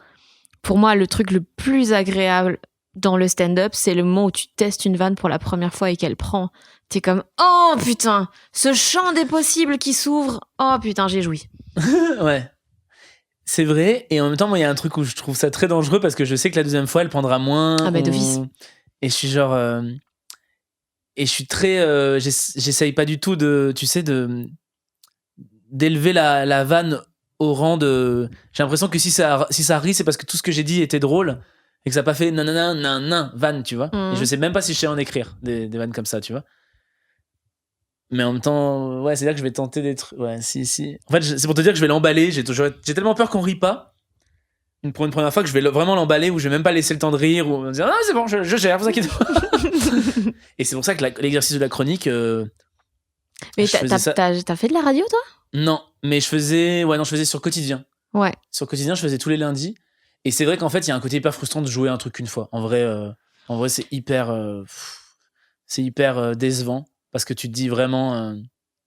[SPEAKER 3] Pour moi, le truc le plus agréable dans le stand-up, c'est le moment où tu testes une vanne pour la première fois et qu'elle prend. T'es comme, oh putain, ce champ des possibles qui s'ouvre. Oh putain, j'ai joui.
[SPEAKER 1] Ouais. C'est vrai. Et en même temps, moi, il y a un truc où je trouve ça très dangereux parce que je sais que la deuxième fois, elle prendra moins.
[SPEAKER 3] Ah bah d'office.
[SPEAKER 1] Et je suis genre... Et je suis très... J'essaye pas du tout d'élever la vanne au rang de... J'ai l'impression que si ça rit, c'est parce que tout ce que j'ai dit était drôle. Et que ça n'a pas fait nanana, vanne, tu vois. Et je sais même pas si je sais en écrire des vannes comme ça, tu vois. Mais en même temps, ouais, c'est là que je vais tenter des trucs. Ouais, si. En fait, c'est pour te dire que je vais l'emballer. J'ai tellement peur qu'on rit pas. Pour une première fois, que je vais vraiment l'emballer, ou je vais même pas laisser le temps de rire, ou me dire, ah, c'est bon, je gère, vous inquiétez pas. Et c'est pour ça que l'exercice de la chronique.
[SPEAKER 3] Mais t'as fait de la radio, toi?
[SPEAKER 1] Non, mais je faisais sur Quotidien.
[SPEAKER 3] Ouais.
[SPEAKER 1] Sur Quotidien, je faisais tous les lundis. Et c'est vrai qu'en fait, il y a un côté hyper frustrant de jouer un truc une fois. En vrai, c'est hyper décevant parce que tu te dis vraiment.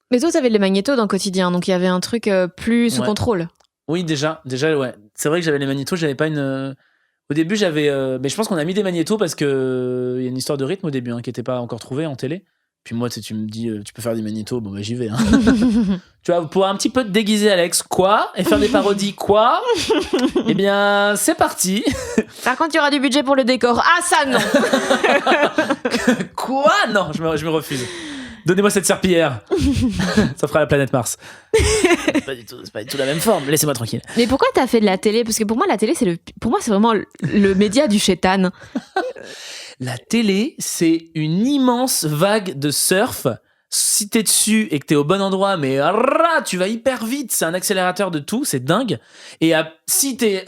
[SPEAKER 3] Mais toi, t'avais les magnétos dans le Quotidien, donc il y avait un truc plus sous contrôle.
[SPEAKER 1] Oui, déjà, ouais. C'est vrai que j'avais les magnétos, j'avais pas une. Au début, j'avais. Mais je pense qu'on a mis des magnétos parce que il y a une histoire de rythme au début qui n'était pas encore trouvée en télé. Puis moi, tu me dis, tu peux faire des magnétos, bon bah j'y vais. Hein. Tu vois, pour un petit peu te déguiser, Alex, quoi? Et faire des parodies, quoi? Eh bien, c'est parti.
[SPEAKER 3] Par contre, il y aura du budget pour le décor. Ah, ça, non.
[SPEAKER 1] Quoi? Non, je me refuse. Donnez-moi cette serpillière. Ça fera la planète Mars. C'est pas du tout la même forme. Laissez-moi tranquille.
[SPEAKER 3] Mais pourquoi t'as fait de la télé? Parce que pour moi, la télé, c'est vraiment le média du chétan.
[SPEAKER 1] La télé, c'est une immense vague de surf. Si t'es dessus et que t'es au bon endroit, mais tu vas hyper vite, c'est un accélérateur de tout, c'est dingue. Et si t'es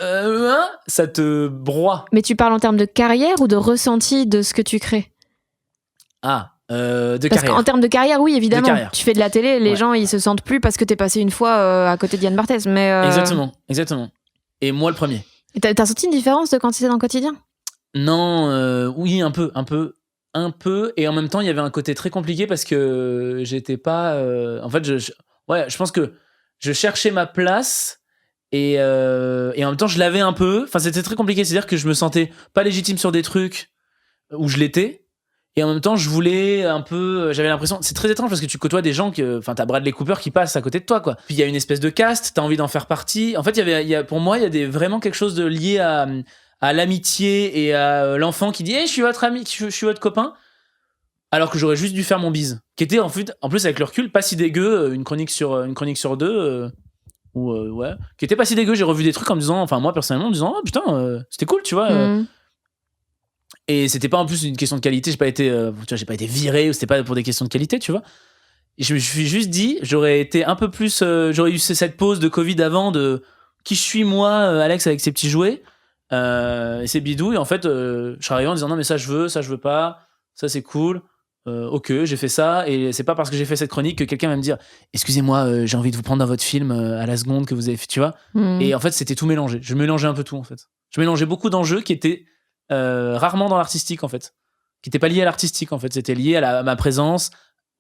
[SPEAKER 1] ça te broie.
[SPEAKER 3] Mais tu parles en termes de carrière ou de ressenti de ce que tu crées?
[SPEAKER 1] De
[SPEAKER 3] parce
[SPEAKER 1] carrière.
[SPEAKER 3] qu'en termes de carrière, oui, évidemment. Tu fais de la télé, les gens, ils se sentent plus parce que t'es passé une fois à côté de Yann Barthès. Mais
[SPEAKER 1] Exactement. Et moi, le premier.
[SPEAKER 3] Et t'as senti une différence de quand tu étais dans le Quotidien?
[SPEAKER 1] Non, oui, un peu. Et en même temps, il y avait un côté très compliqué parce que j'étais pas. En fait, je pense que je cherchais ma place et en même temps, je l'avais un peu. Enfin, c'était très compliqué. C'est-à-dire que je me sentais pas légitime sur des trucs où je l'étais. Et en même temps, je voulais un peu. J'avais l'impression. C'est très étrange parce que tu côtoies des gens t'as Bradley Cooper qui passe à côté de toi, quoi. Puis il y a une espèce de caste, t'as envie d'en faire partie. En fait, pour moi, il y a vraiment quelque chose de lié à l'amitié et à l'enfant qui dit hey, je suis votre ami, je suis votre copain, alors que j'aurais juste dû faire mon bise, qui était en plus avec le recul pas si dégueu, une chronique sur deux qui était pas si dégueu. J'ai revu des trucs en me disant, enfin moi personnellement en me disant oh putain c'était cool, tu vois. Et c'était pas en plus une question de qualité, j'ai pas été viré, ou c'était pas pour des questions de qualité, tu vois. Et je me suis juste dit, j'aurais été un peu plus, j'aurais eu cette pause de Covid avant de qui je suis moi, Alex avec ses petits jouets. Et c'est bidouille, en fait je suis arrivé en disant non mais ça je veux pas, ça c'est cool, ok j'ai fait ça, et c'est pas parce que j'ai fait cette chronique que quelqu'un va me dire excusez-moi j'ai envie de vous prendre dans votre film à la seconde que vous avez fait, tu vois. Et en fait c'était tout mélangé, je mélangeais un peu tout en fait, je mélangeais beaucoup d'enjeux qui étaient rarement dans l'artistique en fait, qui étaient pas liés à l'artistique en fait, c'était lié à ma présence,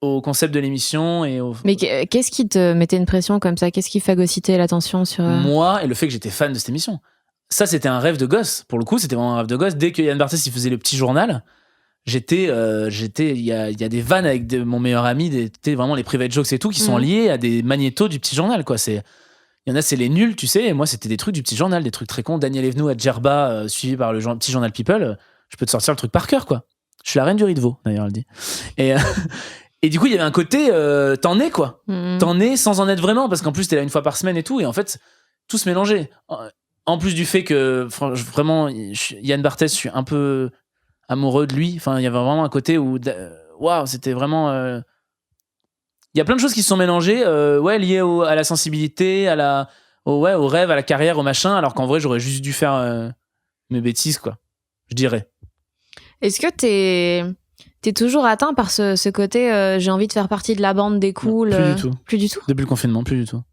[SPEAKER 1] au concept de l'émission et au...
[SPEAKER 3] Mais qu'est-ce qui te mettait une pression comme ça? Qu'est-ce qui phagocytait l'attention sur...
[SPEAKER 1] Moi et le fait que j'étais fan de cette émission. Ça, c'était un rêve de gosse. Pour le coup, c'était vraiment un rêve de gosse. Dès que Yann Barthès il faisait le petit journal, il y a des vannes avec mon meilleur ami, vraiment les private jokes et tout, qui sont liés à des magnétos du petit journal, quoi. Il y en a, c'est les nuls, tu sais. Et moi, c'était des trucs du petit journal, des trucs très cons. Daniel Evenou à Djerba, suivi par le petit journal People. Je peux te sortir le truc par cœur, quoi. Je suis la reine du riz de veau, d'ailleurs, elle dit. Et, et du coup, il y avait un côté, t'en es quoi. T'en es sans en être vraiment, parce qu'en plus, t'es là une fois par semaine et tout, et en fait, tout se mélangeait. En plus du fait que, vraiment, Yann Barthès, je suis un peu amoureux de lui. Enfin, il y avait vraiment un côté où, waouh, c'était vraiment. Il y a plein de choses qui se sont mélangées, liées à la sensibilité, au rêve, à la carrière, au machin, alors qu'en vrai, j'aurais juste dû faire mes bêtises, quoi. Je dirais.
[SPEAKER 3] Est-ce que t'es toujours atteint par ce côté j'ai envie de faire partie de la bande des cools?
[SPEAKER 1] Plus du tout.
[SPEAKER 3] Plus du tout.
[SPEAKER 1] Depuis le confinement, plus du tout.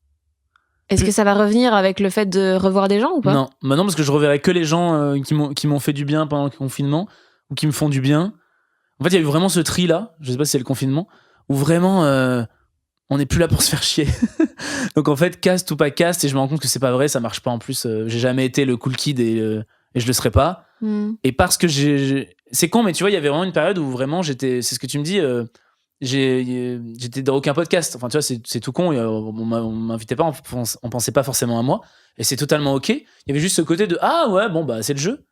[SPEAKER 3] Est-ce que ça va revenir avec le fait de revoir des gens ou pas?
[SPEAKER 1] Non, non, parce que je reverrai que les gens qui m'ont fait du bien pendant le confinement ou qui me font du bien. En fait, il y a eu vraiment ce tri-là, je sais pas si c'est le confinement, où vraiment on n'est plus là pour se faire chier. Donc en fait, caste ou pas caste, et je me rends compte que c'est pas vrai, ça marche pas en plus. J'ai jamais été le cool kid et je le serai pas. Et parce que c'est con, mais tu vois, il y avait vraiment une période où vraiment c'est ce que tu me dis, j'étais dans aucun podcast. Enfin, tu vois, c'est tout con, on m'invitait pas, on pensait pas forcément à moi, et c'est totalement ok. Il y avait juste ce côté de ah ouais, bon bah c'est le jeu.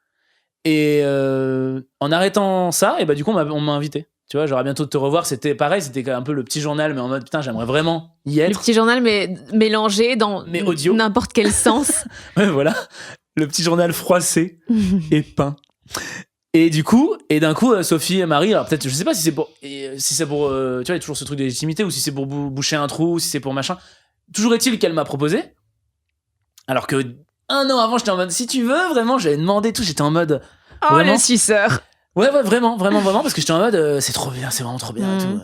[SPEAKER 1] Et en arrêtant ça, et bah du coup on m'a invité. Tu vois, j'aurais bientôt de te revoir. C'était pareil, c'était un peu le petit journal, mais en mode putain, j'aimerais vraiment y être.
[SPEAKER 3] Le petit journal, mais mélangé dans
[SPEAKER 1] audio.
[SPEAKER 3] N'importe quel sens.
[SPEAKER 1] Ouais, voilà. Le petit journal froissé et peint. Et du coup, d'un coup, Sophie et Marie, alors peut-être, je sais pas si c'est pour, tu vois, il y a toujours ce truc de légitimité, ou si c'est pour boucher un trou, ou si c'est pour machin. Toujours est-il qu'elle m'a proposé. Alors que 1 an avant, j'étais en mode, si tu veux, vraiment, j'avais demandé tout, j'étais en mode.
[SPEAKER 3] Oh,
[SPEAKER 1] vraiment,
[SPEAKER 3] le suceur.
[SPEAKER 1] Ouais, vraiment, parce que j'étais en mode, c'est trop bien, c'est vraiment trop bien et tout.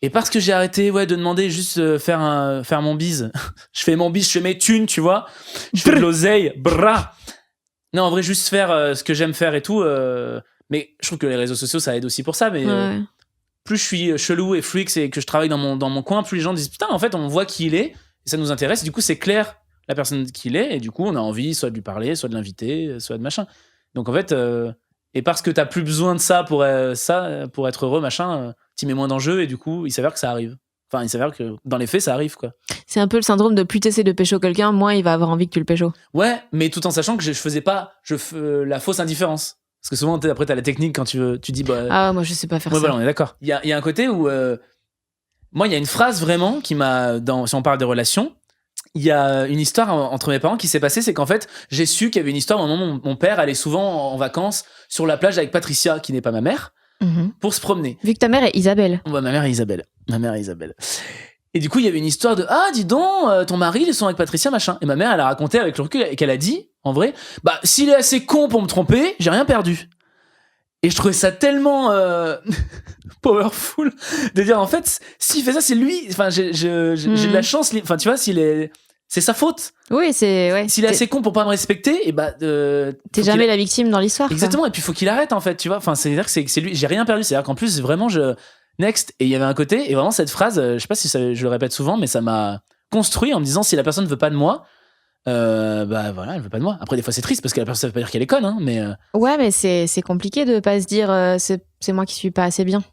[SPEAKER 1] Et parce que j'ai arrêté, de demander juste faire mon bise. Je fais mon bise, je fais mes thunes, tu vois. Je fais de l'oseille, bra. Non, en vrai, juste faire ce que j'aime faire et tout. Mais je trouve que les réseaux sociaux, ça aide aussi pour ça. Mais plus je suis chelou et freak et que je travaille dans mon coin, plus les gens disent putain, en fait, on voit qui il est et ça nous intéresse. Et du coup, c'est clair la personne qu'il est. Et du coup, on a envie soit de lui parler, soit de l'inviter, soit de machin. Donc en fait, et parce que t'as plus besoin de ça pour être heureux, machin, t'y mets moins d'enjeux et du coup, il s'avère que ça arrive. Enfin, il s'avère que dans les faits, ça arrive, quoi.
[SPEAKER 3] C'est un peu le syndrome de plus t'essaies de pécho quelqu'un, moins il va avoir envie que tu le pécho.
[SPEAKER 1] Ouais, mais tout en sachant que je faisais pas la fausse indifférence. Parce que souvent, après, t'as la technique quand tu dis... Bah,
[SPEAKER 3] ah, moi, je sais pas faire ça.
[SPEAKER 1] Voilà, on est d'accord. Il y a un côté où... moi, il y a une phrase vraiment qui m'a... Si on parle des relations, il y a une histoire entre mes parents qui s'est passée, c'est qu'en fait, j'ai su qu'il y avait une histoire où à un moment, mon père allait souvent en vacances sur la plage avec Patricia, qui n'est pas ma mère, pour se promener.
[SPEAKER 3] Vu que ta mère est Isabelle.
[SPEAKER 1] Ouais, ma mère est Isabelle. Et du coup, il y avait une histoire de ah, dis donc, ton mari, ils sont avec Patricia, machin. Et ma mère, elle a raconté avec le recul et qu'elle a dit, en vrai, bah, s'il est assez con pour me tromper, j'ai rien perdu. Et je trouvais ça tellement powerful de dire, en fait, s'il fait ça, c'est lui. Enfin, j'ai de la chance. Enfin, tu vois, c'est sa faute.
[SPEAKER 3] Oui, ouais.
[SPEAKER 1] S'il est assez con pour pas me respecter, et bah.
[SPEAKER 3] T'es jamais la victime dans l'histoire.
[SPEAKER 1] Exactement. Et puis, il faut qu'il arrête, en fait, tu vois. Enfin, c'est-à-dire que c'est lui. J'ai rien perdu. C'est-à-dire qu'en plus, vraiment, next. Et il y avait un côté, et vraiment, cette phrase, je sais pas si je le répète souvent, mais ça m'a construit en me disant, si la personne veut pas de moi, bah voilà, elle veut pas de moi. Après, des fois, c'est triste parce que la personne, ça veut pas dire qu'elle est conne, hein, mais.
[SPEAKER 3] Ouais, mais c'est compliqué de pas se dire, c'est moi qui suis pas assez bien.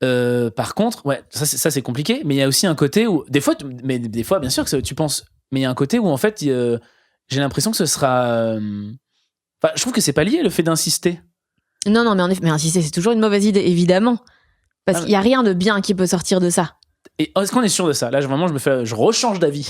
[SPEAKER 1] Par contre, ouais, ça c'est compliqué, mais il y a aussi un côté où, des fois, bien sûr que tu penses, mais il y a un côté où, en fait, j'ai l'impression que ce sera. Enfin, je trouve que c'est pas lié le fait d'insister.
[SPEAKER 3] Non, mais en effet, mais insister, c'est toujours une mauvaise idée, évidemment. Parce qu'il y a rien de bien qui peut sortir de ça. Et
[SPEAKER 1] est-ce qu'on est sûr de ça? Là, vraiment, je rechange d'avis.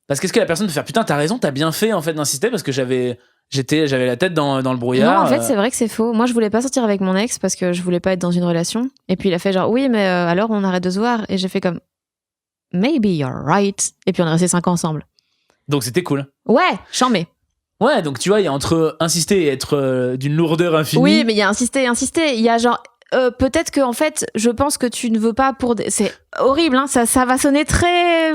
[SPEAKER 1] Parce qu'est-ce que la personne peut faire? Putain, t'as raison, t'as bien fait, en fait, d'insister, parce que j'avais la tête dans le brouillard.
[SPEAKER 3] Non, en fait, c'est vrai que c'est faux. Moi, je voulais pas sortir avec mon ex parce que je voulais pas être dans une relation. Et puis, il a fait genre, oui, mais alors, on arrête de se voir. Et j'ai fait comme, maybe you're right. Et puis, on est restés 5 ans ensemble.
[SPEAKER 1] Donc, c'était cool.
[SPEAKER 3] Ouais, chambé.
[SPEAKER 1] Ouais, donc tu vois, il y a entre insister et être d'une lourdeur infinie.
[SPEAKER 3] Oui, mais il y a insister. Il y a genre, peut-être que, en fait, je pense que tu ne veux pas pour des... C'est horrible, hein, ça va sonner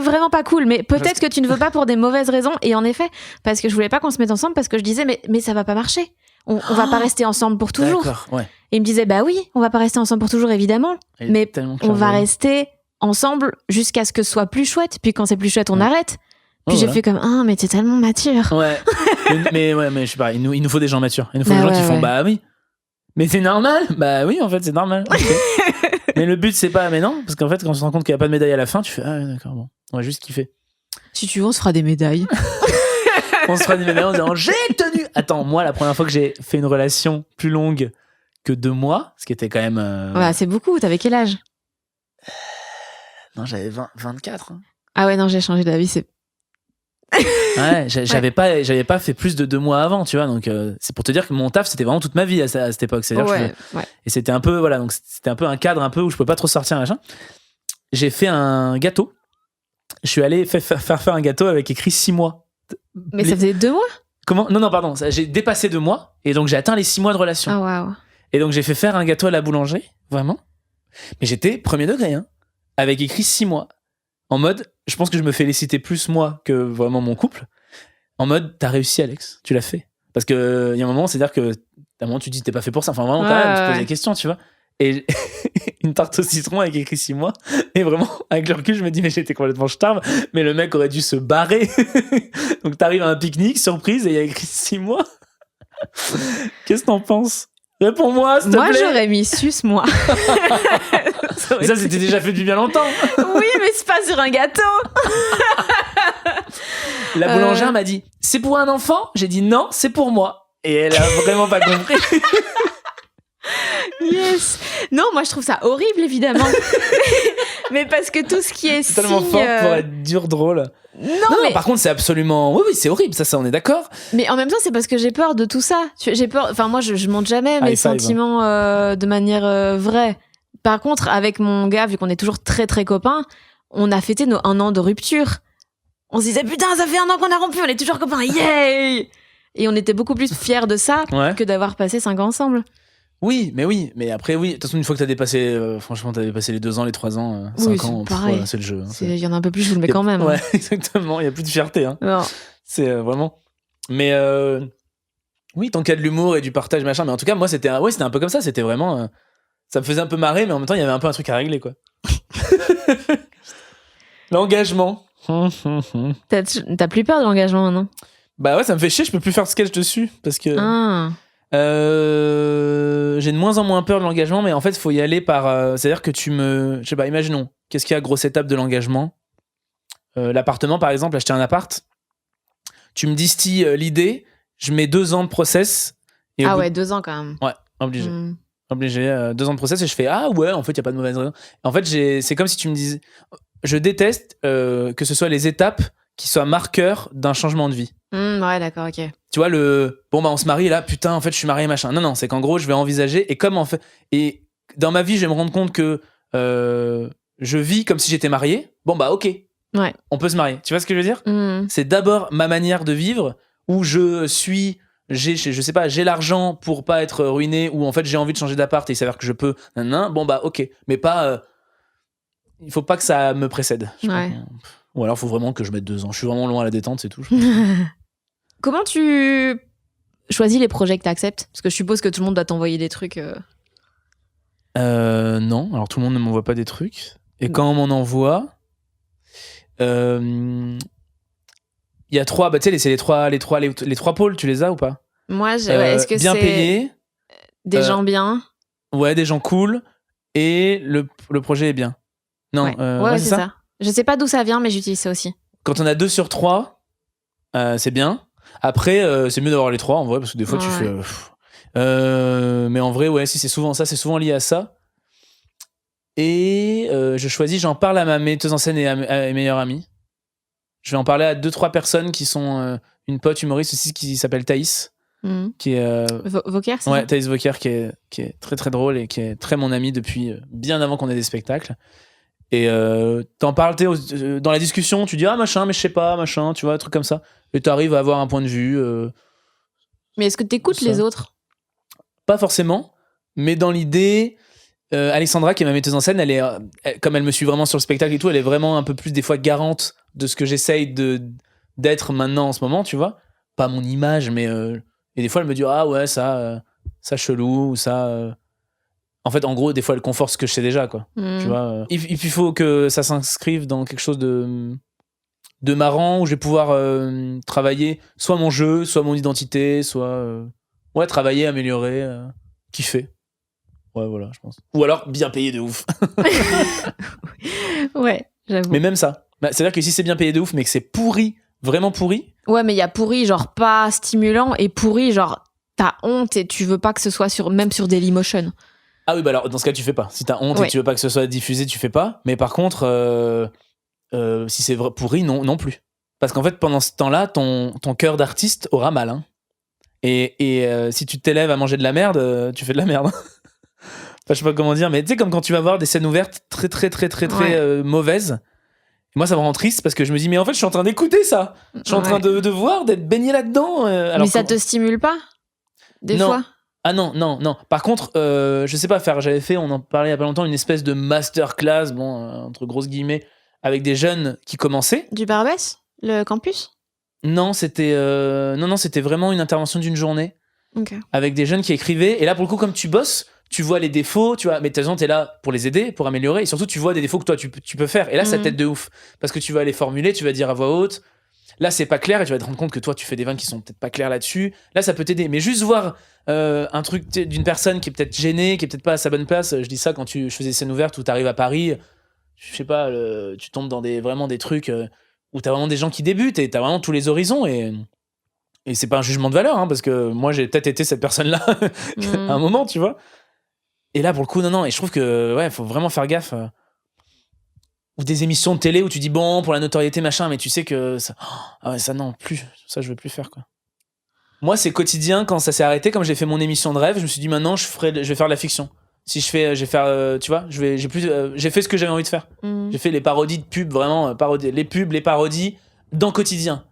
[SPEAKER 3] vraiment pas cool, mais peut-être que tu ne veux pas pour des mauvaises raisons. Et en effet, parce que je voulais pas qu'on se mette ensemble, parce que je disais, mais ça va pas marcher. On va pas rester ensemble pour toujours.
[SPEAKER 1] D'accord, ouais.
[SPEAKER 3] Et il me disait, bah oui, on va pas rester ensemble pour toujours, évidemment. Mais on va rester ensemble jusqu'à ce que ce soit plus chouette. Puis quand c'est plus chouette, on arrête. Puis j'ai fait comme, ah, mais t'es tellement mature.
[SPEAKER 1] Ouais. mais je sais pas, il nous faut des gens matures. Il nous faut des gens qui font, bah oui. Mais c'est normal. Bah oui, en fait, c'est normal. Okay. Mais le but, c'est pas, mais non, parce qu'en fait, quand on se rend compte qu'il n'y a pas de médaille à la fin, tu fais, ah d'accord, bon, on va juste kiffer.
[SPEAKER 3] Si tu veux, on se fera des médailles.
[SPEAKER 1] On se fera des médailles en disant, j'ai tenu. Attends, moi, la première fois que j'ai fait une relation plus longue que 2 mois, ce qui était quand même...
[SPEAKER 3] Ouais, c'est beaucoup. T'avais quel âge?
[SPEAKER 1] Non, j'avais 24. Hein.
[SPEAKER 3] Ah ouais, non, j'ai changé d'avis. C'est
[SPEAKER 1] Ouais, j'avais pas fait plus de 2 mois avant, tu vois. Donc, c'est pour te dire que mon taf, c'était vraiment toute ma vie à cette époque. C'est-à-dire que et c'était un peu, voilà, donc c'était un peu un cadre un peu où je pouvais pas trop sortir, machin. J'ai fait un gâteau. Je suis allé faire un gâteau avec écrit 6 mois.
[SPEAKER 3] Mais ça faisait 2 mois?
[SPEAKER 1] Comment? Non, pardon. J'ai dépassé 2 mois et donc j'ai atteint les 6 mois de relation.
[SPEAKER 3] Ah waouh.
[SPEAKER 1] Et donc j'ai fait faire un gâteau à la boulangerie, vraiment. Mais j'étais premier degré, hein, avec écrit 6 mois. En mode, je pense que je me félicitais plus moi que vraiment mon couple. En mode, t'as réussi, Alex, tu l'as fait. Parce que il y a un moment, c'est-à-dire que à un moment tu dis t'es pas fait pour ça. Enfin vraiment quand même, tu te poses des questions, tu vois. Et une tarte au citron avec écrit 6 mois. Et vraiment, avec le recul, je me dis, mais j'étais complètement ch'tarve. Mais le mec aurait dû se barrer. Donc t'arrives à un pique-nique, surprise, et il y a écrit 6 mois. Qu'est-ce que t'en penses? Réponds-moi, s'il te plaît.
[SPEAKER 3] Moi, j'aurais mis sus, moi.
[SPEAKER 1] Ça, c'était déjà fait depuis bien longtemps.
[SPEAKER 3] Oui, mais c'est pas sur un gâteau.
[SPEAKER 1] La boulangère m'a dit, c'est pour un enfant? J'ai dit non, c'est pour moi. Et elle a vraiment pas compris.
[SPEAKER 3] Yes. Non, moi je trouve ça horrible évidemment. Mais parce que tout ce qui est
[SPEAKER 1] c'est tellement fort pour être dur drôle.
[SPEAKER 3] Non, mais
[SPEAKER 1] par contre c'est absolument oui c'est horrible, ça on est d'accord.
[SPEAKER 3] Mais en même temps c'est parce que j'ai peur de tout ça. J'ai peur. Enfin moi je montre jamais mes sentiments de manière vraie. Par contre avec mon gars, vu qu'on est toujours très très copains, on a fêté nos 1 an de rupture. On se disait putain ça fait 1 an qu'on a rompu, on est toujours copains, yay. Et on était beaucoup plus fiers de ça que d'avoir passé 5 ans ensemble.
[SPEAKER 1] Oui, mais après, oui. De toute façon, une fois que t'as dépassé, franchement, t'as dépassé les 2 ans, les 3 ans, 5 ans, voilà, c'est le jeu. Hein,
[SPEAKER 3] il y en a un peu plus, je vous le mets quand même.
[SPEAKER 1] Ouais, exactement. Il n'y a plus de fierté. Hein.
[SPEAKER 3] Non.
[SPEAKER 1] C'est vraiment. Mais oui, tant qu'il y a de l'humour et du partage, machin. Mais en tout cas, moi, c'était un peu comme ça. C'était vraiment. Ça me faisait un peu marrer, mais en même temps, il y avait un peu un truc à régler, quoi. L'engagement.
[SPEAKER 3] T'as plus peur de l'engagement maintenant?
[SPEAKER 1] Bah ouais, ça me fait chier, je peux plus faire de sketch dessus. Parce que. J'ai de moins en moins peur de l'engagement, mais en fait, il faut y aller par. C'est-à-dire que je sais pas, imaginons, qu'est-ce qu'il y a grosse étape de l'engagement? L'appartement, par exemple, acheter un appart. Tu me distilles l'idée, je mets 2 ans de process. Et
[SPEAKER 3] 2 ans quand même.
[SPEAKER 1] Ouais, obligé. Obligé, 2 ans de process et je fais ah ouais, en fait, il n'y a pas de mauvaise raison. En fait, c'est comme si tu me disais. Je déteste que ce soit les étapes qui soient marqueurs d'un changement de vie.
[SPEAKER 3] Ouais, d'accord, ok.
[SPEAKER 1] Tu vois, on se marie et là, putain, en fait, je suis marié, machin. Non, c'est qu'en gros, je vais envisager et dans ma vie, je vais me rendre compte que je vis comme si j'étais marié. Bon, bah, ok.
[SPEAKER 3] Ouais.
[SPEAKER 1] On peut se marier. Tu vois ce que je veux dire? C'est d'abord ma manière de vivre où je sais pas, j'ai l'argent pour pas être ruiné ou en fait, j'ai envie de changer d'appart et il s'avère que je peux. Bon, bah, ok. Mais pas. Il faut pas que ça me précède.
[SPEAKER 3] Ouais.
[SPEAKER 1] Ou alors, il faut vraiment que je mette 2 ans. Je suis vraiment loin à la détente, c'est tout.
[SPEAKER 3] Comment tu choisis les projets que tu acceptes? Parce que je suppose que tout le monde doit t'envoyer des trucs.
[SPEAKER 1] Non, alors tout le monde ne m'envoie pas des trucs. Et quand on m'en envoie, il y a 3, bah tu sais, c'est les trois pôles, tu les as ou pas?
[SPEAKER 3] Moi, est-ce que
[SPEAKER 1] bien
[SPEAKER 3] c'est
[SPEAKER 1] payé,
[SPEAKER 3] des gens bien?
[SPEAKER 1] Ouais, des gens cool et le projet est bien. Non,
[SPEAKER 3] ouais, c'est ça. Je sais pas d'où ça vient, mais j'utilise ça aussi.
[SPEAKER 1] Quand on a 2 sur 3, c'est bien. Après, c'est mieux d'avoir les 3 en vrai, parce que des fois tu fais. Mais en vrai, ouais, si c'est souvent ça, c'est souvent lié à ça. Et je choisis, j'en parle à ma metteuse en scène et à mes meilleures amies. Je vais en parler à 2-3 personnes qui sont une pote humoriste aussi qui s'appelle Thaïs. Qui est.
[SPEAKER 3] Vauquier, c'est
[SPEAKER 1] ouais,
[SPEAKER 3] ça?
[SPEAKER 1] Thaïs Vauquier qui est très très drôle et qui est très mon amie depuis bien avant qu'on ait des spectacles. Et t'en parles dans la discussion, tu dis ah machin, mais je sais pas, machin, tu vois, un truc comme ça. Et t'arrives à avoir un point de vue.
[SPEAKER 3] Mais est-ce que t'écoutes les autres?
[SPEAKER 1] Pas forcément, mais dans l'idée, Alexandra, qui est ma metteuse en scène, comme elle me suit vraiment sur le spectacle et tout, elle est vraiment un peu plus des fois garante de ce que j'essaye d'être maintenant en ce moment, tu vois. Pas mon image, mais et des fois elle me dit ah ouais ça chelou ou ça. En fait, en gros, des fois, elle conforte ce que je sais déjà, quoi. Tu vois. Et puis, il faut que ça s'inscrive dans quelque chose de marrant où je vais pouvoir travailler soit mon jeu, soit mon identité, soit travailler, améliorer, kiffer. Ouais, voilà, je pense. Ou alors bien payé de ouf.
[SPEAKER 3] Ouais, j'avoue.
[SPEAKER 1] Mais même ça. C'est-à-dire que si c'est bien payé de ouf, mais que c'est pourri, vraiment pourri.
[SPEAKER 3] Ouais, mais il y a pourri, genre pas stimulant, et pourri, genre t'as honte et tu veux pas que ce soit même sur Dailymotion.
[SPEAKER 1] Ah oui, bah alors dans ce cas, tu fais pas. Si t'as honte et que tu veux pas que ce soit diffusé, tu fais pas. Mais par contre, si c'est pourri, non plus. Parce qu'en fait, pendant ce temps-là, ton cœur d'artiste aura mal. Hein. Et si tu t'élèves à manger de la merde, tu fais de la merde. Enfin, je sais pas comment dire, mais tu sais, comme quand tu vas voir des scènes ouvertes très mauvaises. Et moi, ça me rend triste parce que je me dis, mais en fait, je suis en train d'écouter ça. Je suis en train de voir, d'être baigné là-dedans. Alors
[SPEAKER 3] mais ça te stimule pas des fois?
[SPEAKER 1] Ah non. Par contre, je sais pas faire. J'avais fait, on en parlait il y a pas longtemps, une espèce de masterclass, entre grosses guillemets, avec des jeunes qui commençaient.
[SPEAKER 3] Du Barbès, le campus?
[SPEAKER 1] Non, c'était vraiment une intervention d'une journée.
[SPEAKER 3] Okay.
[SPEAKER 1] Avec des jeunes qui écrivaient. Et là, pour le coup, comme tu bosses, tu vois les défauts, tu vois, mais de toute façon, t'es là pour les aider, pour améliorer. Et surtout, tu vois des défauts que toi, tu peux faire. Et là, ça t'aide de ouf. Parce que tu vas les formuler, tu vas dire à voix haute. Là, c'est pas clair et tu vas te rendre compte que toi, tu fais des vannes qui sont peut-être pas claires là-dessus. Là, ça peut t'aider. Mais juste voir un truc d'une personne qui est peut-être gênée, qui est peut-être pas à sa bonne place. Je dis ça quand je faisais des scènes ouvertes où t'arrives à Paris. Je sais pas, tu tombes dans vraiment des trucs où t'as vraiment des gens qui débutent et t'as vraiment tous les horizons. Et c'est pas un jugement de valeur, hein, parce que moi, j'ai peut-être été cette personne-là à un moment, tu vois. Et là, pour le coup, non. Et je trouve que, ouais, faut vraiment faire gaffe. Ou des émissions de télé où tu dis, bon, pour la notoriété, machin, mais tu sais que ça. Ah ouais, ça, non, plus. Ça, je veux plus faire, quoi. Moi, c'est quotidien, quand ça s'est arrêté, comme j'ai fait mon émission de rêve, je me suis dit, maintenant, je vais faire de la fiction. Si je vais faire, tu vois, j'ai fait ce que j'avais envie de faire. J'ai fait les parodies de pubs, vraiment, les pubs, les parodies, dans quotidien.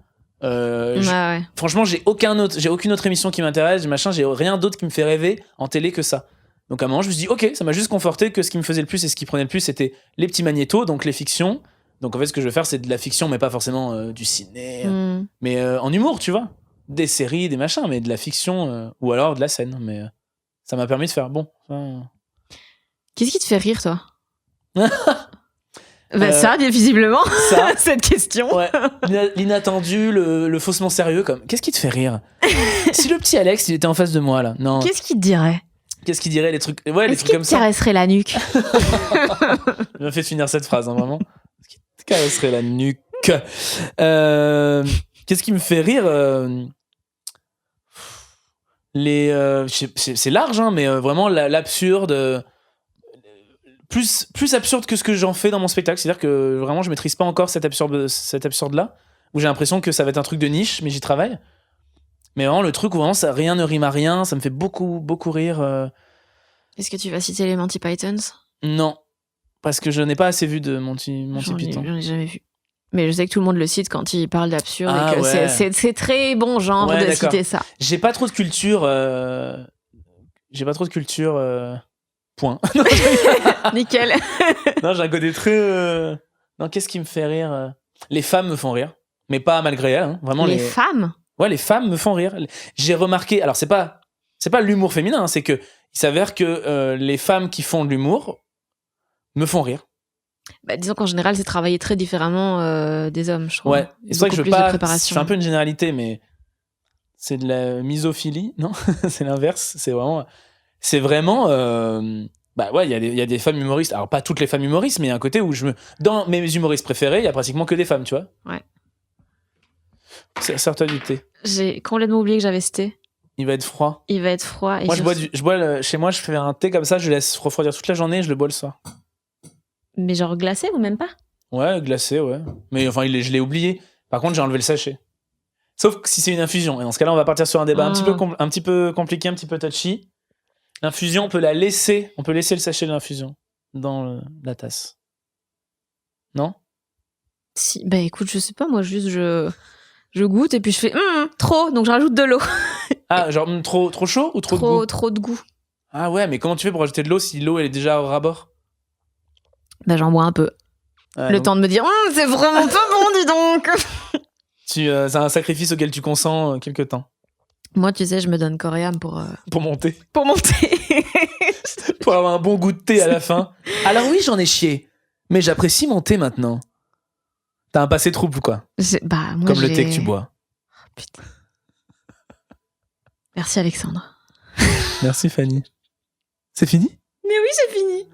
[SPEAKER 1] Franchement, j'ai aucune autre émission qui m'intéresse, machin, j'ai rien d'autre qui me fait rêver en télé que ça. Donc à un moment, je me suis dit, ok, ça m'a juste conforté que ce qui me faisait le plus et ce qui prenait le plus, c'était les petits magnétos, donc les fictions. Donc en fait, ce que je veux faire, c'est de la fiction, mais pas forcément du ciné, mais en humour, tu vois. Des séries, des machins, mais de la fiction, ou alors de la scène. Mais ça m'a permis de faire, bon.
[SPEAKER 3] Qu'est-ce qui te fait rire, toi? Ça, visiblement, cette question.
[SPEAKER 1] Ouais. L'inattendu, le faussement sérieux, comme. Qu'est-ce qui te fait rire? Si le petit Alex, il était en face de moi, là. Non.
[SPEAKER 3] Qu'est-ce qu'il te dirait?
[SPEAKER 1] Qu'est-ce qu'il dirait, les trucs. Ouais, les trucs comme
[SPEAKER 3] Est-ce
[SPEAKER 1] ça.
[SPEAKER 3] qu'il te caresserait la nuque?
[SPEAKER 1] Il m'a fait finir cette phrase, hein, vraiment. Est-ce qu'il te caresserait la nuque? Qu'est-ce qui me fait rire? C'est large, hein, mais vraiment l'absurde. Plus absurde que ce que j'en fais dans mon spectacle. C'est-à-dire que vraiment, je maîtrise pas encore cet absurde-là, où j'ai l'impression que ça va être un truc de niche, mais j'y travaille. Mais vraiment, le truc où vraiment rien ne rime à rien, ça me fait beaucoup, beaucoup rire.
[SPEAKER 3] Est-ce que tu vas citer les Monty Pythons?
[SPEAKER 1] Non, parce que je n'ai pas assez vu de Monty Python.
[SPEAKER 3] J'en ai jamais vu. Mais je sais que tout le monde le cite quand il parle d'absurde et que c'est très bon genre de citer ça.
[SPEAKER 1] J'ai pas trop de culture. Point.
[SPEAKER 3] Nickel.
[SPEAKER 1] Non, j'ai un côté très. Non, qu'est-ce qui me fait rire? Les femmes me font rire, mais pas malgré elles. Hein. Vraiment
[SPEAKER 3] les femmes?
[SPEAKER 1] Ouais, les femmes me font rire. J'ai remarqué. Alors, c'est pas l'humour féminin, hein, c'est que il s'avère que les femmes qui font de l'humour me font rire.
[SPEAKER 3] Bah, disons qu'en général, c'est travaillé très différemment des hommes, je trouve.
[SPEAKER 1] Ouais, c'est vrai que je fais un peu une généralité, mais c'est de la misophilie, non? C'est l'inverse. C'est vraiment. Bah ouais, il y a des femmes humoristes. Alors, pas toutes les femmes humoristes, mais il y a un côté où dans mes humoristes préférés, il y a pratiquement que des femmes, tu vois? Ouais. Sers-toi du thé.
[SPEAKER 3] J'ai complètement oublié que j'avais ce thé.
[SPEAKER 1] Il va être froid.
[SPEAKER 3] Et
[SPEAKER 1] moi, chez moi, je fais un thé comme ça, je laisse refroidir toute la journée et je le bois le soir.
[SPEAKER 3] Mais genre glacé ou même pas?
[SPEAKER 1] Ouais, glacé, ouais. Mais enfin, je l'ai oublié. Par contre, j'ai enlevé le sachet. Sauf si c'est une infusion. Et dans ce cas-là, on va partir sur un débat un petit peu compliqué, un petit peu touchy. L'infusion, on peut laisser le sachet de l'infusion dans la tasse. Non?
[SPEAKER 3] Si, bah écoute, je sais pas, moi juste je goûte et puis je fais trop, donc je rajoute de l'eau.
[SPEAKER 1] Ah, genre trop chaud ou trop de goût?
[SPEAKER 3] Trop de goût.
[SPEAKER 1] Ah ouais, mais comment tu fais pour rajouter de l'eau si l'eau elle est déjà au rabord?
[SPEAKER 3] Bah j'en bois un peu. Le temps de me dire c'est vraiment pas bon, dis donc.
[SPEAKER 1] C'est un sacrifice auquel tu consens quelque temps.
[SPEAKER 3] Moi, tu sais, je me donne corps et âme pour
[SPEAKER 1] monter.
[SPEAKER 3] Pour monter.
[SPEAKER 1] Pour avoir un bon goût de thé à la fin. Alors oui, j'en ai chié, mais j'apprécie mon thé maintenant. T'as un passé trouble, quoi.
[SPEAKER 3] Moi,
[SPEAKER 1] comme le thé que tu bois.
[SPEAKER 3] Oh, putain. Merci, Alexandre.
[SPEAKER 1] Merci, Fanny. C'est fini?
[SPEAKER 3] Mais oui, c'est fini.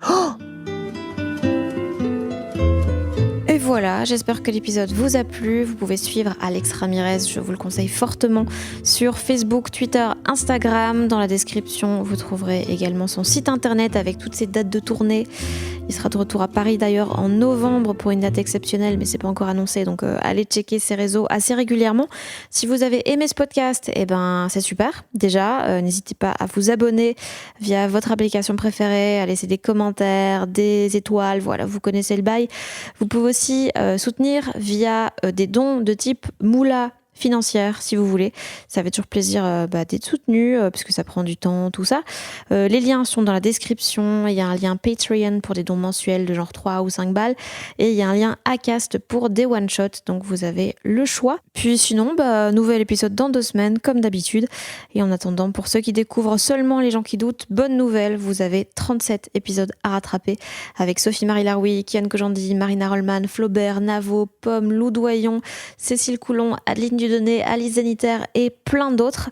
[SPEAKER 2] Et voilà, j'espère que l'épisode vous a plu. Vous pouvez suivre Alex Ramirez, je vous le conseille fortement, sur Facebook, Twitter, Instagram. Dans la description, vous trouverez également son site internet avec toutes ses dates de tournée. Il sera de retour à Paris d'ailleurs en novembre pour une date exceptionnelle, mais c'est pas encore annoncé, donc allez checker ses réseaux assez régulièrement. Si vous avez aimé ce podcast, c'est super. Déjà, n'hésitez pas à vous abonner via votre application préférée, à laisser des commentaires, des étoiles, voilà, vous connaissez le bail. Vous pouvez aussi soutenir via des dons de type moula financière, si vous voulez. Ça fait toujours plaisir d'être soutenu, parce que ça prend du temps, tout ça. Les liens sont dans la description. Il y a un lien Patreon pour des dons mensuels de genre 3 ou 5 balles. Et il y a un lien Acast pour des one-shots. Donc vous avez le choix. Puis sinon, nouvel épisode dans 2 semaines, comme d'habitude. Et en attendant, pour ceux qui découvrent seulement Les gens qui doutent, bonne nouvelle, vous avez 37 épisodes à rattraper avec Sophie-Marie Laroui, Kian Kojandi, Marina Rollman, Flaubert, Navo, Pomme, Lou Doyon, Cécile Coulon, Adeline Dieudonné, Alice Zeniter et plein d'autres.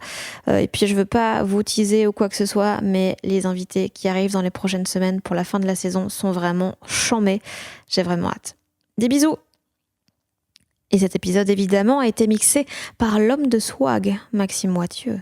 [SPEAKER 2] Et puis je veux pas vous teaser ou quoi que ce soit, mais les invités qui arrivent dans les prochaines semaines pour la fin de la saison sont vraiment chambés. J'ai vraiment hâte. Des bisous! Et cet épisode évidemment a été mixé par l'homme de swag, Maxime Moitieu.